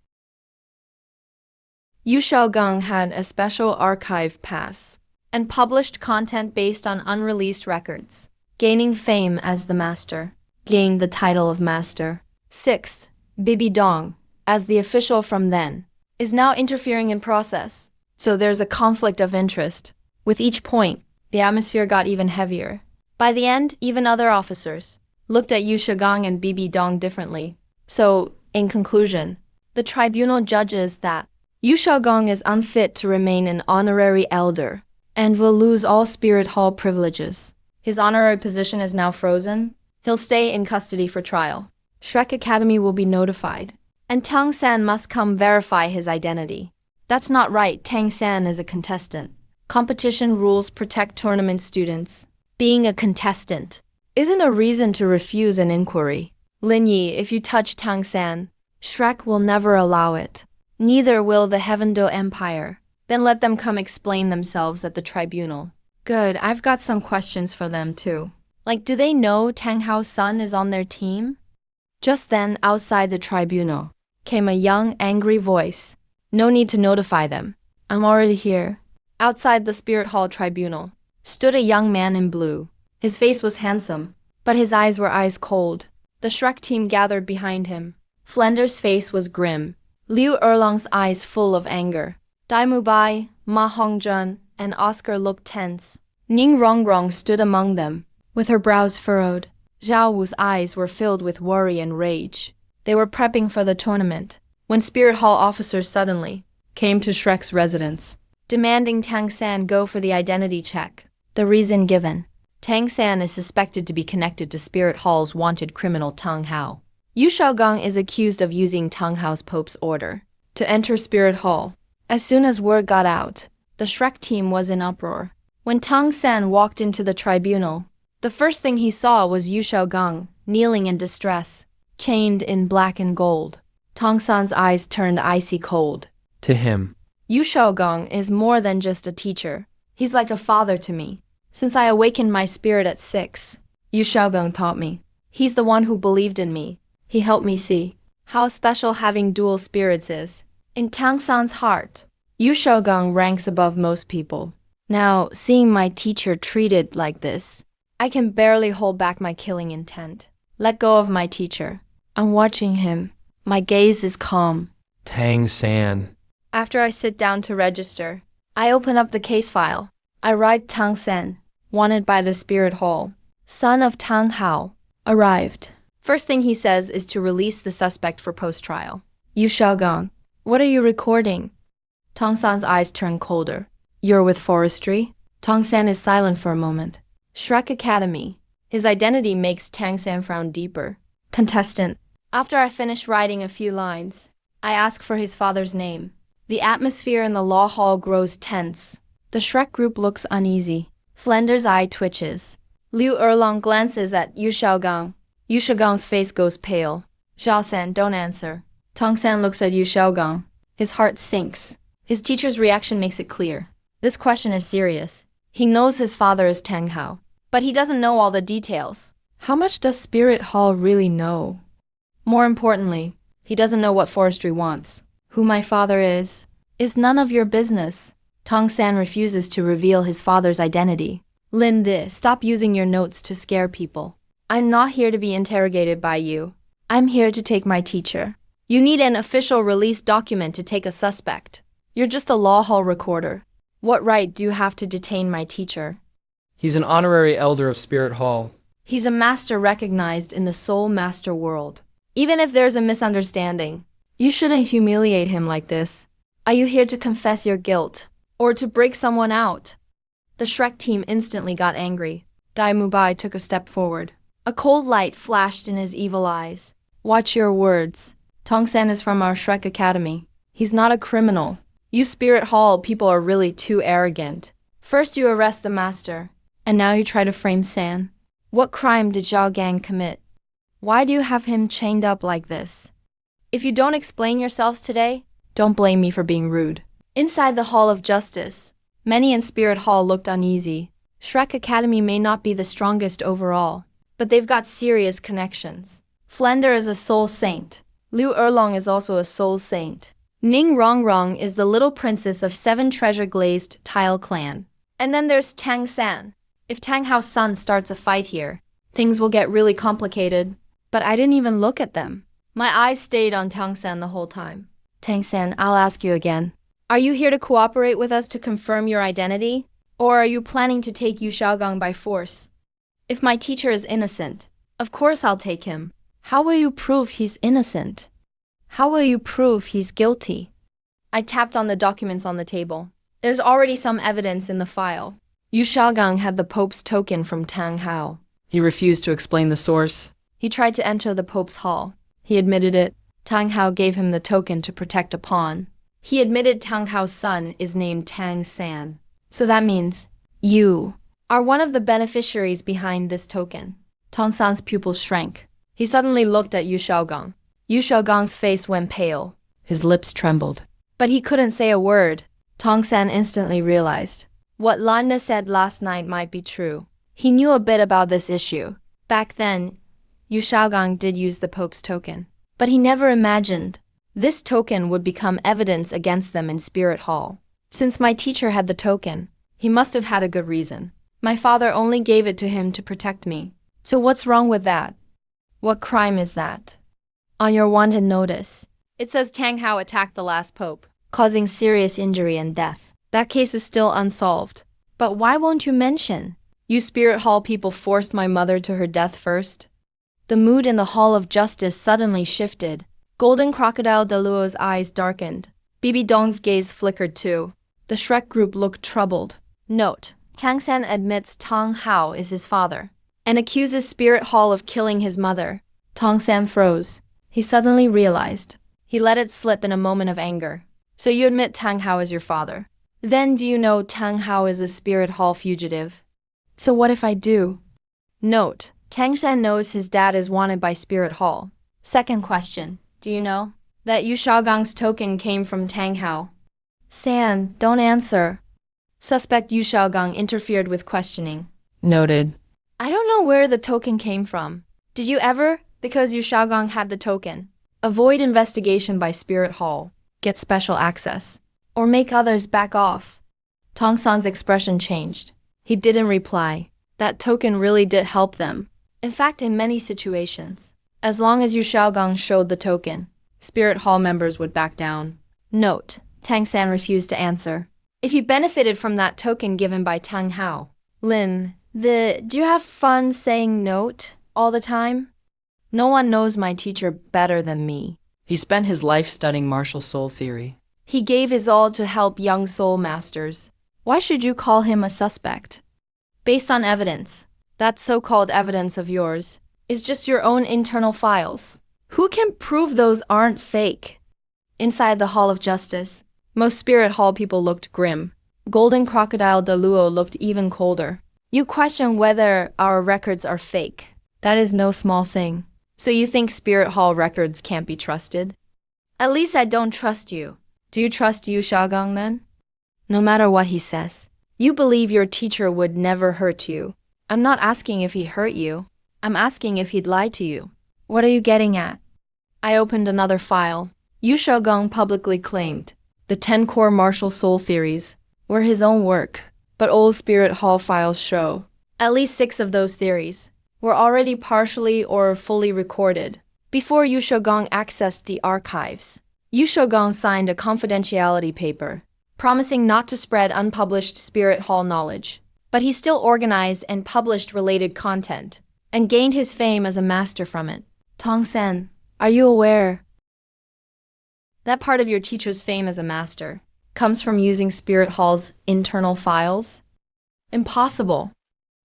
Yu Shaogong had a special archive pass and published content based on unreleased records, gaining fame as the master, gaining the title of master. Sixth, Bibi Dong, as the official from then, is now interfering in process, so there's a conflict of interest. With each point, the atmosphere got even heavier. By the end, even other officers looked at Yu Shaogong and Bibi Dong differently. So, in conclusion, the tribunal judges that Yu Shaogong is unfit to remain an honorary elder and will lose all Spirit Hall privileges. His honorary position is now frozen. He'll stay in custody for trial. Shrek Academy will be notified, and Tang San must come verify his identity. That's not right. Tang San is a contestant. Competition rules protect tournament students. Being a contestant isn't a reason to refuse an inquiry. Lin Yi, if you touch Tang San, Shrek will never allow it. Neither will the Heavendo Empire. Then let them come explain themselves at the tribunal. Good, I've got some questions for them too. Like, do they know Tang Hao's son is on their team? Just then, outside the tribunal, came a young, angry voice. No need to notify them. I'm already here. Outside the Spirit Hall tribunal stood a young man in blue. His face was handsome, but his eyes were ice cold. The Shrek team gathered behind him. Flender's face was grim, Liu Erlong's eyes full of anger. Dai Mubai, Ma Hongjun, and Oscar looked tense. Ning Rongrong stood among them, with her brows furrowed. Zhao Wu's eyes were filled with worry and rage. They were prepping for the tournament when Spirit Hall officers suddenly came to Shrek's residence, demanding Tang San go for the identity check. The reason given: Tang San is suspected to be connected to Spirit Hall's wanted criminal Tang Hao. Yu Shaogong is accused of using Tang Hao's Pope's order to enter Spirit Hall. As soon as word got out, the Shrek team was in uproar. When Tang San walked into the tribunal, the first thing he saw was Yu Shaogong, kneeling in distress, chained in black and gold. Tang San's eyes turned icy cold. To him, Yu Shaogong is more than just a teacher. He's like a father to me. Since I awakened my spirit at 6, Yu Shaogong taught me. He's the one who believed in me. He helped me see how special having dual spirits is. In Tang San's heart, Yu Shaogong ranks above most people. Now, seeing my teacher treated like this, I can barely hold back my killing intent. Let go of my teacher. I'm watching him. My gaze is calm. Tang San. After I sit down to register, I open up the case file. I write Tang San, wanted by the Spirit Hall, son of Tang Hao, arrived. First thing he says is to release the suspect for post-trial. Yu Shaogong, what are you recording? Tang San's eyes turn colder. You're with forestry? Tang San is silent for a moment. Shrek Academy. His identity makes Tang San frown deeper. Contestant. After I finish writing a few lines, I ask for his father's name. The atmosphere in the law hall grows tense. The Shrek group looks uneasy. Flender's eye twitches. Liu Erlong glances at Yu Shaogong. Yu Shaogong's face goes pale. Zhao San, don't answer. Tang San looks at Yu Shaogong. His heart sinks. His teacher's reaction makes it clear. This question is serious. He knows his father is Tang Hao, but he doesn't know all the details. How much does Spirit Hall really know? More importantly, he doesn't know what forestry wants. Who my father is none of your business. Tang San refuses to reveal his father's identity. Lin Di, stop using your notes to scare people. I'm not here to be interrogated by you. I'm here to take my teacher. You need an official release document to take a suspect. You're just a law hall recorder. What right do you have to detain my teacher? He's an honorary elder of Spirit Hall. He's a master recognized in the Soul Master world. Even if there's a misunderstanding, you shouldn't humiliate him like this. Are you here to confess your guilt, or to break someone out? The Shrek team instantly got angry. Dai Mubai took a step forward. A cold light flashed in his evil eyes. Watch your words. Tang San is from our Shrek Academy. He's not a criminal. You Spirit Hall people are really too arrogant. First you arrest the master, and now you try to frame San. What crime did Zhao Gang commit? Why do you have him chained up like this? If you don't explain yourselves today, don't blame me for being rude. Inside the Hall of Justice, many in Spirit Hall looked uneasy. Shrek Academy may not be the strongest overall, but they've got serious connections. Flender is a soul saint. Liu Erlong is also a soul saint. Ning Rongrong is the little princess of 7 treasure-glazed tile clan. And then there's Tang San. If Tang Hao's son starts a fight here, things will get really complicated. But I didn't even look at them. My eyes stayed on Tang San the whole time. Tang San, I'll ask you again. Are you here to cooperate with us to confirm your identity? Or are you planning to take Yu Xiaogang by force? If my teacher is innocent, of course I'll take him. How will you prove he's innocent? How will you prove he's guilty? I tapped on the documents on the table. There's already some evidence in the file. Yu Xiaogang had the Pope's token from Tang Hao. He refused to explain the source. He tried to enter the Pope's hall. He admitted it. Tang Hao gave him the token to protect a pawn. He admitted Tang Hao's son is named Tang San. So that means you are one of the beneficiaries behind this token. Tang San's pupil shrank. He suddenly looked at Yu Xiaogang. Yu Xiaogang's face went pale. His lips trembled. But he couldn't say a word. Tang San instantly realized what Landa said last night might be true. He knew a bit about this issue. Back then, Yu Xiaogang did use the Pope's token. But he never imagined this token would become evidence against them in Spirit Hall. Since my teacher had the token, he must have had a good reason. My father only gave it to him to protect me. So what's wrong with that? What crime is that? On your wanted notice, it says Tang Hao attacked the last pope, causing serious injury and death. That case is still unsolved. But why won't you mention? You Spirit Hall people forced my mother to her death first. The mood in the Hall of Justice suddenly shifted. Golden Crocodile Deluo's eyes darkened. Bibi Dong's gaze flickered too. The Shrek group looked troubled. Note: Kang San admits Tang Hao is his father and accuses Spirit Hall of killing his mother. Tang San froze. He suddenly realized. He let it slip in a moment of anger. So you admit Tang Hao is your father. Then do you know Tang Hao is a Spirit Hall fugitive? So what if I do? Note: Kang San knows his dad is wanted by Spirit Hall. Second question. Do you know that Yu Xiaogang's token came from Tang Hao? San, don't answer. Suspect Yu Xiaogang interfered with questioning. Noted. I don't know where the token came from. Did you ever, because Yu Xiaogang had the token, avoid investigation by Spirit Hall, get special access, or make others back off? Tong San's expression changed. He didn't reply. That token really did help them. In fact, in many situations. As long as Yu Xiaogang showed the token, Spirit Hall members would back down. Note: Tang San refused to answer. If you benefited from that token given by Tang Hao, Lin, do you have fun saying note all the time? No one knows my teacher better than me. He spent his life studying martial soul theory. He gave his all to help young soul masters. Why should you call him a suspect? Based on evidence, that so-called evidence of yours is just your own internal files. Who can prove those aren't fake? Inside the Hall of Justice, most Spirit Hall people looked grim. Golden Crocodile Deluo looked even colder. You question whether our records are fake. That is no small thing. So you think Spirit Hall records can't be trusted? At least I don't trust you. Do you trust Yu Xiaogang then? No matter what he says, you believe your teacher would never hurt you. I'm not asking if he hurt you. I'm asking if he'd lie to you. What are you getting at? I opened another file. Yu Xiaogang publicly claimed the 10 core martial soul theories were his own work, but old Spirit Hall files show at least 6 of those theories were already partially or fully recorded before Yu Xiaogang accessed the archives. Yu Xiaogang signed a confidentiality paper, promising not to spread unpublished Spirit Hall knowledge, but he still organized and published related content and gained his fame as a master from it. Tong San, are you aware that part of your teacher's fame as a master comes from using Spirit Hall's internal files? Impossible.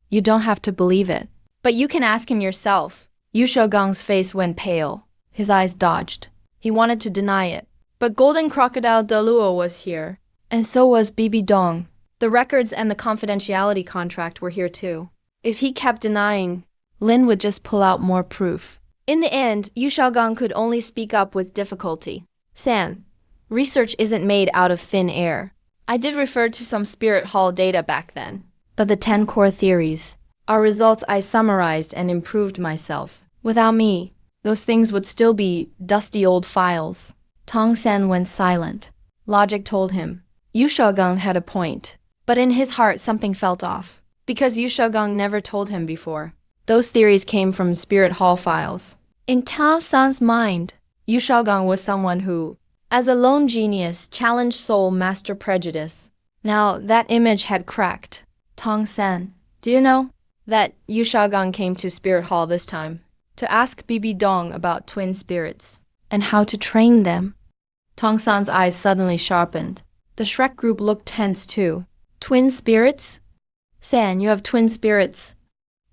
You don't have to believe it. But you can ask him yourself. Yu Xiaogang's face went pale. His eyes dodged. He wanted to deny it. But Golden Crocodile Deluo was here, and so was Bibi Dong. The records and the confidentiality contract were here too. If he kept denying, Lin would just pull out more proof. In the end, Yu Xiaogang could only speak up with difficulty. San, research isn't made out of thin air. I did refer to some Spirit Hall data back then, but the 10 core theories are results I summarized and improved myself. Without me, those things would still be dusty old files. Tong San went silent. Logic told him. Yu Xiaogang had a point, but in his heart something felt off, because Yu Xiaogang never told him before. Those theories came from Spirit Hall files. In Tao San's mind, Yu Xiaogang was someone who, as a lone genius, challenged soul master prejudice. Now that image had cracked. Tong San, do you know that Yu Xiaogang came to Spirit Hall this time to ask Bibi Dong about twin spirits and how to train them? Tong San's eyes suddenly sharpened. The Shrek group looked tense too. Twin spirits? San, you have twin spirits.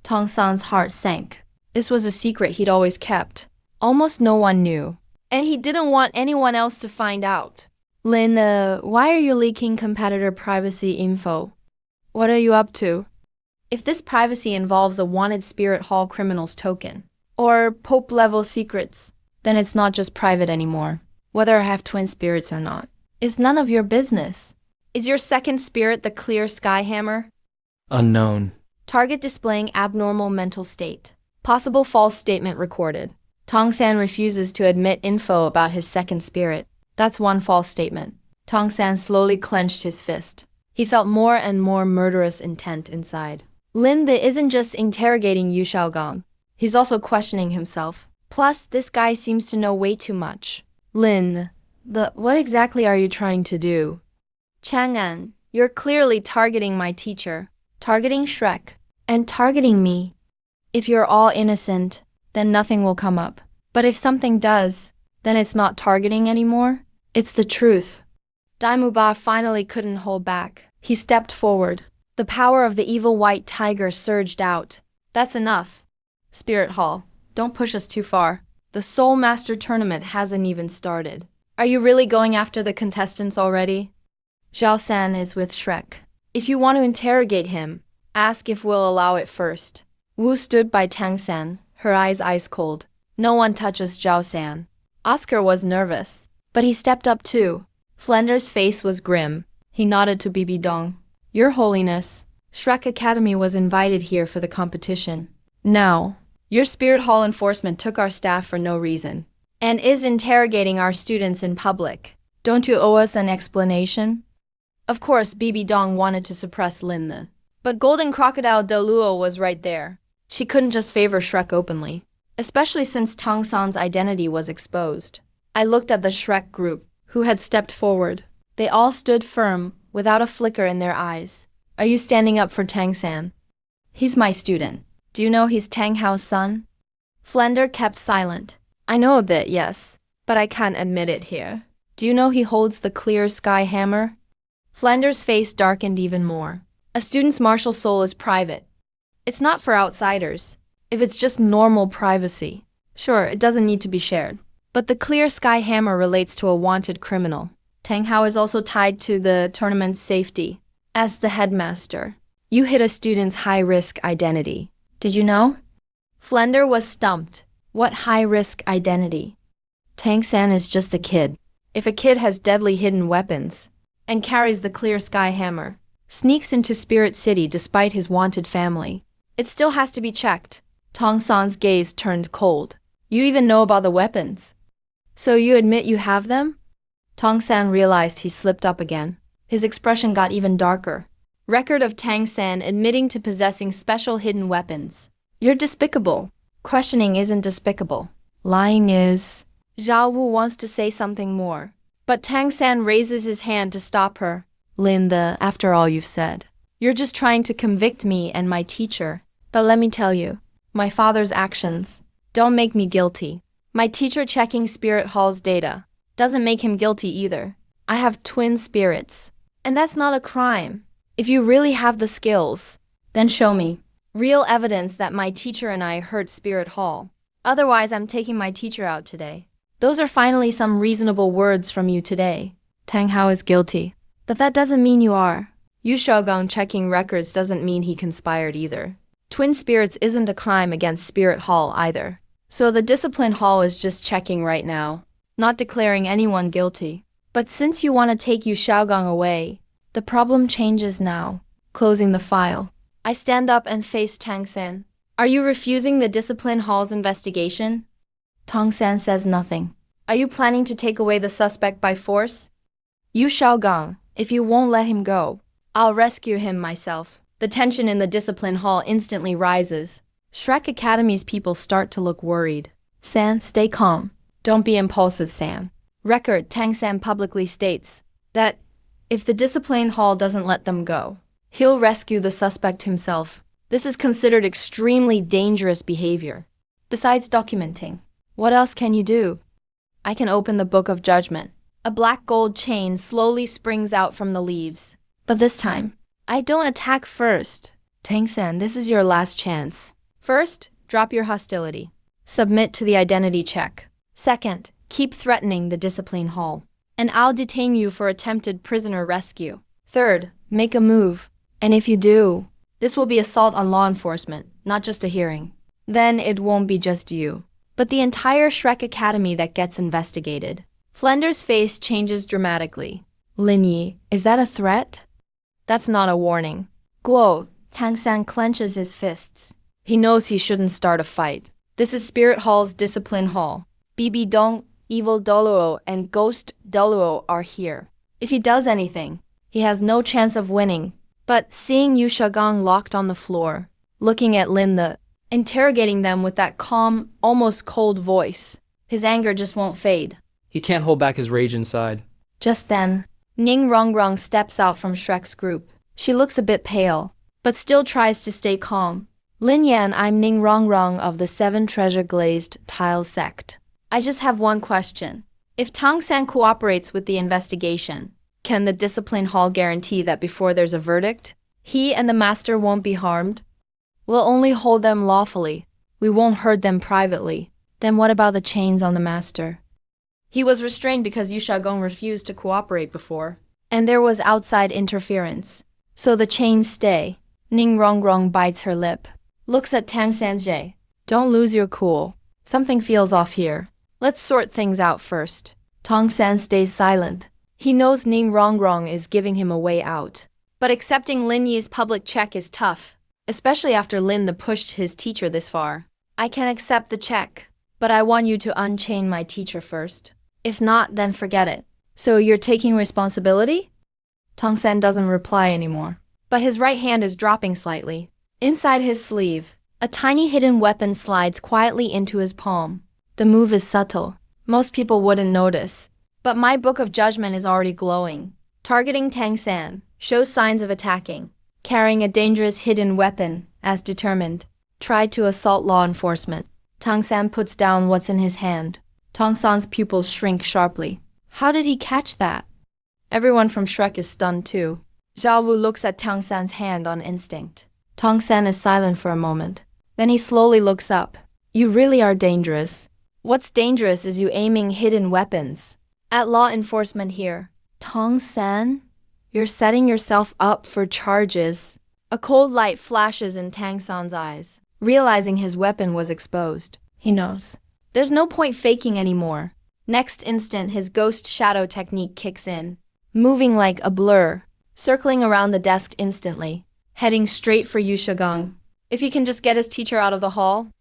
Tong San's heart sank. This was a secret he'd always kept. Almost no one knew. And he didn't want anyone else to find out. Lin, why are you leaking competitor privacy info? What are you up to? If this privacy involves a wanted Spirit Hall criminals token, or Pope-level secrets, then it's not just private anymore. Whether I have twin spirits or not, it's none of your business. Is your second spirit the clear sky hammer? Unknown. Target displaying abnormal mental state. Possible false statement recorded. Tong San refuses to admit info about his second spirit. That's one false statement. Tong San slowly clenched his fist. He felt more and more murderous intent inside. Lin De isn't just interrogating Yu Xiaogang. He's also questioning himself. Plus, this guy seems to know way too much. Lin, what exactly are you trying to do? Chang'an, you're clearly targeting my teacher, targeting Shrek, and targeting me. If you're all innocent, then nothing will come up. But if something does, then it's not targeting anymore. It's the truth. Daimuba finally couldn't hold back. He stepped forward. The power of the evil white tiger surged out. That's enough. Spirit Hall, don't push us too far. The Soul Master Tournament hasn't even started. Are you really going after the contestants already? Zhao San is with Shrek. If you want to interrogate him, ask if we'll allow it first. Wu stood by Tang San, her eyes ice cold. No one touches Zhao San. Oscar was nervous, but he stepped up too. Flender's face was grim. He nodded to Bibi Dong. Your Holiness, Shrek Academy was invited here for the competition. Now, your Spirit Hall enforcement took our staff for no reason, and is interrogating our students in public. Don't you owe us an explanation? Of course, Bibi Dong wanted to suppress Lin, but Golden Crocodile De Luo was right there. She couldn't just favor Shrek openly, especially since Tong San's identity was exposed. I looked at the Shrek group, who had stepped forward. They all stood firm, without a flicker in their eyes. Are you standing up for Tang San? He's my student. Do you know he's Tang Hao's son? Flender kept silent. I know a bit, yes, but I can't admit it here. Do you know he holds the clear sky hammer? Flender's face darkened even more. A student's martial soul is private. It's not for outsiders. If it's just normal privacy, sure, it doesn't need to be shared. But the clear sky hammer relates to a wanted criminal. Tang Hao is also tied to the tournament's safety. As the headmaster, you hid a student's high-risk identity. Did you know? Flender was stumped. What high-risk identity? Tang San is just a kid. If a kid has deadly hidden weapons and carries the clear sky hammer, sneaks into Spirit City despite his wanted family, it still has to be checked. Tong San's gaze turned cold. You even know about the weapons. So you admit you have them? Tong San realized he slipped up again. His expression got even darker. Record of Tang San admitting to possessing special hidden weapons. You're despicable. Questioning isn't despicable. Lying is. Zhao Wu wants to say something more, but Tang San raises his hand to stop her. Linda, after all you've said, you're just trying to convict me and my teacher. But let me tell you, my father's actions don't make me guilty. My teacher checking Spirit Hall's data doesn't make him guilty either. I have twin spirits, and that's not a crime. If you really have the skills, then show me real evidence that my teacher and I hurt Spirit Hall. Otherwise, I'm taking my teacher out today. Those are finally some reasonable words from you today. Tang Hao is guilty. But that doesn't mean you are. Yu Xiaogang checking records doesn't mean he conspired either. Twin spirits isn't a crime against Spirit Hall either. So the Discipline Hall is just checking right now, not declaring anyone guilty. But since you want to take Yu Xiaogang away, the problem changes now. Closing the file. I stand up and face Tang San. Are you refusing the Discipline Hall's investigation? Tang San says nothing. Are you planning to take away the suspect by force? Yu Xiaogang, if you won't let him go, I'll rescue him myself. The tension in the Discipline Hall instantly rises. Shrek Academy's people start to look worried. San, stay calm. Don't be impulsive, San. Record Tang San publicly states that if the Discipline Hall doesn't let them go, he'll rescue the suspect himself. This is considered extremely dangerous behavior. Besides documenting, what else can you do? I can open the Book of Judgment. A black gold chain slowly springs out from the leaves. But this time, I don't attack first. Tang San, this is your last chance. First, drop your hostility. Submit to the identity check. Second, keep threatening the Discipline Hall, and I'll detain you for attempted prisoner rescue. Third, make a move. And if you do, this will be assault on law enforcement, not just a hearing. Then it won't be just you, but the entire Shrek Academy that gets investigated. Flender's face changes dramatically. Lin Yi, is that a threat? That's not a warning. Guo, Tang San clenches his fists. He knows he shouldn't start a fight. This is Spirit Hall's Discipline Hall. Bibi Dong, Evil Doluo, and Ghost Doluo are here. If he does anything, he has no chance of winning. But seeing Yu Xiaogang locked on the floor, looking at Lin the, interrogating them with that calm, almost cold voice, his anger just won't fade. He can't hold back his rage inside. Just then, Ning Rongrong steps out from Shrek's group. She looks a bit pale, but still tries to stay calm. Lin Yan, I'm Ning Rongrong of the 7 Treasure Glazed Tile Sect. I just have one question. If Tang San cooperates with the investigation, can the Discipline Hall guarantee that before there's a verdict, he and the master won't be harmed? We'll only hold them lawfully. We won't hurt them privately. Then what about the chains on the master? He was restrained because Yu Xiaogang refused to cooperate before, and there was outside interference. So the chains stay. Ning Rongrong bites her lip, looks at Tang Sanjie. Don't lose your cool. Something feels off here. Let's sort things out first. Tang San stays silent. He knows Ning Rongrong is giving him a way out. But accepting Lin Yi's public check is tough, especially after Lin the pushed his teacher this far. I can accept the check, but I want you to unchain my teacher first. If not, then forget it. So you're taking responsibility? Tang San doesn't reply anymore, but his right hand is dropping slightly. Inside his sleeve, a tiny hidden weapon slides quietly into his palm. The move is subtle. Most people wouldn't notice. But my Book of Judgment is already glowing. Targeting Tang San, shows signs of attacking. Carrying a dangerous hidden weapon, as determined. Tried to assault law enforcement. Tang San puts down what's in his hand. Tang San's pupils shrink sharply. How did he catch that? Everyone from Shrek is stunned too. Zhao Wu looks at Tang San's hand on instinct. Tang San is silent for a moment. Then he slowly looks up. You really are dangerous. What's dangerous is you aiming hidden weapons. At law enforcement here. Tang San, you're setting yourself up for charges. A cold light flashes in Tang San's eyes. Realizing his weapon was exposed, he knows. There's no point faking anymore. Next instant, his ghost shadow technique kicks in. Moving like a blur, circling around the desk instantly, heading straight for Yu Xiaogang. If he can just get his teacher out of the hall.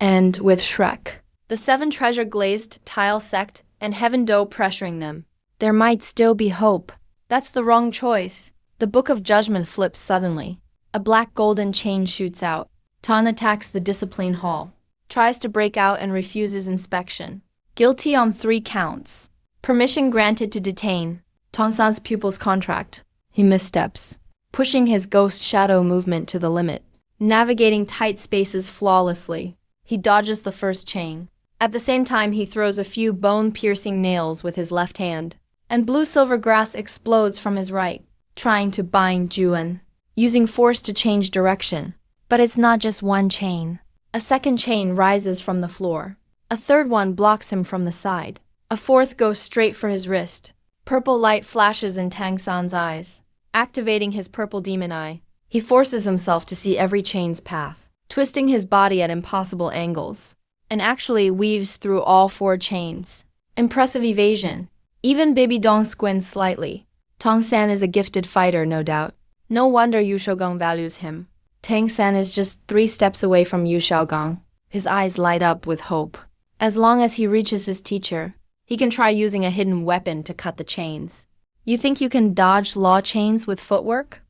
And with Shrek, the 7 Treasure Glazed Tile Sect, and Heaven Do pressuring them, there might still be hope. That's the wrong choice. The Book of Judgment flips suddenly. A black golden chain shoots out. Tan attacks the Discipline Hall, tries to break out and refuses inspection. Guilty on 3 counts. Permission granted to detain. Tang San's pupil's contract. He missteps, pushing his ghost shadow movement to the limit, navigating tight spaces flawlessly. He dodges the first chain. At the same time, he throws a few bone-piercing nails with his left hand, and blue-silver grass explodes from his right, trying to bind Juan, using force to change direction. But it's not just one chain. A second chain rises from the floor. A third one blocks him from the side. A fourth goes straight for his wrist. Purple light flashes in Tang San's eyes. Activating his purple demon eye, he forces himself to see every chain's path, twisting his body at impossible angles, and actually weaves through all 4 chains. Impressive evasion. Even Baby Dong squints slightly. Tang San is a gifted fighter, no doubt. No wonder Yu Shougang values him. Tang San is just 3 steps away from Yu Xiaogang. His eyes light up with hope. As long as he reaches his teacher, he can try using a hidden weapon to cut the chains. You think you can dodge law chains with footwork?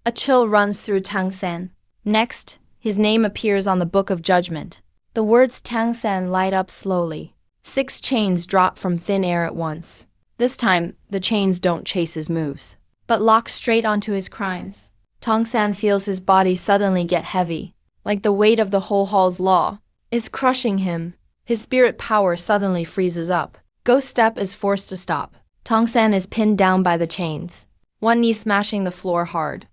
A chill runs through Tang San. Next, his name appears on the Book of Judgment. The words Tang San light up slowly. 6 chains drop from thin air at once. This time, the chains don't chase his moves, but lock straight onto his crimes. Tang San feels his body suddenly get heavy, like the weight of the whole hall's law is crushing him. His spirit power suddenly freezes up. Ghost Step is forced to stop. Tang San is pinned down by the chains, one knee smashing the floor hard.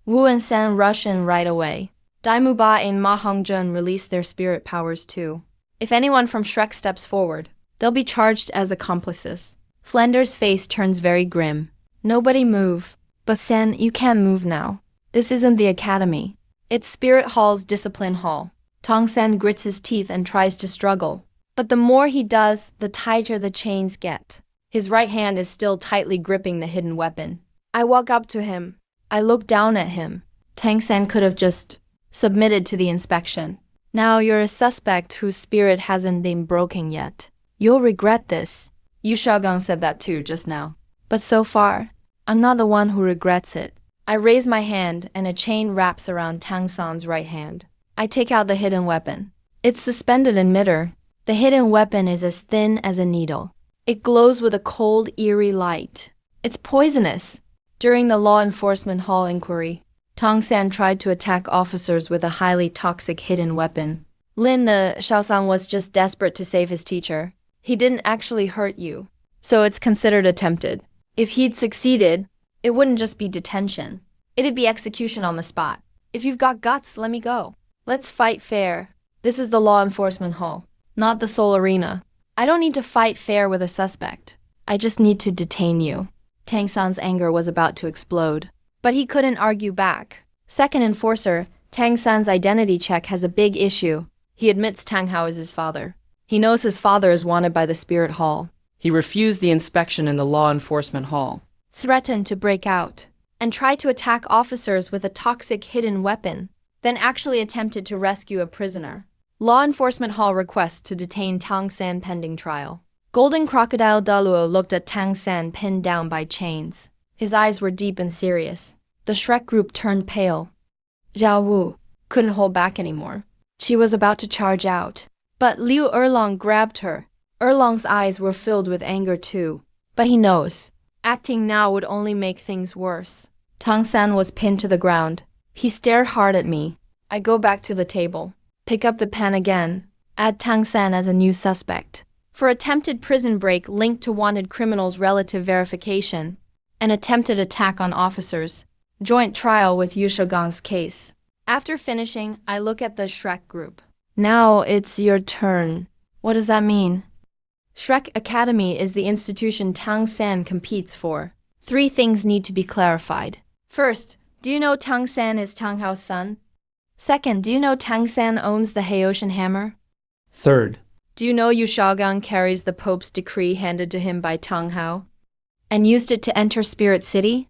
Wu and San rush in right away. Daimu Ba and Ma Hongjun release their spirit powers too. If anyone from Shrek steps forward, they'll be charged as accomplices. Flender's face turns very grim. Nobody move. But San, you can't move now. This isn't the academy. It's Spirit Hall's discipline hall. Tang San grits his teeth and tries to struggle. But the more he does, the tighter the chains get. His right hand is still tightly gripping the hidden weapon. I walk up to him. I look down at him. Tang San could have just submitted to the inspection. Now you're a suspect whose spirit hasn't been broken yet. You'll regret this. Yu Xiaogang said that too just now. But so far, I'm not the one who regrets it. I raise my hand and a chain wraps around Tang San's right hand. I take out the hidden weapon. It's suspended in midair. The hidden weapon is as thin as a needle. It glows with a cold, eerie light. It's poisonous. During the law enforcement hall inquiry, Tang San tried to attack officers with a highly toxic hidden weapon. Lin the Shaosang was just desperate to save his teacher. He didn't actually hurt you, so it's considered attempted. If he'd succeeded, it wouldn't just be detention. It'd be execution on the spot. If you've got guts, let me go. Let's fight fair. This is the law enforcement hall, not the Soul Arena. I don't need to fight fair with a suspect. I just need to detain you. Tang San's anger was about to explode, but he couldn't argue back. Second enforcer, Tang San's identity check has a big issue. He admits Tang Hao is his father. He knows his father is wanted by the Spirit Hall. He refused the inspection in the law enforcement hall, Threatened to break out, and tried to attack officers with a toxic hidden weapon, then actually attempted to rescue a prisoner. Law enforcement hall requests to detain Tang San pending trial. Golden Crocodile Daluo looked at Tang San pinned down by chains. His eyes were deep and serious. The Shrek group turned pale. Zhao Wu couldn't hold back anymore. She was about to charge out. But Liu Erlong grabbed her. Erlong's eyes were filled with anger too. But he knows. Acting now would only make things worse. Tang San was pinned to the ground. He stared hard at me. I go back to the table. Pick up the pen again. Add Tang San as a new suspect. For attempted prison break linked to wanted criminals' relative verification. An attempted attack on officers. Joint trial with Yu Shougang's case. After finishing, I look at the Shrek group. Now it's your turn. What does that mean? Shrek Academy is the institution Tang San competes for. 3 things need to be clarified. First, do you know Tang San is Tang Hao's son? Second, do you know Tang San owns the Heotian hammer? Third, Do you know Yu Xiaogang carries the Pope's decree handed to him by Tang Hao and used it to enter Spirit City?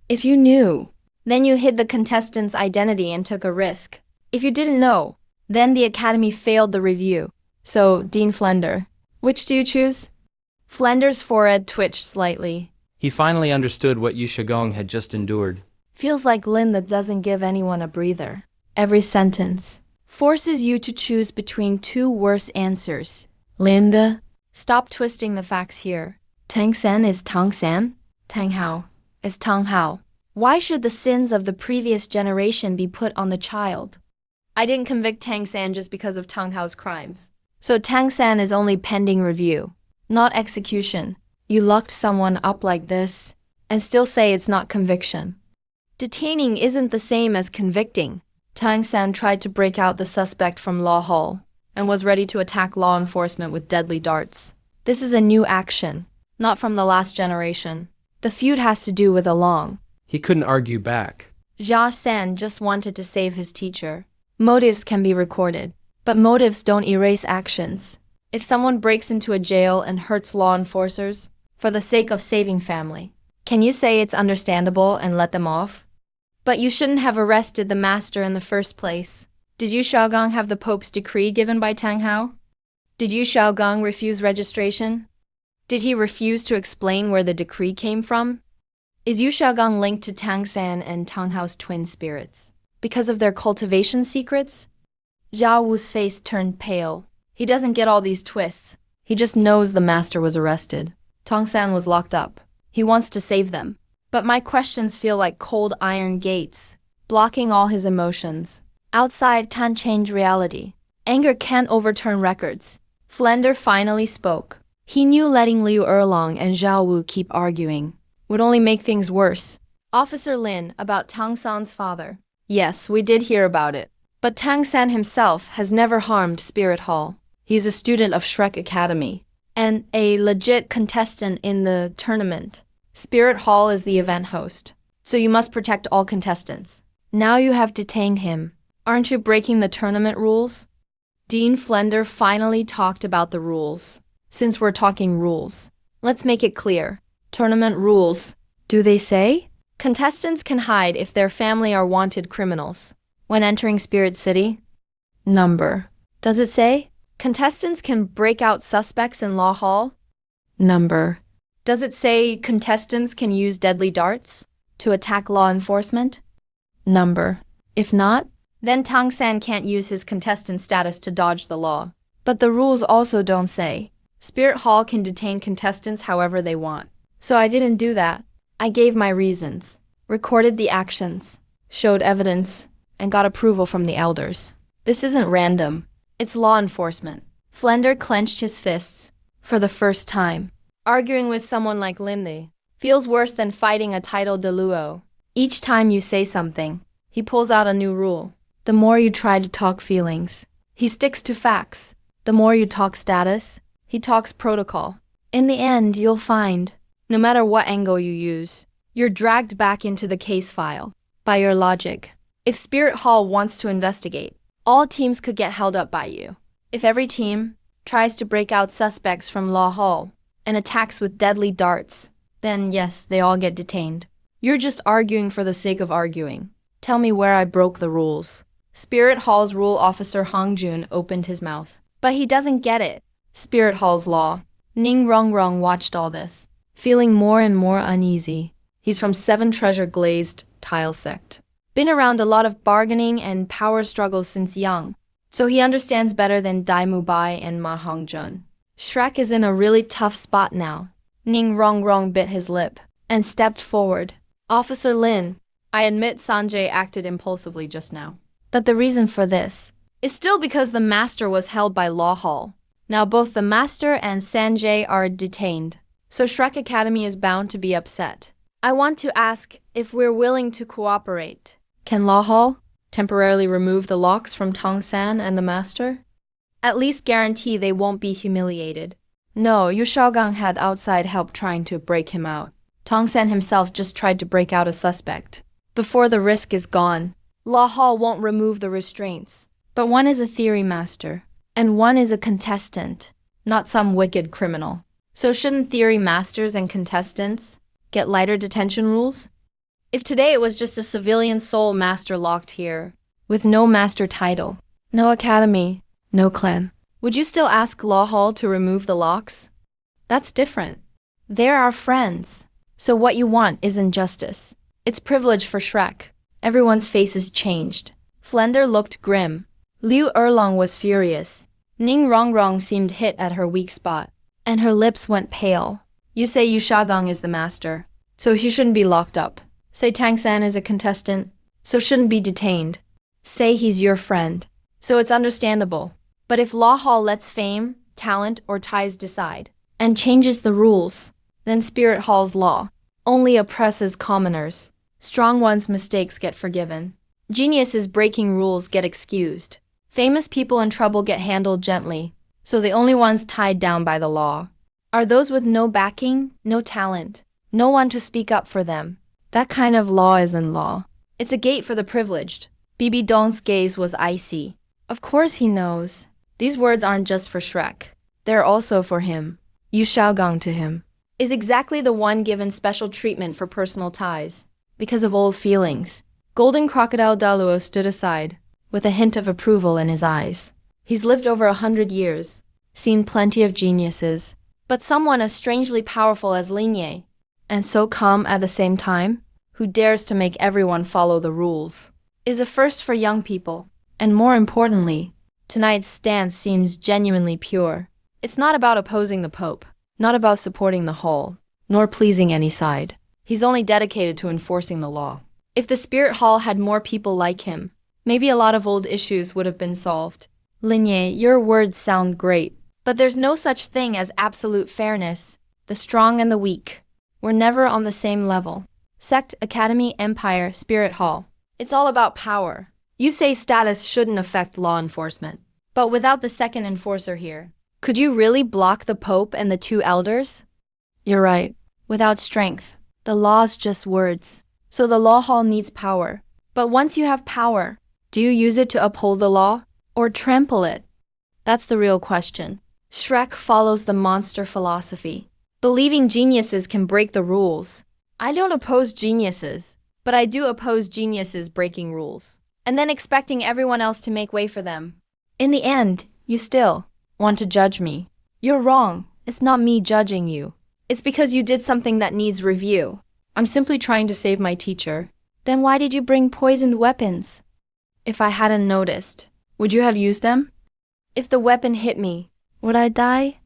If you knew, then you hid the contestant's identity and took a risk. If you didn't know, then the Academy failed the review. So, Dean Flender, which do you choose? Flender's forehead twitched slightly. he finally understood what Yu Shigong had just endured. Feels like Lin that doesn't give anyone a breather. Every sentence forces you to choose between 2 worse answers. Linda, stop twisting the facts here. Tang San is Tang San. Tang Hao is Tang Hao. Why should the sins of the previous generation be put on the child? I didn't convict Tang San just because of Tang Hao's crimes. So Tang San is only pending review, not execution. You locked someone up like this and still say it's not conviction. Detaining isn't the same as convicting. Tang San tried to break out the suspect from Law Hall and was ready to attack law enforcement with deadly darts. This is a new action, not from the last generation. The feud has to do with Along. He couldn't argue back. Jia San just wanted to save his teacher. Motives can be recorded, but motives don't erase actions. If someone breaks into a jail and hurts law enforcers for the sake of saving family, can you say it's understandable and let them off? But you shouldn't have arrested the master in the first place. Did Yu Shaogang have the Pope's decree given by Tang Hao? Did Yu Shaogang refuse registration? Did he refuse to explain where the decree came from? Is Yu Shaogang linked to Tang San and Tang Hao's twin spirits because of their cultivation secrets? Zhao Wu's face turned pale. He doesn't get all these twists. He just knows the master was arrested. Tang San was locked up. He wants to save them. But my questions feel like cold iron gates, blocking all his emotions. Outside can't change reality. Anger can't overturn records. Flender finally spoke. He knew letting Liu Erlong and Zhao Wu keep arguing would only make things worse. Officer Lin, about Tang San's father. Yes, we did hear about it. But Tang San himself has never harmed Spirit Hall. He's a student of Shrek Academy and a legit contestant in the tournament. Spirit Hall is the event host, so you must protect all contestants. Now you have detained him. Aren't you breaking the tournament rules? Dean Flender finally talked about the rules. Since we're talking rules, let's make it clear. Tournament rules. Do they say? Contestants can hide if their family are wanted criminals when entering Spirit City. Number. Does it say? Contestants can break out suspects in Law Hall. Number. Does it say contestants can use deadly darts to attack law enforcement? Number. If not, then Tang San can't use his contestant status to dodge the law. But the rules also don't say Spirit Hall can detain contestants however they want. So I didn't do that. I gave my reasons, recorded the actions, showed evidence, and got approval from the elders. This isn't random. It's law enforcement. Flender clenched his fists for the first time. Arguing with someone like Linley feels worse than fighting a title de luo. Each time you say something, he pulls out a new rule. The more you try to talk feelings, he sticks to facts. The more you talk status, he talks protocol. In the end, you'll find, no matter what angle you use, you're dragged back into the case file by your logic. If Spirit Hall wants to investigate, all teams could get held up by you. If every team tries to break out suspects from Law Hall and attacks with deadly darts, then yes, they all get detained. You're just arguing for the sake of arguing. Tell me where I broke the rules. Spirit Hall's rule officer Hong Jun opened his mouth. But he doesn't get it. Spirit Hall's law. Ning Rongrong watched all this, feeling more and more uneasy. He's from Seven Treasure Glazed Tile Sect. Been around a lot of bargaining and power struggles since young, so he understands better than Dai Mubai and Ma Hongjun. Shrek is in a really tough spot now. Ning Rongrong bit his lip and stepped forward. Officer Lin, I admit Sanjay acted impulsively just now. But the reason for this is still because the master was held by Law Hall. Now both the master and Sanjay are detained, so Shrek Academy is bound to be upset. I want to ask if we're willing to cooperate. Can Law Hall temporarily remove the locks from Tang San and the master? At least guarantee they won't be humiliated. No, Yu Shaogang had outside help trying to break him out. Tang San himself just tried to break out a suspect. Before the risk is gone, Law Hall won't remove the restraints. But one is a theory master, and one is a contestant, not some wicked criminal. So shouldn't theory masters and contestants get lighter detention rules? If today it was just a civilian soul master locked here, with no master title, no academy, no clan, would you still ask Law Hall to remove the locks? That's different. They're our friends. So what you want isn't justice. It's privilege for Shrek. Everyone's faces changed. Flender looked grim. Liu Erlong was furious. Ning Rongrong seemed hit at her weak spot, and her lips went pale. You say Yu Shaogang is the master, so he shouldn't be locked up. Say Tang San is a contestant, so shouldn't be detained. Say he's your friend, so it's understandable. But if Law Hall lets fame, talent, or ties decide, and changes the rules, then Spirit Hall's law only oppresses commoners. Strong ones' mistakes get forgiven. Geniuses breaking rules get excused. Famous people in trouble get handled gently, so the only ones tied down by the law are those with no backing, no talent, no one to speak up for them. That kind of law isn't law. It's a gate for the privileged. Bibi Dong's gaze was icy. Of course he knows. These words aren't just for Shrek. They're also for him. Yu Xiaogang to him is exactly the one given special treatment for personal ties. Because of old feelings. Golden Crocodile Daluo stood aside, with a hint of approval in his eyes. He's lived over 100 years, seen plenty of geniuses, but someone as strangely powerful as Lin Ye, and so calm at the same time, who dares to make everyone follow the rules, is a first for young people. And more importantly, tonight's stance seems genuinely pure. It's not about opposing the Pope, not about supporting the whole, nor pleasing any side. He's only dedicated to enforcing the law. If the Spirit Hall had more people like him, maybe a lot of old issues would have been solved. Lin Ye, your words sound great, but there's no such thing as absolute fairness. The strong and the weak. We're never on the same level. Sect, Academy, Empire, Spirit Hall. It's all about power. You say status shouldn't affect law enforcement, but without the second enforcer here, could you really block the Pope and the two elders? You're right. Without strength, the law's just words. So the law hall needs power. But once you have power, do you use it to uphold the law or trample it? That's the real question. Shrek follows the monster philosophy, believing geniuses can break the rules. I don't oppose geniuses, but I do oppose geniuses breaking rules, and then expecting everyone else to make way for them. In the end, you still want to judge me. You're wrong. It's not me judging you. It's because you did something that needs review. I'm simply trying to save my teacher. Then why did you bring poisoned weapons? If I hadn't noticed, would you have used them? If the weapon hit me, would I die?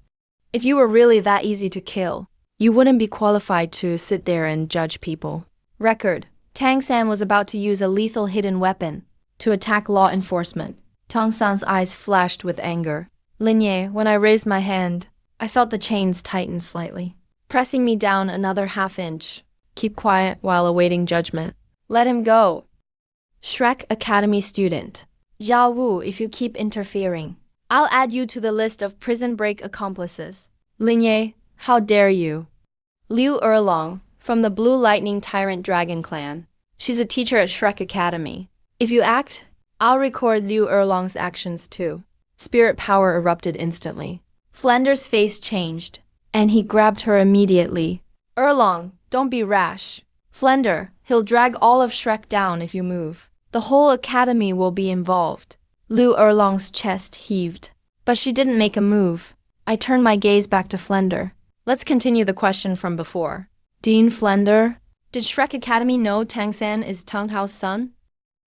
If you were really that easy to kill, you wouldn't be qualified to sit there and judge people. Record. Tang San was about to use a lethal hidden weapon to attack law enforcement. Tang San's eyes flashed with anger. Lin Ye, when I raised my hand, I felt the chains tighten slightly, pressing me down another half-inch. Keep quiet while awaiting judgment. Let him go. Shrek Academy student. Zhao Wu, if you keep interfering, I'll add you to the list of prison break accomplices. Lin Ye, how dare you? Liu Erlong, from the Blue Lightning Tyrant Dragon Clan. She's a teacher at Shrek Academy. If you act, I'll record Liu Erlong's actions too. Spirit power erupted instantly. Flender's face changed, and he grabbed her immediately. Erlong, don't be rash. Flender, he'll drag all of Shrek down if you move. The whole academy will be involved. Liu Erlong's chest heaved, but she didn't make a move. I turned my gaze back to Flender. Let's continue the question from before. Dean Flender, did Shrek Academy know Tang San is Tang Hao's son?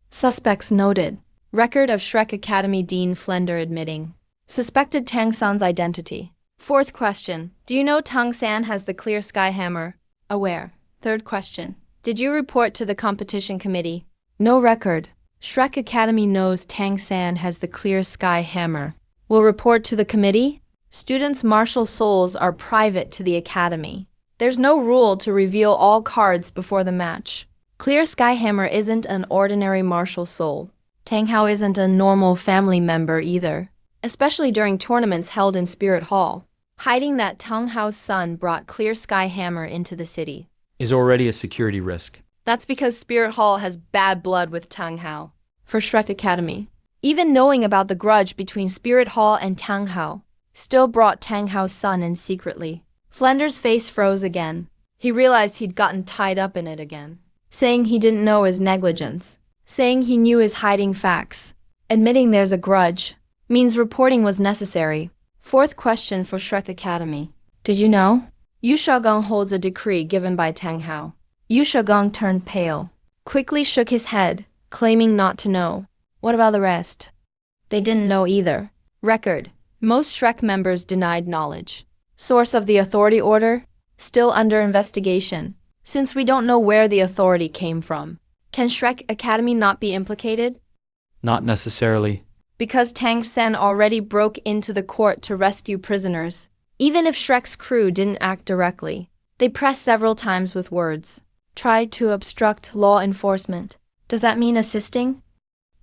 Suspects noted. Record of Shrek Academy Dean Flender admitting. Suspected Tang San's identity. Fourth question. Do you know Tang San has the clear sky hammer? Aware. Third question. Did you report to the competition committee? No record. Shrek Academy knows Tang San has the clear sky hammer. Will report to the committee? Students' martial souls are private to the academy. There's no rule to reveal all cards before the match. Clear sky hammer isn't an ordinary martial soul. Tang Hao isn't a normal family member either, especially during tournaments held in Spirit Hall. Hiding that Tang Hao's son brought clear sky hammer into the city Is already a security risk. That's because Spirit Hall has bad blood with Tang Hao. For Shrek Academy, even knowing about the grudge between Spirit Hall and Tang Hao, still brought Tang Hao's son in secretly. Flender's face froze again. He realized he'd gotten tied up in it again. Saying he didn't know is negligence. Saying he knew is hiding facts. Admitting there's a grudge means reporting was necessary. Fourth question for Shrek Academy. Did you know? Yu Xiaogang holds a decree given by Tang Hao. Yu Xiaogang turned pale, quickly shook his head, claiming not to know. What about the rest? They didn't know either. Record. Most Shrek members denied knowledge. Source of the authority order? Still under investigation, since we don't know where the authority came from. Can Shrek Academy not be implicated? Not necessarily. Because Tang Sen already broke into the court to rescue prisoners. Even if Shrek's crew didn't act directly, they pressed several times with words. Tried to obstruct law enforcement. Does that mean assisting?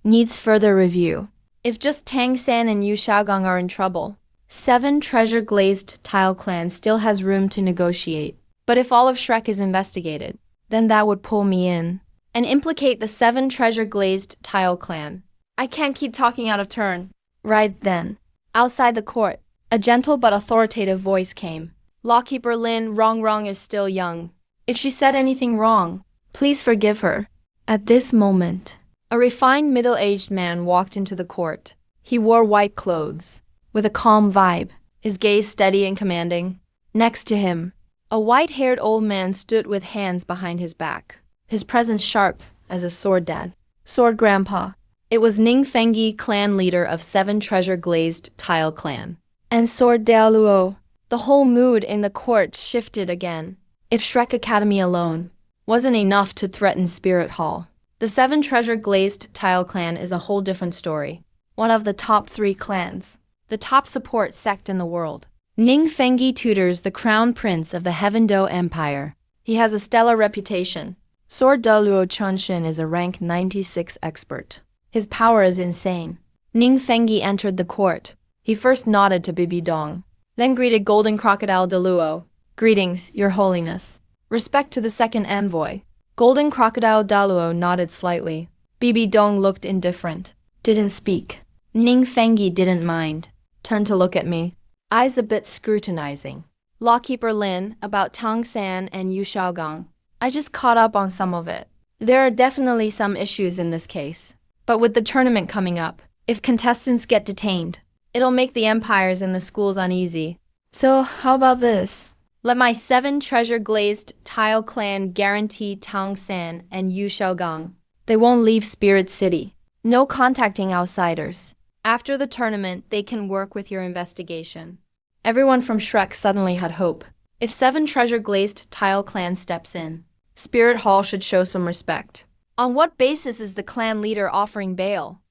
Needs further review. If just Tang San and Yu Xiaogang are in trouble, 7 treasure-glazed tile clan still has room to negotiate. But if all of Shrek is investigated, then that would pull me in and implicate the 7 treasure-glazed tile clan. I can't keep talking out of turn. Right then, outside the court, a gentle but authoritative voice came. Lawkeeper Lin, Wrong is still young. If she said anything wrong, please forgive her. At this moment, a refined middle-aged man walked into the court. He wore white clothes, with a calm vibe, his gaze steady and commanding. Next to him, a white-haired old man stood with hands behind his back, his presence sharp as a sword dad. Sword grandpa. It was Ning Fengyi, clan leader of 7 treasure-glazed tile clan. And Sword Daoluo. The whole mood in the court shifted again. If Shrek Academy alone wasn't enough to threaten Spirit Hall, the 7 treasure-glazed tile clan is a whole different story. One of the top 3 clans, the top support sect in the world. Ning Fengyi tutors the crown prince of the Heaven-Do Empire. He has a stellar reputation. Sword Daoluo Chunshin is a rank 96 expert. His power is insane. Ning Fengyi entered the court. He first nodded to Bibi Dong, then greeted Golden Crocodile Daluo. Greetings, Your Holiness. Respect to the second envoy. Golden Crocodile Daluo nodded slightly. Bibi Dong looked indifferent. Didn't speak. Ning Fengyi didn't mind. Turned to look at me. Eyes a bit scrutinizing. Lawkeeper Lin, about Tang San and Yu Xiaogang. I just caught up on some of it. There are definitely some issues in this case. But with the tournament coming up, if contestants get detained, it'll make the empires and the schools uneasy. So how about this? Let my 7 treasure-glazed tile clan guarantee Tang San and Yu Xiaogang. They won't leave Spirit City. No contacting outsiders. After the tournament, they can work with your investigation. Everyone from Shrek suddenly had hope. If 7 treasure-glazed tile clan steps in, Spirit Hall should show some respect. On what basis is the clan leader offering bail?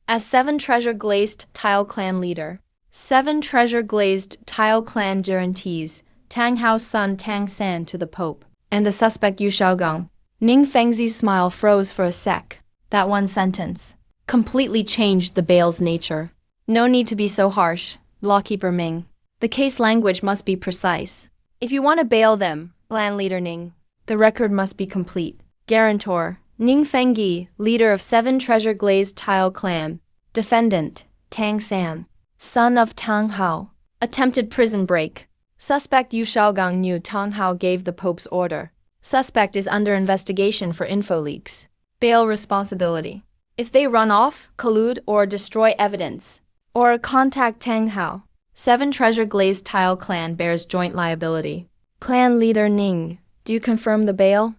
As 7 treasure-glazed tile clan leader, 7 treasure-glazed tile clan guarantees Tang Hao's son Tang San to the Pope, and the suspect Yu Xiaogang. Ning Fengzi's smile froze for a sec. That one sentence completely changed the bail's nature. No need to be so harsh, Lawkeeper Ming. The case language must be precise. If you want to bail them, clan leader Ning, the record must be complete. Guarantor, Ning Fengyi, leader of 7 treasure-glazed tile clan. Defendant, Tang San, son of Tang Hao. Attempted prison break. Suspect Yu Xiaogang knew Tang Hao gave the Pope's order. Suspect is under investigation for info leaks. Bail responsibility. If they run off, collude, or destroy evidence, or contact Tang Hao, 7 treasure-glazed tile clan bears joint liability. Clan leader Ning, do you confirm the bail?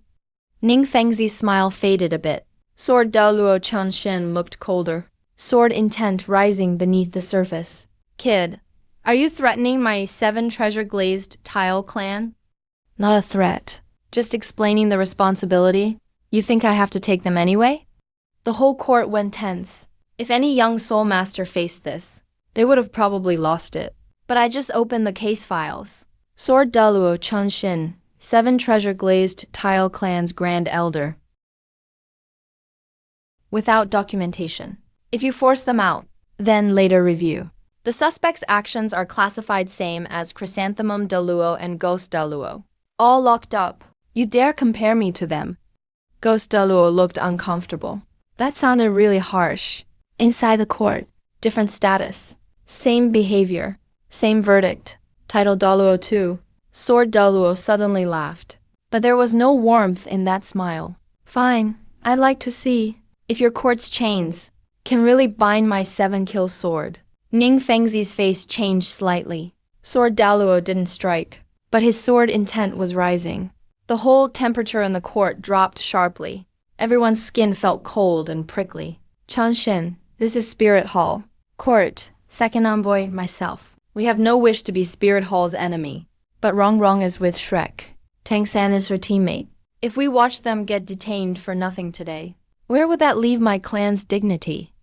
Ning Fengzi's smile faded a bit. Sword Daoluo Chunshin looked colder, sword intent rising beneath the surface. Kid, are you threatening my 7 treasure-glazed tile clan? Not a threat. Just explaining the responsibility. You think I have to take them anyway? The whole court went tense. If any young soul master faced this, they would have probably lost it. But I just opened the case files. Sword Daluo Chunshin, 7 treasure-glazed tile clan's grand elder. Without documentation. If you force them out, then later review. The suspects' actions are classified same as Chrysanthemum Daluo and Ghost Daluo. All locked up. You dare compare me to them? Ghost Daluo looked uncomfortable. That sounded really harsh. Inside the court, different status. Same behavior. Same verdict. Title Daluo 2. Sword Daluo suddenly laughed. But there was no warmth in that smile. Fine, I'd like to see if your court's chains can really bind my 7-kill sword. Ning Fengzi's face changed slightly. Sword Daluo didn't strike, but his sword intent was rising. The whole temperature in the court dropped sharply. Everyone's skin felt cold and prickly. Chunshin, this is Spirit Hall. Court, second envoy, myself. We have no wish to be Spirit Hall's enemy. But Wrong is with Shrek. Tang San is her teammate. If we watch them get detained for nothing today, where would that leave my clan's dignity?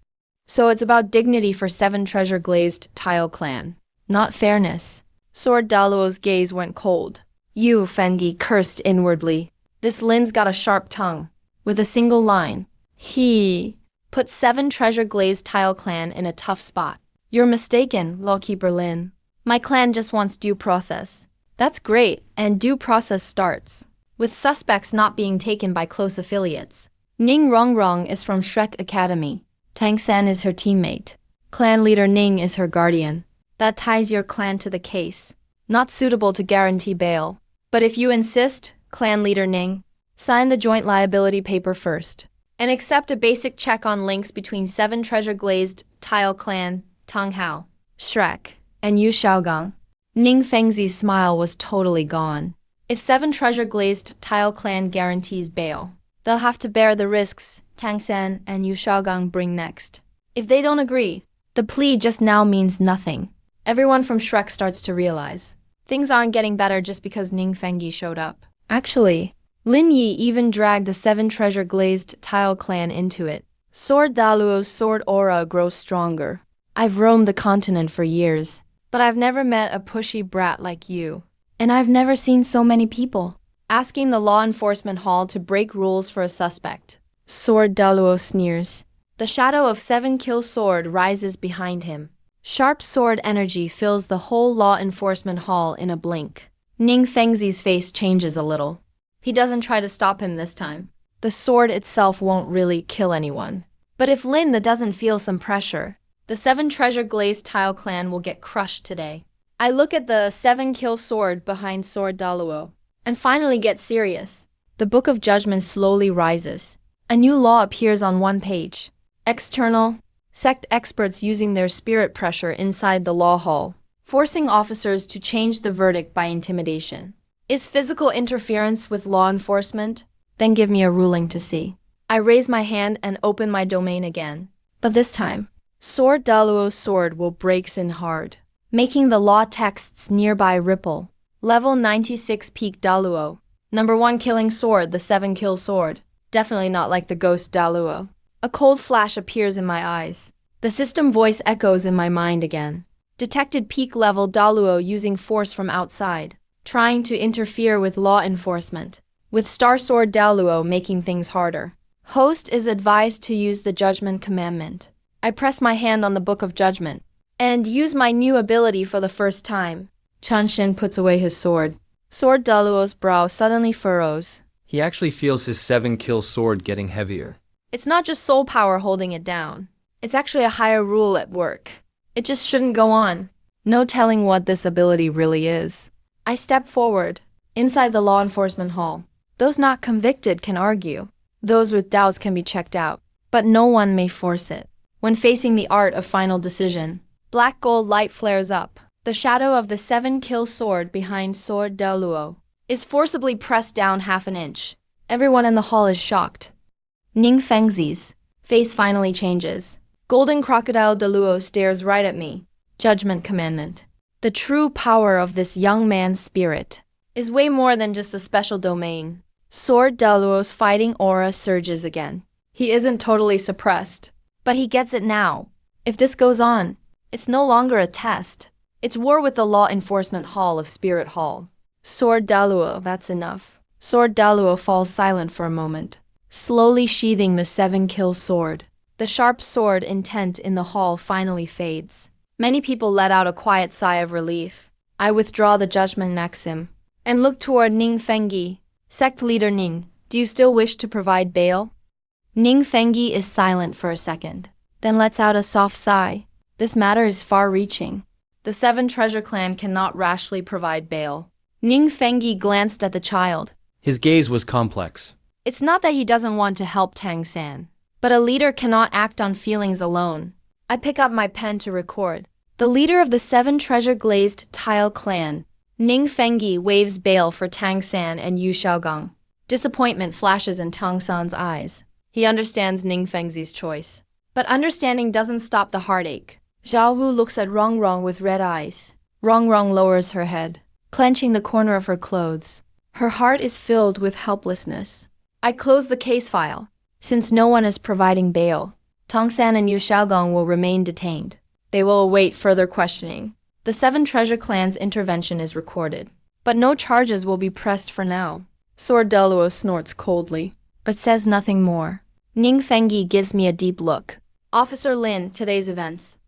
So it's about dignity for 7 treasure-glazed tile clan, not fairness. Sword Daluo's gaze went cold. Yu Fengyi cursed inwardly. This Lin's got a sharp tongue. With a single line, he put 7 treasure-glazed tile clan in a tough spot. You're mistaken, Lawkeeper Lin. My clan just wants due process. That's great, and due process starts with suspects not being taken by close affiliates. Ning Rongrong is from Shrek Academy. Tang San is her teammate. Clan leader Ning is her guardian. That ties your clan to the case. Not suitable to guarantee bail. But if you insist, clan leader Ning, sign the joint liability paper first. And accept a basic check on links between 7 treasure-glazed Tile Clan, Tang Hao, Shrek, and Yu Xiaogang. Ning Fengzi's smile was totally gone. If 7 treasure-glazed Tile Clan guarantees bail, they'll have to bear the risks Tang San and Yu Xiaogang bring next. If they don't agree, the plea just now means nothing. Everyone from Shrek starts to realize things aren't getting better just because Ning Fengyi showed up. Actually, Lin Yi even dragged the 7 treasure-glazed Tile Clan into it. Sword Daluo's sword aura grows stronger. I've roamed the continent for years, but I've never met a pushy brat like you. And I've never seen so many people asking the law enforcement hall to break rules for a suspect. Sword Daluo sneers. The shadow of 7-kill sword rises behind him. Sharp sword energy fills the whole law enforcement hall in a blink. Ning Fengzi's face changes a little. He doesn't try to stop him this time. The sword itself won't really kill anyone. But if Linda doesn't feel some pressure, the 7 treasure-glazed Tile Clan will get crushed today. I look at the 7-kill sword behind Sword Daluo and finally get serious. The Book of Judgment slowly rises. A new law appears on one page. External, sect experts using their spirit pressure inside the law hall, forcing officers to change the verdict by intimidation. Is physical interference with law enforcement? Then give me a ruling to see. I raise my hand and open my domain again. But this time, Sword Daluo's sword will break in hard, making the law texts nearby ripple. Level 96 Peak Daluo. Number 1 killing sword, the 7-kill sword. Definitely not like the ghost Daluo. A cold flash appears in my eyes. The system voice echoes in my mind again. Detected peak level Daluo using force from outside, trying to interfere with law enforcement, with Star Sword Daluo making things harder. Host is advised to use the Judgment Commandment. I press my hand on the Book of Judgment and use my new ability for the first time. Chanshin puts away his sword. Sword Daluo's brow suddenly furrows. He actually feels his 7-kill sword getting heavier. It's not just soul power holding it down. It's actually a higher rule at work. It just shouldn't go on. No telling what this ability really is. I step forward, inside the law enforcement hall. Those not convicted can argue. Those with doubts can be checked out. But no one may force it. When facing the art of final decision, black gold light flares up. The shadow of the 7-kill sword behind Sword Daluo is forcibly pressed down half an inch. Everyone in the hall is shocked. Ning Fengzi's face finally changes. Golden Crocodile Daluo stares right at me. Judgment Commandment. The true power of this young man's spirit is way more than just a special domain. Sword Daluo's fighting aura surges again. He isn't totally suppressed, but he gets it now. If this goes on, it's no longer a test. It's war with the law enforcement hall of Spirit Hall. Sword Daluo, that's enough. Sword Daluo falls silent for a moment, slowly sheathing the 7-kill sword. The sharp sword intent in the hall finally fades. Many people let out a quiet sigh of relief. I withdraw the judgment maxim and look toward Ning Fengyi. Sect leader Ning, do you still wish to provide bail? Ning Fengyi is silent for a second, then lets out a soft sigh. This matter is far-reaching. The 7 treasure clan cannot rashly provide bail. Ning Fengyi glanced at the child. His gaze was complex. It's not that he doesn't want to help Tang San, but a leader cannot act on feelings alone. I pick up my pen to record. The leader of the 7 treasure-glazed Tile Clan, Ning Fengyi, waves bail for Tang San and Yu Xiaogang. Disappointment flashes in Tang San's eyes. He understands Ning Fengzi's choice. But understanding doesn't stop the heartache. Zhao Wu looks at Rongrong with red eyes. Rongrong lowers her head, clenching the corner of her clothes. Her heart is filled with helplessness. I close the case file. Since no one is providing bail, Tang San and Yu Xiaogang will remain detained. They will await further questioning. The 7 treasure clan's intervention is recorded, but no charges will be pressed for now. Sword Daluo snorts coldly, but says nothing more. Ning Fengyi gives me a deep look. Officer Lin, today's events.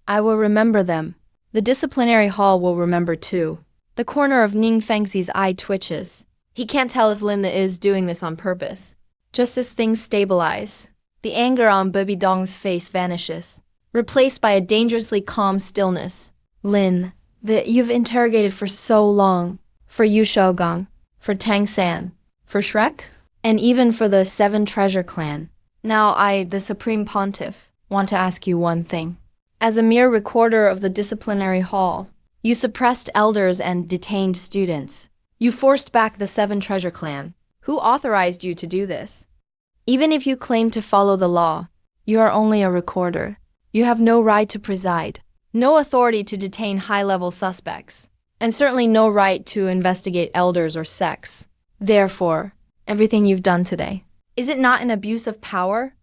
I will remember them. The disciplinary hall will remember too. The corner of Ning Fengzi's eye twitches. He can't tell if Linda is doing this on purpose. Just as things stabilize, the anger on Bibi Dong's face vanishes, replaced by a dangerously calm stillness. Lin, that you've interrogated for so long, for Yu Shougang, for Tang San, for Shrek, and even for the Seven Treasure Clan. Now I, the Supreme Pontiff, want to ask you one thing. As a mere recorder of the disciplinary hall, you suppressed elders and detained students. You forced back the Seven Treasure Clan. Who authorized you to do this? Even if you claim to follow the law, you are only a recorder. You have no right to preside, no authority to detain high-level suspects, and certainly no right to investigate elders or sects. Therefore, everything you've done today, is it not an abuse of power?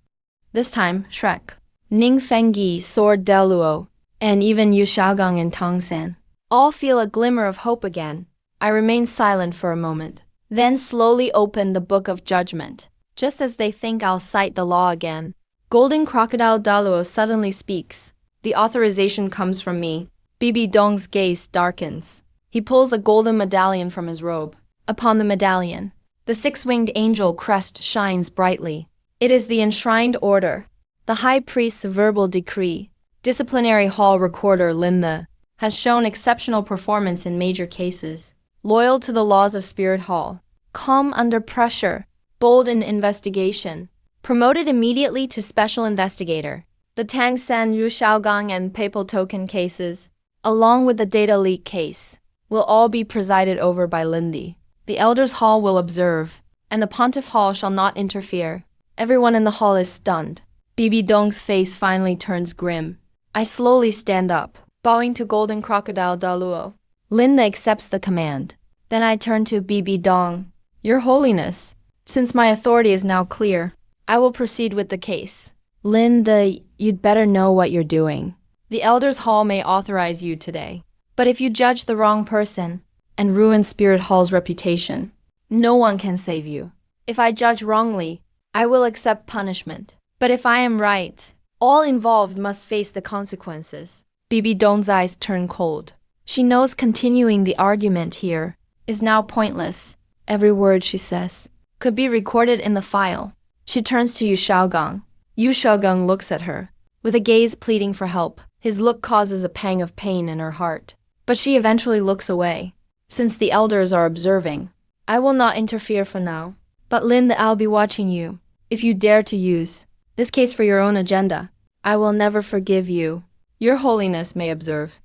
This time, Shrek, Ning Fengyi, Sword Deluo, and even Yu Shaogang and Tang San all feel a glimmer of hope again. I remain silent for a moment, then slowly open the Book of Judgment. Just as they think I'll cite the law again, Golden Crocodile Daluo suddenly speaks. The authorization comes from me. Bibi Dong's gaze darkens. He pulls a golden medallion from his robe. Upon the medallion, the six-winged angel crest shines brightly. It is the enshrined order. The high priest's verbal decree. Disciplinary hall recorder Linda has shown exceptional performance in major cases. Loyal to the laws of Spirit Hall. Calm under pressure. Bold in investigation. Promoted immediately to special investigator. The Tang San, Yu Shaogang, and Papal Token cases, along with the data leak case, will all be presided over by Lindy. The Elders' Hall will observe, and the Pontiff Hall shall not interfere. Everyone in the hall is stunned. Bibi Dong's face finally turns grim. I slowly stand up, bowing to Golden Crocodile Daluo. Linda accepts the command. Then I turn to Bibi Dong. Your Holiness, since my authority is now clear, I will proceed with the case. Linda, you'd better know what you're doing. The Elders' Hall may authorize you today, but if you judge the wrong person and ruin Spirit Hall's reputation, no one can save you. If I judge wrongly, I will accept punishment. But if I am right, all involved must face the consequences. Bibi Dong's eyes turn cold. She knows continuing the argument here is now pointless. Every word she says could be recorded in the file. She turns to Yu Shaogang. Yu Shaogang looks at her, with a gaze pleading for help. His look causes a pang of pain in her heart. But she eventually looks away. Since the elders are observing, I will not interfere for now. But Linda, I'll be watching you. If you dare to use this case for your own agenda, I will never forgive you. Your Holiness may observe.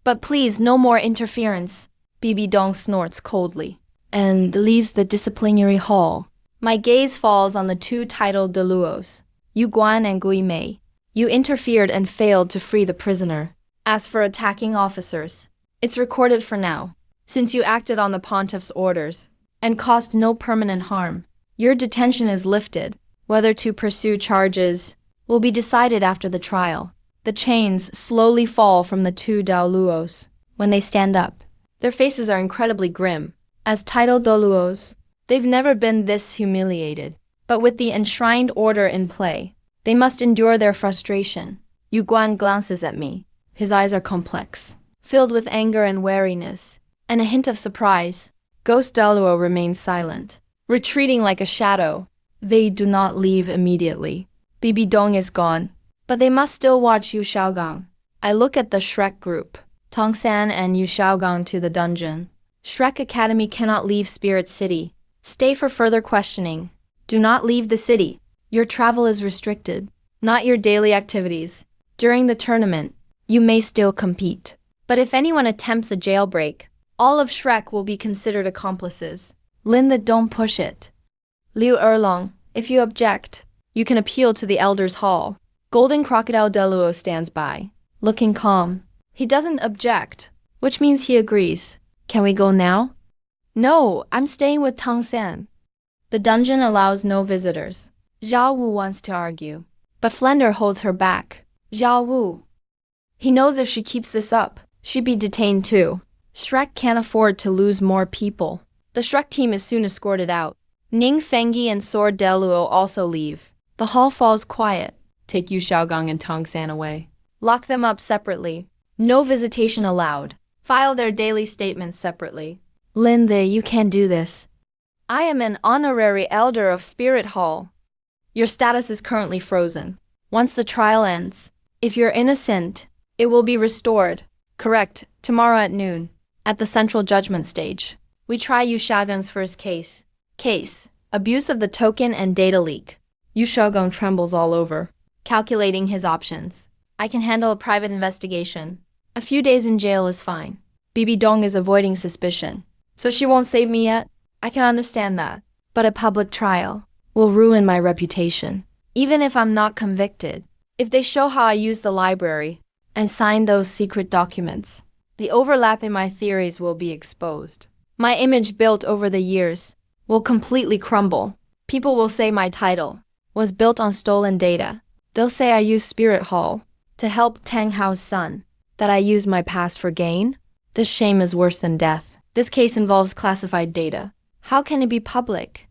But please, no more interference. Bibi Dong snorts coldly and leaves the disciplinary hall. My gaze falls on the two titled Deluos, Yu Guan and Gui Mei. You interfered and failed to free the prisoner. As for attacking officers, it's recorded for now. Since you acted on the pontiff's orders and caused no permanent harm, your detention is lifted. Whether to pursue charges will be decided after the trial. The chains slowly fall from the two Daoluos. When they stand up, their faces are incredibly grim. As titled Daoluos, they've never been this humiliated. But with the enshrined order in play, they must endure their frustration. Yu Guan glances at me. His eyes are complex, filled with anger and wariness, and a hint of surprise. Ghost Daluo remains silent, retreating like a shadow. They do not leave immediately. Bibi Dong is gone, but they must still watch Yu Shaogang. I look at the Shrek group. Tang San and Yu Shaogang to the dungeon. Shrek Academy cannot leave Spirit City. Stay for further questioning. Do not leave the city. Your travel is restricted, not your daily activities. During the tournament, you may still compete. But if anyone attempts a jailbreak, all of Shrek will be considered accomplices. Linda, don't push it. Liu Erlong, if you object, you can appeal to the Elders' Hall. Golden Crocodile Deluo stands by, looking calm. He doesn't object, which means he agrees. Can we go now? No, I'm staying with Tang San. The dungeon allows no visitors. Zhao Wu wants to argue, but Flender holds her back. Zhao Wu. He knows if she keeps this up, she'd be detained too. Shrek can't afford to lose more people. The Shrek team is soon escorted out. Ning Fengyi and Sword Deluo also leave. The hall falls quiet. Take Yu Shaogang and Tang San away. Lock them up separately. No visitation allowed. File their daily statements separately. Linda, you can't do this. I am an honorary elder of Spirit Hall. Your status is currently frozen. Once the trial ends, if you're innocent, it will be restored. Correct, tomorrow at noon, at the central judgment stage. We try Yu Xiaogang's first case. Abuse of the token and data leak. Yu Xiaogang trembles all over, calculating his options. I can handle a private investigation. A few days in jail is fine. Bibi Dong is avoiding suspicion, so she won't save me yet? I can understand that. But a public trial will ruin my reputation. Even if I'm not convicted, if they show how I used the library and signed those secret documents, the overlap in my theories will be exposed. My image built over the years will completely crumble. People will say my title was built on stolen data. They'll say I used Spirit Hall to help Tang Hao's son, that I used my past for gain. This shame is worse than death. This case involves classified data. How can it be public?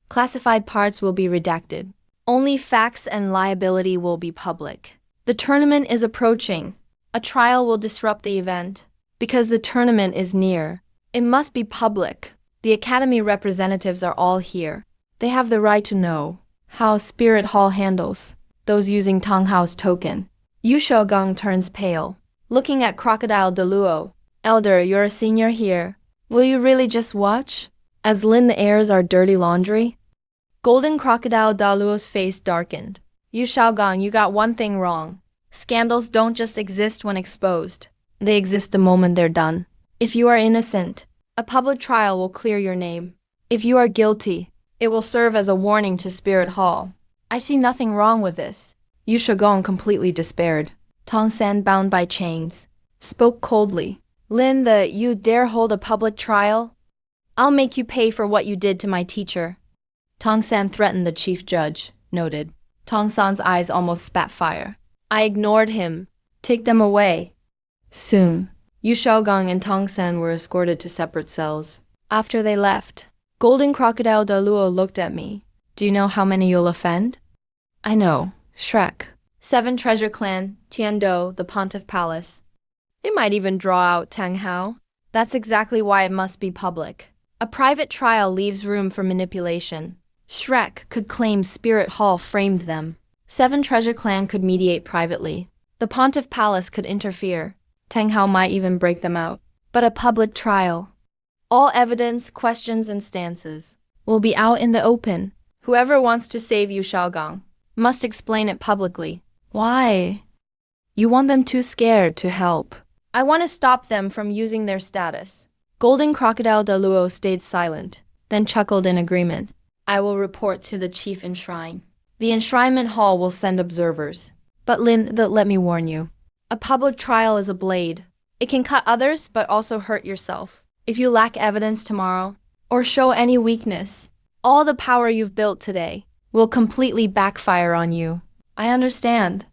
Classified parts will be redacted. Only facts and liability will be public. The tournament is approaching. A trial will disrupt the event. Because the tournament is near, it must be public. The Academy representatives are all here. They have the right to know how Spirit Hall handles those using Tang Hao's token. Yu Xiaogang turns pale, looking at Crocodile Deluo. Elder, you're a senior here. Will you really just watch as Lin airs our dirty laundry? Golden Crocodile Daluo's face darkened. Yu Xiaogang, you got one thing wrong. Scandals don't just exist when exposed. They exist the moment they're done. If you are innocent, a public trial will clear your name. If you are guilty, it will serve as a warning to Spirit Hall. I see nothing wrong with this. Yu Xiaogang completely despaired. Tong San, bound by chains, spoke coldly. Lin, you dare hold a public trial? I'll make you pay for what you did to my teacher. Tong San threatened the chief judge, noted. Tong San's eyes almost spat fire. I ignored him. Take them away. Soon, Yu Xiaogang and Tong San were escorted to separate cells. After they left, Golden Crocodile Daluo looked at me. Do you know how many you'll offend? I know. Shrek. 7 Treasure Clan, Tiando, the Pontiff Palace. It might even draw out Tang Hao. That's exactly why it must be public. A private trial leaves room for manipulation. Shrek could claim Spirit Hall framed them. 7 Treasure Clan could mediate privately. The Pontiff Palace could interfere. Tang Hao might even break them out. But a public trial, all evidence, questions, and stances will be out in the open. Whoever wants to save Yu Xiaogang must explain it publicly. Why? You want them too scared to help. I want to stop them from using their status. Golden Crocodile Daluo stayed silent, then chuckled in agreement. I will report to the chief enshrine. The enshrinement hall will send observers. But Lin, let me warn you. A public trial is a blade. It can cut others, but also hurt yourself. If you lack evidence tomorrow, or show any weakness, all the power you've built today will completely backfire on you. I understand.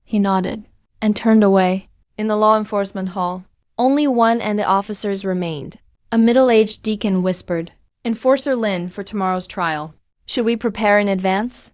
He nodded and turned away. In the law enforcement hall, only one and the officers remained. A middle-aged deacon whispered, Enforcer Lin for tomorrow's trial. Should we prepare in advance?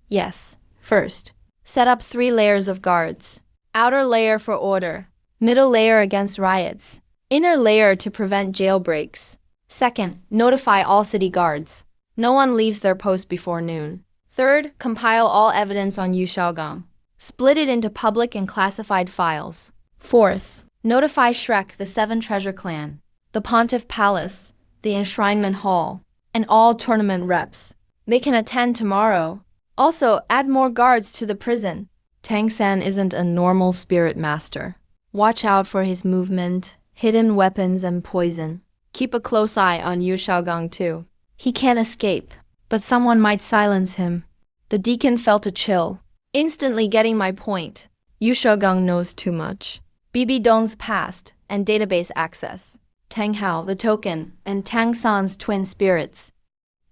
Yes. First, set up 3 layers of guards. Outer layer for order. Middle layer against riots. Inner layer to prevent jailbreaks. Second, notify all city guards. No one leaves their post before noon. Third, compile all evidence on Yu Xiaogang. Split it into public and classified files. Fourth, notify Shrek, the 7 Treasure Clan, the Pontiff Palace, the Enshrinement Hall, and all tournament reps. They can attend tomorrow. Also, add more guards to the prison. Tang San isn't a normal spirit master. Watch out for his movement, hidden weapons, and poison. Keep a close eye on Yu Xiaogang too. He can't escape, but someone might silence him. The deacon felt a chill, instantly getting my point. Yu Xiaogang knows too much. Bibi Dong's past and database access. Tang Hao, the token, and Tang San's twin spirits.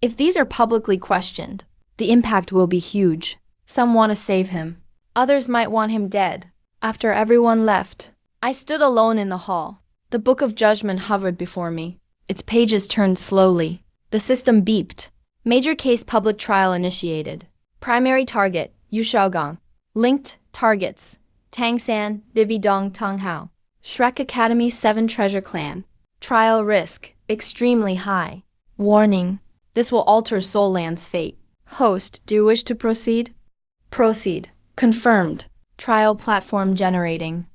If these are publicly questioned, the impact will be huge. Some want to save him. Others might want him dead. After everyone left, I stood alone in the hall. The Book of Judgment hovered before me. Its pages turned slowly. The system beeped. Major case public trial initiated. Primary target, Yu Xiaogang. Linked targets, Tang San, Bibi Dong, Tang Hao. Shrek Academy 7 Treasure Clan. Trial risk, extremely high. Warning. This will alter Soul Land's fate. Host, do you wish to proceed? Proceed. Confirmed. Trial platform generating.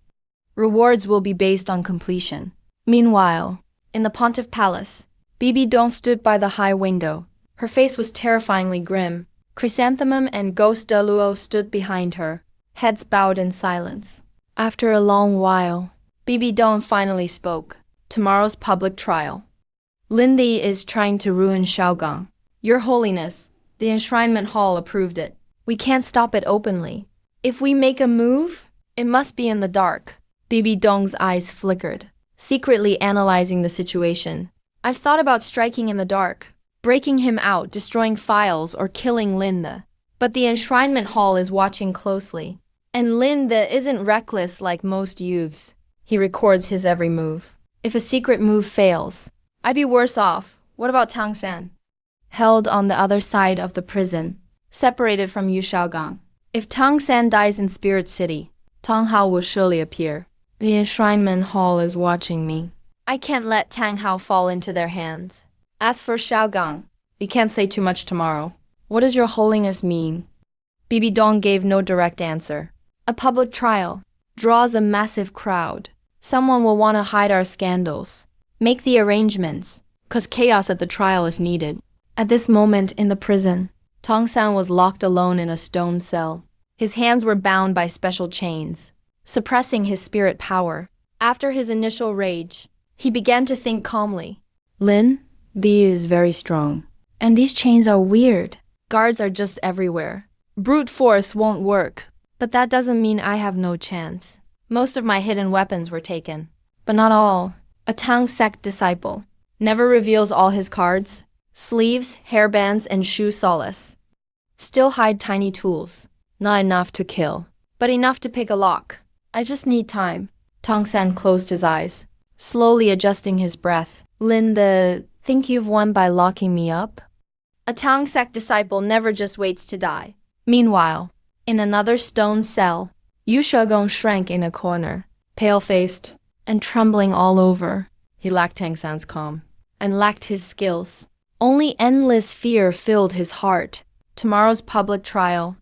Rewards will be based on completion. Meanwhile, in the Pontiff Palace, Bibi Dong stood by the high window. Her face was terrifyingly grim. Chrysanthemum and Ghost de Luo stood behind her, heads bowed in silence. After a long while, Bibi Dong finally spoke. Tomorrow's public trial. Lindy is trying to ruin Xiaogang. Your Holiness, the enshrinement hall approved it. We can't stop it openly. If we make a move, it must be in the dark. Bibi Dong's eyes flickered, secretly analyzing the situation. I've thought about striking in the dark, breaking him out, destroying files, or killing Linda. But the enshrinement hall is watching closely. And Linda isn't reckless like most youths. He records his every move. If a secret move fails, I'd be worse off. What about Tang San? Held on the other side of the prison, separated from Yu Xiaogang. If Tang San dies in Spirit City, Tang Hao will surely appear. The enshrinement hall is watching me. I can't let Tang Hao fall into their hands. As for Xiaogang, we can't say too much tomorrow. What does your holiness mean? Bibi Dong gave no direct answer. A public trial draws a massive crowd. Someone will want to hide our scandals. Make the arrangements, cause chaos at the trial if needed. At this moment in the prison, Tong San was locked alone in a stone cell. His hands were bound by special chains, suppressing his spirit power. After his initial rage, he began to think calmly. Lin, B is very strong. And these chains are weird. Guards are just everywhere. Brute force won't work. But that doesn't mean I have no chance. Most of my hidden weapons were taken. But not all. A Tang sect disciple never reveals all his cards, sleeves, hairbands, and shoe solace. Still hide tiny tools. Not enough to kill, but enough to pick a lock. I just need time. Tang San closed his eyes, slowly adjusting his breath. Linda, think you've won by locking me up? A Tang sect disciple never just waits to die. Meanwhile, in another stone cell, Yu Shegong shrank in a corner, pale-faced and trembling all over. He lacked Tang San's calm and lacked his skills. Only endless fear filled his heart. Tomorrow's public trial.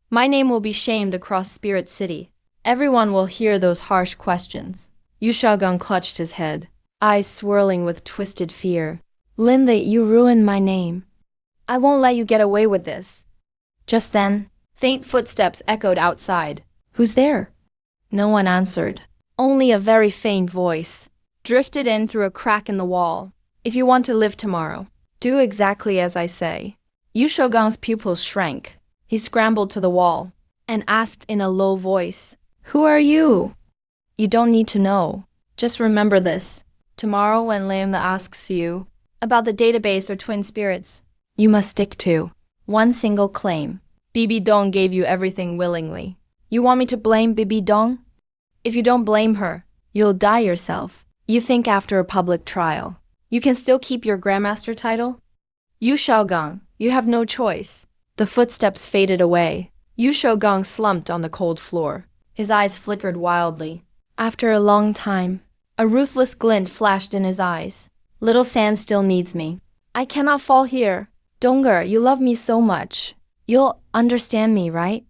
My name will be shamed across Spirit City. Everyone will hear those harsh questions. Yu Shegong clutched his head, eyes swirling with twisted fear. Linda, you ruined my name. I won't let you get away with this. Just then, faint footsteps echoed outside. Who's there? No one answered. Only a very faint voice drifted in through a crack in the wall. If you want to live tomorrow, do exactly as I say. Yu Shogang's pupils shrank. He scrambled to the wall and asked in a low voice, Who are you? You don't need to know. Just remember this. Tomorrow when Lamda asks you about the database or twin spirits, you must stick to one single claim. Bibi Dong gave you everything willingly. You want me to blame Bibi Dong? If you don't blame her, you'll die yourself. You think after a public trial, you can still keep your Grandmaster title? Yu Xiaogang, you have no choice. The footsteps faded away. Yu Xiaogang slumped on the cold floor. His eyes flickered wildly. After a long time, a ruthless glint flashed in his eyes. Little San still needs me. I cannot fall here. Donger, you love me so much. You'll understand me, right?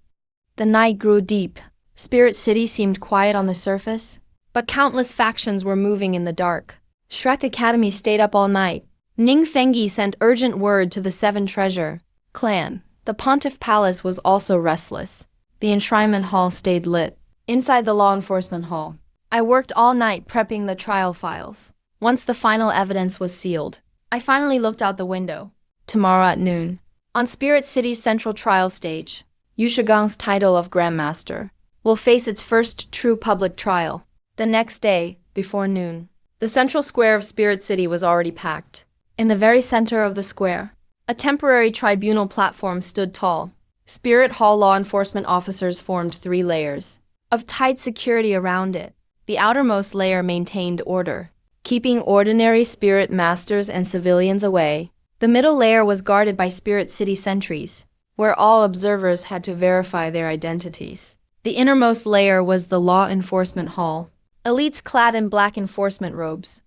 The night grew deep. Spirit City seemed quiet on the surface, but countless factions were moving in the dark. Shrek Academy stayed up all night. Ning Fengyi sent urgent word to the Seven Treasure clan. The Pontiff Palace was also restless. The enshrinement hall stayed lit. Inside the law enforcement hall, I worked all night prepping the trial files. Once the final evidence was sealed, I finally looked out the window. Tomorrow at noon, on Spirit City's central trial stage, Yu Shigang's title of Grandmaster will face its first true public trial. The next day, before noon, the central square of Spirit City was already packed. In the very center of the square, a temporary tribunal platform stood tall. Spirit Hall law enforcement officers formed 3 layers of tight security around it. The outermost layer maintained order, keeping ordinary spirit masters and civilians away. The middle layer was guarded by Spirit City sentries, where all observers had to verify their identities. The innermost layer was the law enforcement hall, elites clad in black enforcement robes.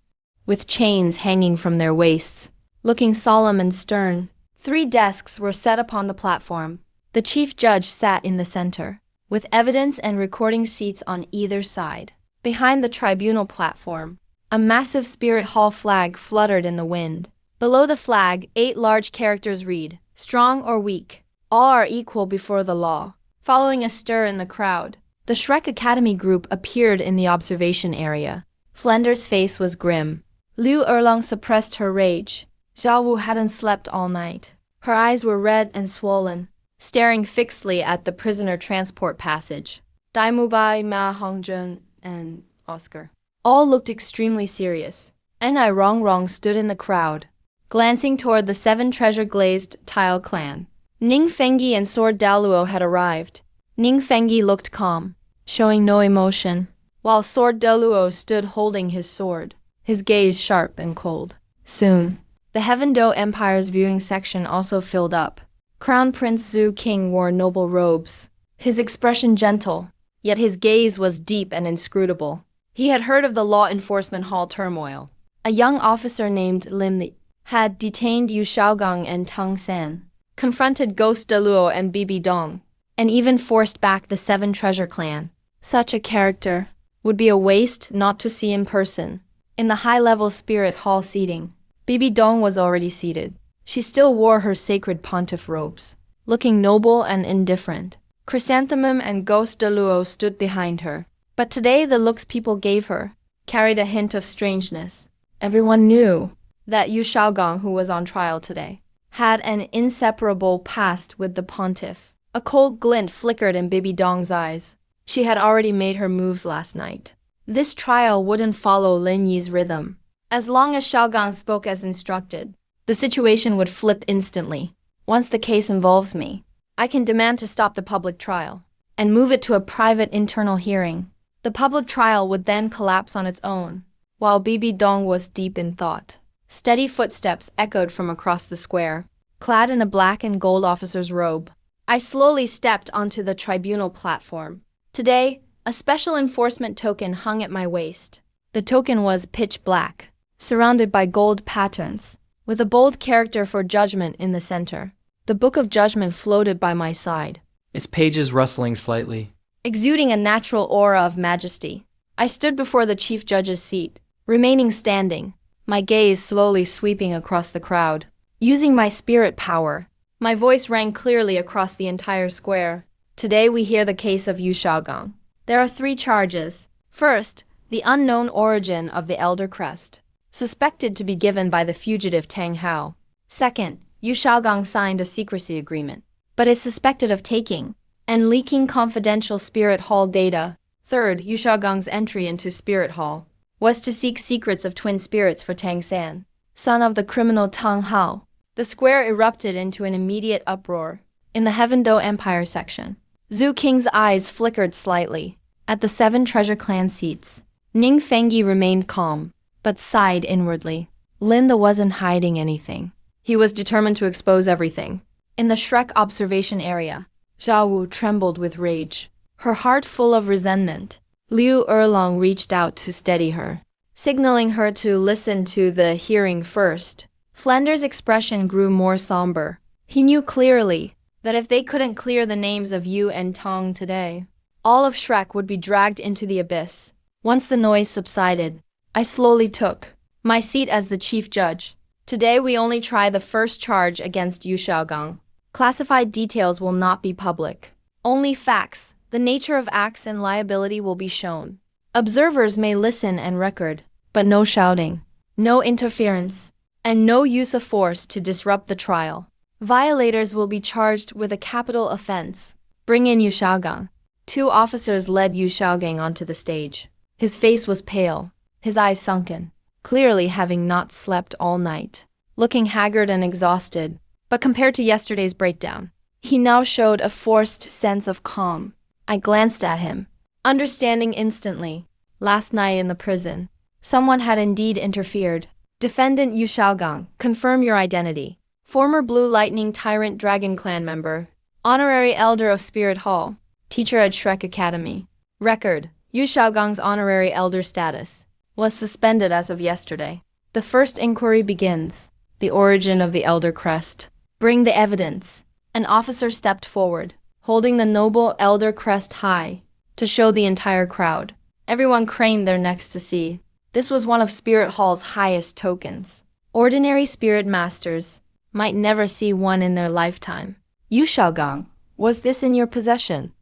with chains hanging from their waists, looking solemn and stern. 3 desks were set upon the platform. The chief judge sat in the center, with evidence and recording seats on either side. Behind the tribunal platform, a massive Spirit Hall flag fluttered in the wind. Below the flag, 8 large characters read, "Strong or weak, all are equal before the law." Following a stir in the crowd, the Shrek Academy group appeared in the observation area. Flender's face was grim. Liu Erlong suppressed her rage. Zhao Wu hadn't slept all night. Her eyes were red and swollen, staring fixedly at the prisoner transport passage. Dai Mubai, Ma Hongjun, and Oscar all looked extremely serious. Enai Rongrong stood in the crowd, glancing toward the 7 treasure-glazed tile clan. Ning Fengyi and Sword Daluo had arrived. Ning Fengyi looked calm, showing no emotion, while Sword Daluo stood holding his sword, his gaze sharp and cold. Soon, the Heaven Do Empire's viewing section also filled up. Crown Prince Zhu King wore noble robes, his expression gentle, yet his gaze was deep and inscrutable. He had heard of the law enforcement hall turmoil. A young officer named Lim Li had detained Yu Shaogang and Tang San, confronted Ghost Daluo and Bibi Dong, and even forced back the 7 treasure clan. Such a character would be a waste not to see in person. In the high-level Spirit Hall seating, Bibi Dong was already seated. She still wore her sacred pontiff robes, looking noble and indifferent. Chrysanthemum and Ghost Daluo stood behind her. But today the looks people gave her carried a hint of strangeness. Everyone knew that Yu Shaogang, who was on trial today, had an inseparable past with the pontiff. A cold glint flickered in Bibi Dong's eyes. She had already made her moves last night. This trial wouldn't follow Lin Yi's rhythm. As long as Shaogang spoke as instructed, the situation would flip instantly. Once the case involves me, I can demand to stop the public trial and move it to a private internal hearing. The public trial would then collapse on its own, while Bibi Dong was deep in thought. Steady footsteps echoed from across the square, clad in a black and gold officer's robe. I slowly stepped onto the tribunal platform. Today, a special enforcement token hung at my waist. The token was pitch black, surrounded by gold patterns, with a bold character for judgment in the center. The Book of Judgment floated by my side, its pages rustling slightly, exuding a natural aura of majesty. I stood before the chief judge's seat, remaining standing, my gaze slowly sweeping across the crowd. Using my spirit power, my voice rang clearly across the entire square. Today we hear the case of Yu Shaogang. There are 3 charges. First, the unknown origin of the Elder Crest, suspected to be given by the fugitive Tang Hao. Second, Yu Shaogang signed a secrecy agreement, but is suspected of taking and leaking confidential Spirit Hall data. Third, Yu Shaogang's entry into Spirit Hall was to seek secrets of twin spirits for Tang San, son of the criminal Tang Hao. The square erupted into an immediate uproar. In the Heaven Do Empire section, Zhu King's eyes flickered slightly at the 7 treasure clan seats. Ning Fengyi remained calm, but sighed inwardly. Linda wasn't hiding anything. He was determined to expose everything. In the Shrek observation area, Zhao Wu trembled with rage, her heart full of resentment. Liu Erlong reached out to steady her, signaling her to listen to the hearing first. Flender's expression grew more somber. He knew clearly that if they couldn't clear the names of Yu and Tong today, all of Shrek would be dragged into the abyss. Once the noise subsided, I slowly took my seat as the chief judge. Today we only try the first charge against Yu Shaogang. Classified details will not be public. Only facts, the nature of acts and liability will be shown. Observers may listen and record, but no shouting, no interference, and no use of force to disrupt the trial. Violators will be charged with a capital offense. Bring in Yu Shaogang. 2 officers led Yu Shaogang onto the stage. His face was pale, his eyes sunken, clearly having not slept all night. Looking haggard and exhausted, but compared to yesterday's breakdown, he now showed a forced sense of calm. I glanced at him, understanding instantly. Last night in the prison, someone had indeed interfered. Defendant Yu Shaogang, confirm your identity. Former Blue Lightning Tyrant Dragon Clan member, honorary elder of Spirit Hall, teacher at Shrek Academy. Record, Yu Shaogang's honorary elder status was suspended as of yesterday. The first inquiry begins. The origin of the Elder Crest. Bring the evidence. An officer stepped forward, holding the noble Elder Crest high, to show the entire crowd. Everyone craned their necks to see. This was one of Spirit Hall's highest tokens. Ordinary spirit masters might never see one in their lifetime. Yu Shaogang, was this in your possession?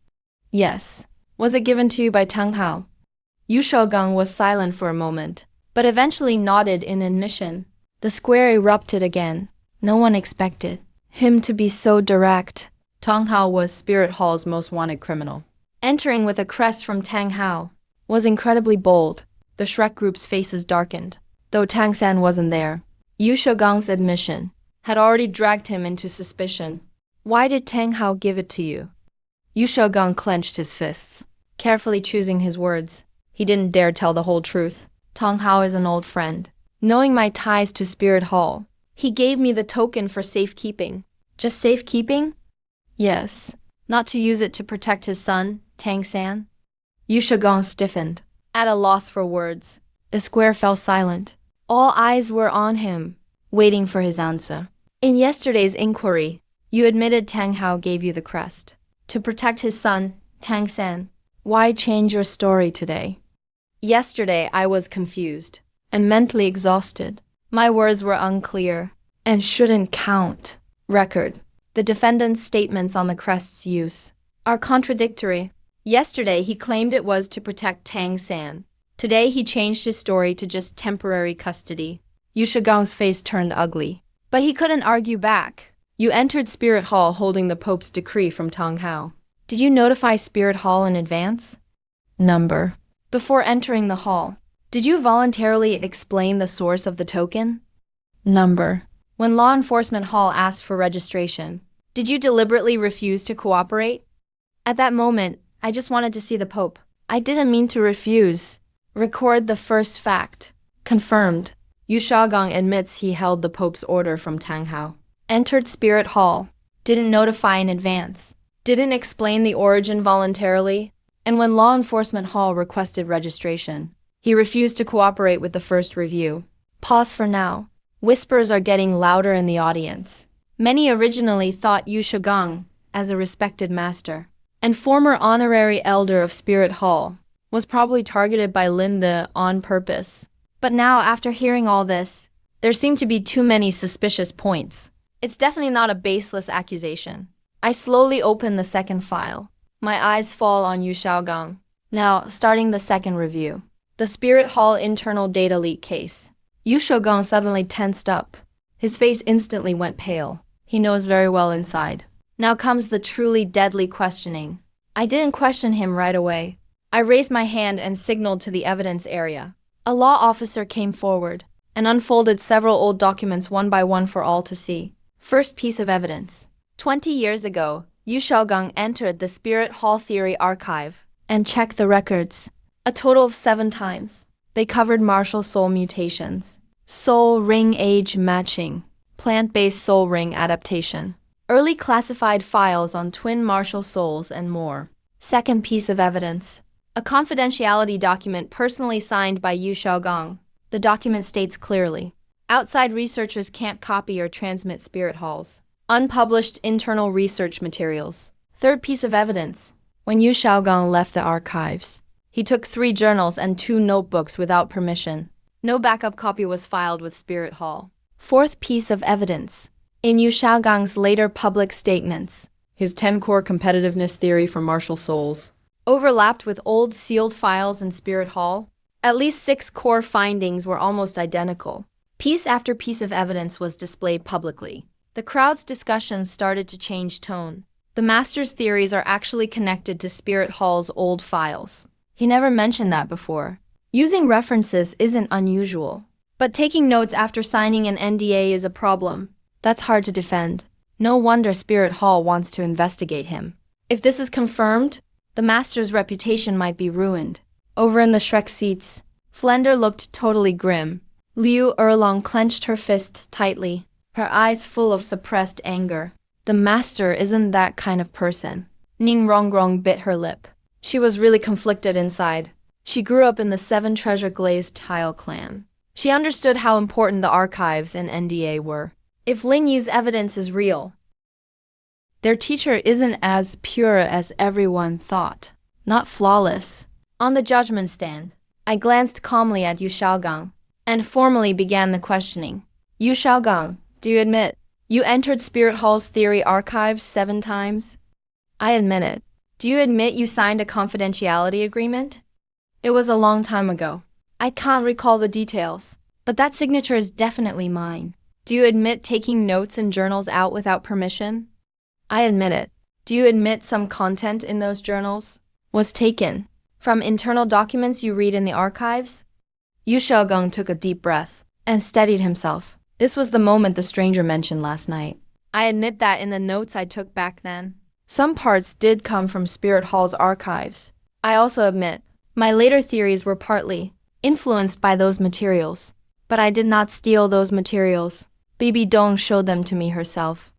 Yes. Was it given to you by Tang Hao? Yu Shaogang was silent for a moment, but eventually nodded in admission. The square erupted again. No one expected him to be so direct. Tang Hao was Spirit Hall's most wanted criminal. Entering with a crest from Tang Hao was incredibly bold. The Shrek group's faces darkened. Though Tang San wasn't there, Yu Shaogang's admission had already dragged him into suspicion. Why did Tang Hao give it to you? Yu Shaogang clenched his fists, carefully choosing his words. He didn't dare tell the whole truth. Tang Hao is an old friend. Knowing my ties to Spirit Hall, he gave me the token for safekeeping. Just safekeeping? Yes. Not to use it to protect his son, Tang San? Yu Shaogang stiffened, at a loss for words. The square fell silent. All eyes were on him, waiting for his answer. In yesterday's inquiry, you admitted Tang Hao gave you the crest to protect his son, Tang San. Why change your story today? Yesterday I was confused and mentally exhausted. My words were unclear and shouldn't count. Record. The defendant's statements on the crest's use are contradictory. Yesterday he claimed it was to protect Tang San. Today he changed his story to just temporary custody. Yu Shaogang's face turned ugly, but he couldn't argue back. You entered Spirit Hall holding the Pope's decree from Tang Hao. Did you notify Spirit Hall in advance? Number. Before entering the hall, did you voluntarily explain the source of the token? Number. When Law Enforcement Hall asked for registration, did you deliberately refuse to cooperate? At that moment, I just wanted to see the Pope. I didn't mean to refuse. Record the first fact. Confirmed. Yu Shaogang admits he held the Pope's order from Tang Hao. Entered Spirit Hall. Didn't notify in advance. Didn't explain the origin voluntarily. And when Law Enforcement Hall requested registration, he refused to cooperate with the first review. Pause for now. Whispers are getting louder in the audience. Many originally thought Yu Shaogang as a respected master and former honorary elder of Spirit Hall was probably targeted by Linda on purpose. But now, after hearing all this, there seem to be too many suspicious points. It's definitely not a baseless accusation. I slowly open the second file. My eyes fall on Yu Shaogang. Now, starting the second review. The Spirit Hall internal data leak case. Yu Shaogang suddenly tensed up. His face instantly went pale. He knows very well inside. Now comes the truly deadly questioning. I didn't question him right away. I raised my hand and signaled to the evidence area. A law officer came forward and unfolded several old documents one by one for all to see. First piece of evidence. 20 years ago, Yu Shaogang entered the Spirit Hall Theory archive and checked the records. A total of 7 times. They covered martial soul mutations, soul ring age matching, plant-based soul ring adaptation, early classified files on twin martial souls, and more. Second piece of evidence. A confidentiality document personally signed by Yu Shaogang. The document states clearly, outside researchers can't copy or transmit Spirit Halls. Unpublished internal research materials. Third piece of evidence. When Yu Shaogang left the archives, he took 3 journals and 2 notebooks without permission. No backup copy was filed with Spirit Hall. Fourth piece of evidence. In Yu Shaogang's later public statements, his 10-core competitiveness theory for martial souls overlapped with old sealed files in Spirit Hall. At least 6 core findings were almost identical. Piece after piece of evidence was displayed publicly. The crowd's discussions started to change tone. The master's theories are actually connected to Spirit Hall's old files. He never mentioned that before. Using references isn't unusual. But taking notes after signing an NDA is a problem. That's hard to defend. No wonder Spirit Hall wants to investigate him. If this is confirmed, the master's reputation might be ruined. Over in the Shrek seats, Flender looked totally grim. Liu Erlong clenched her fist tightly, her eyes full of suppressed anger. The master isn't that kind of person. Ning Rongrong bit her lip. She was really conflicted inside. She grew up in the 7 treasure glazed tile clan. She understood how important the archives and NDA were. If Ling Yu's evidence is real, their teacher isn't as pure as everyone thought. Not flawless. On the judgment stand, I glanced calmly at Yu Xiaogang and formally began the questioning. Yu Xiaogang, do you admit you entered Spirit Hall's theory archives 7 times? I admit it. Do you admit you signed a confidentiality agreement? It was a long time ago. I can't recall the details, but that signature is definitely mine. Do you admit taking notes and journals out without permission? I admit it. Do you admit some content in those journals was taken from internal documents you read in the archives? Yu Xiaogang took a deep breath and steadied himself. This was the moment the stranger mentioned last night. I admit that in the notes I took back then, some parts did come from Spirit Hall's archives. I also admit my later theories were partly influenced by those materials, but I did not steal those materials. Bibi Dong showed them to me herself.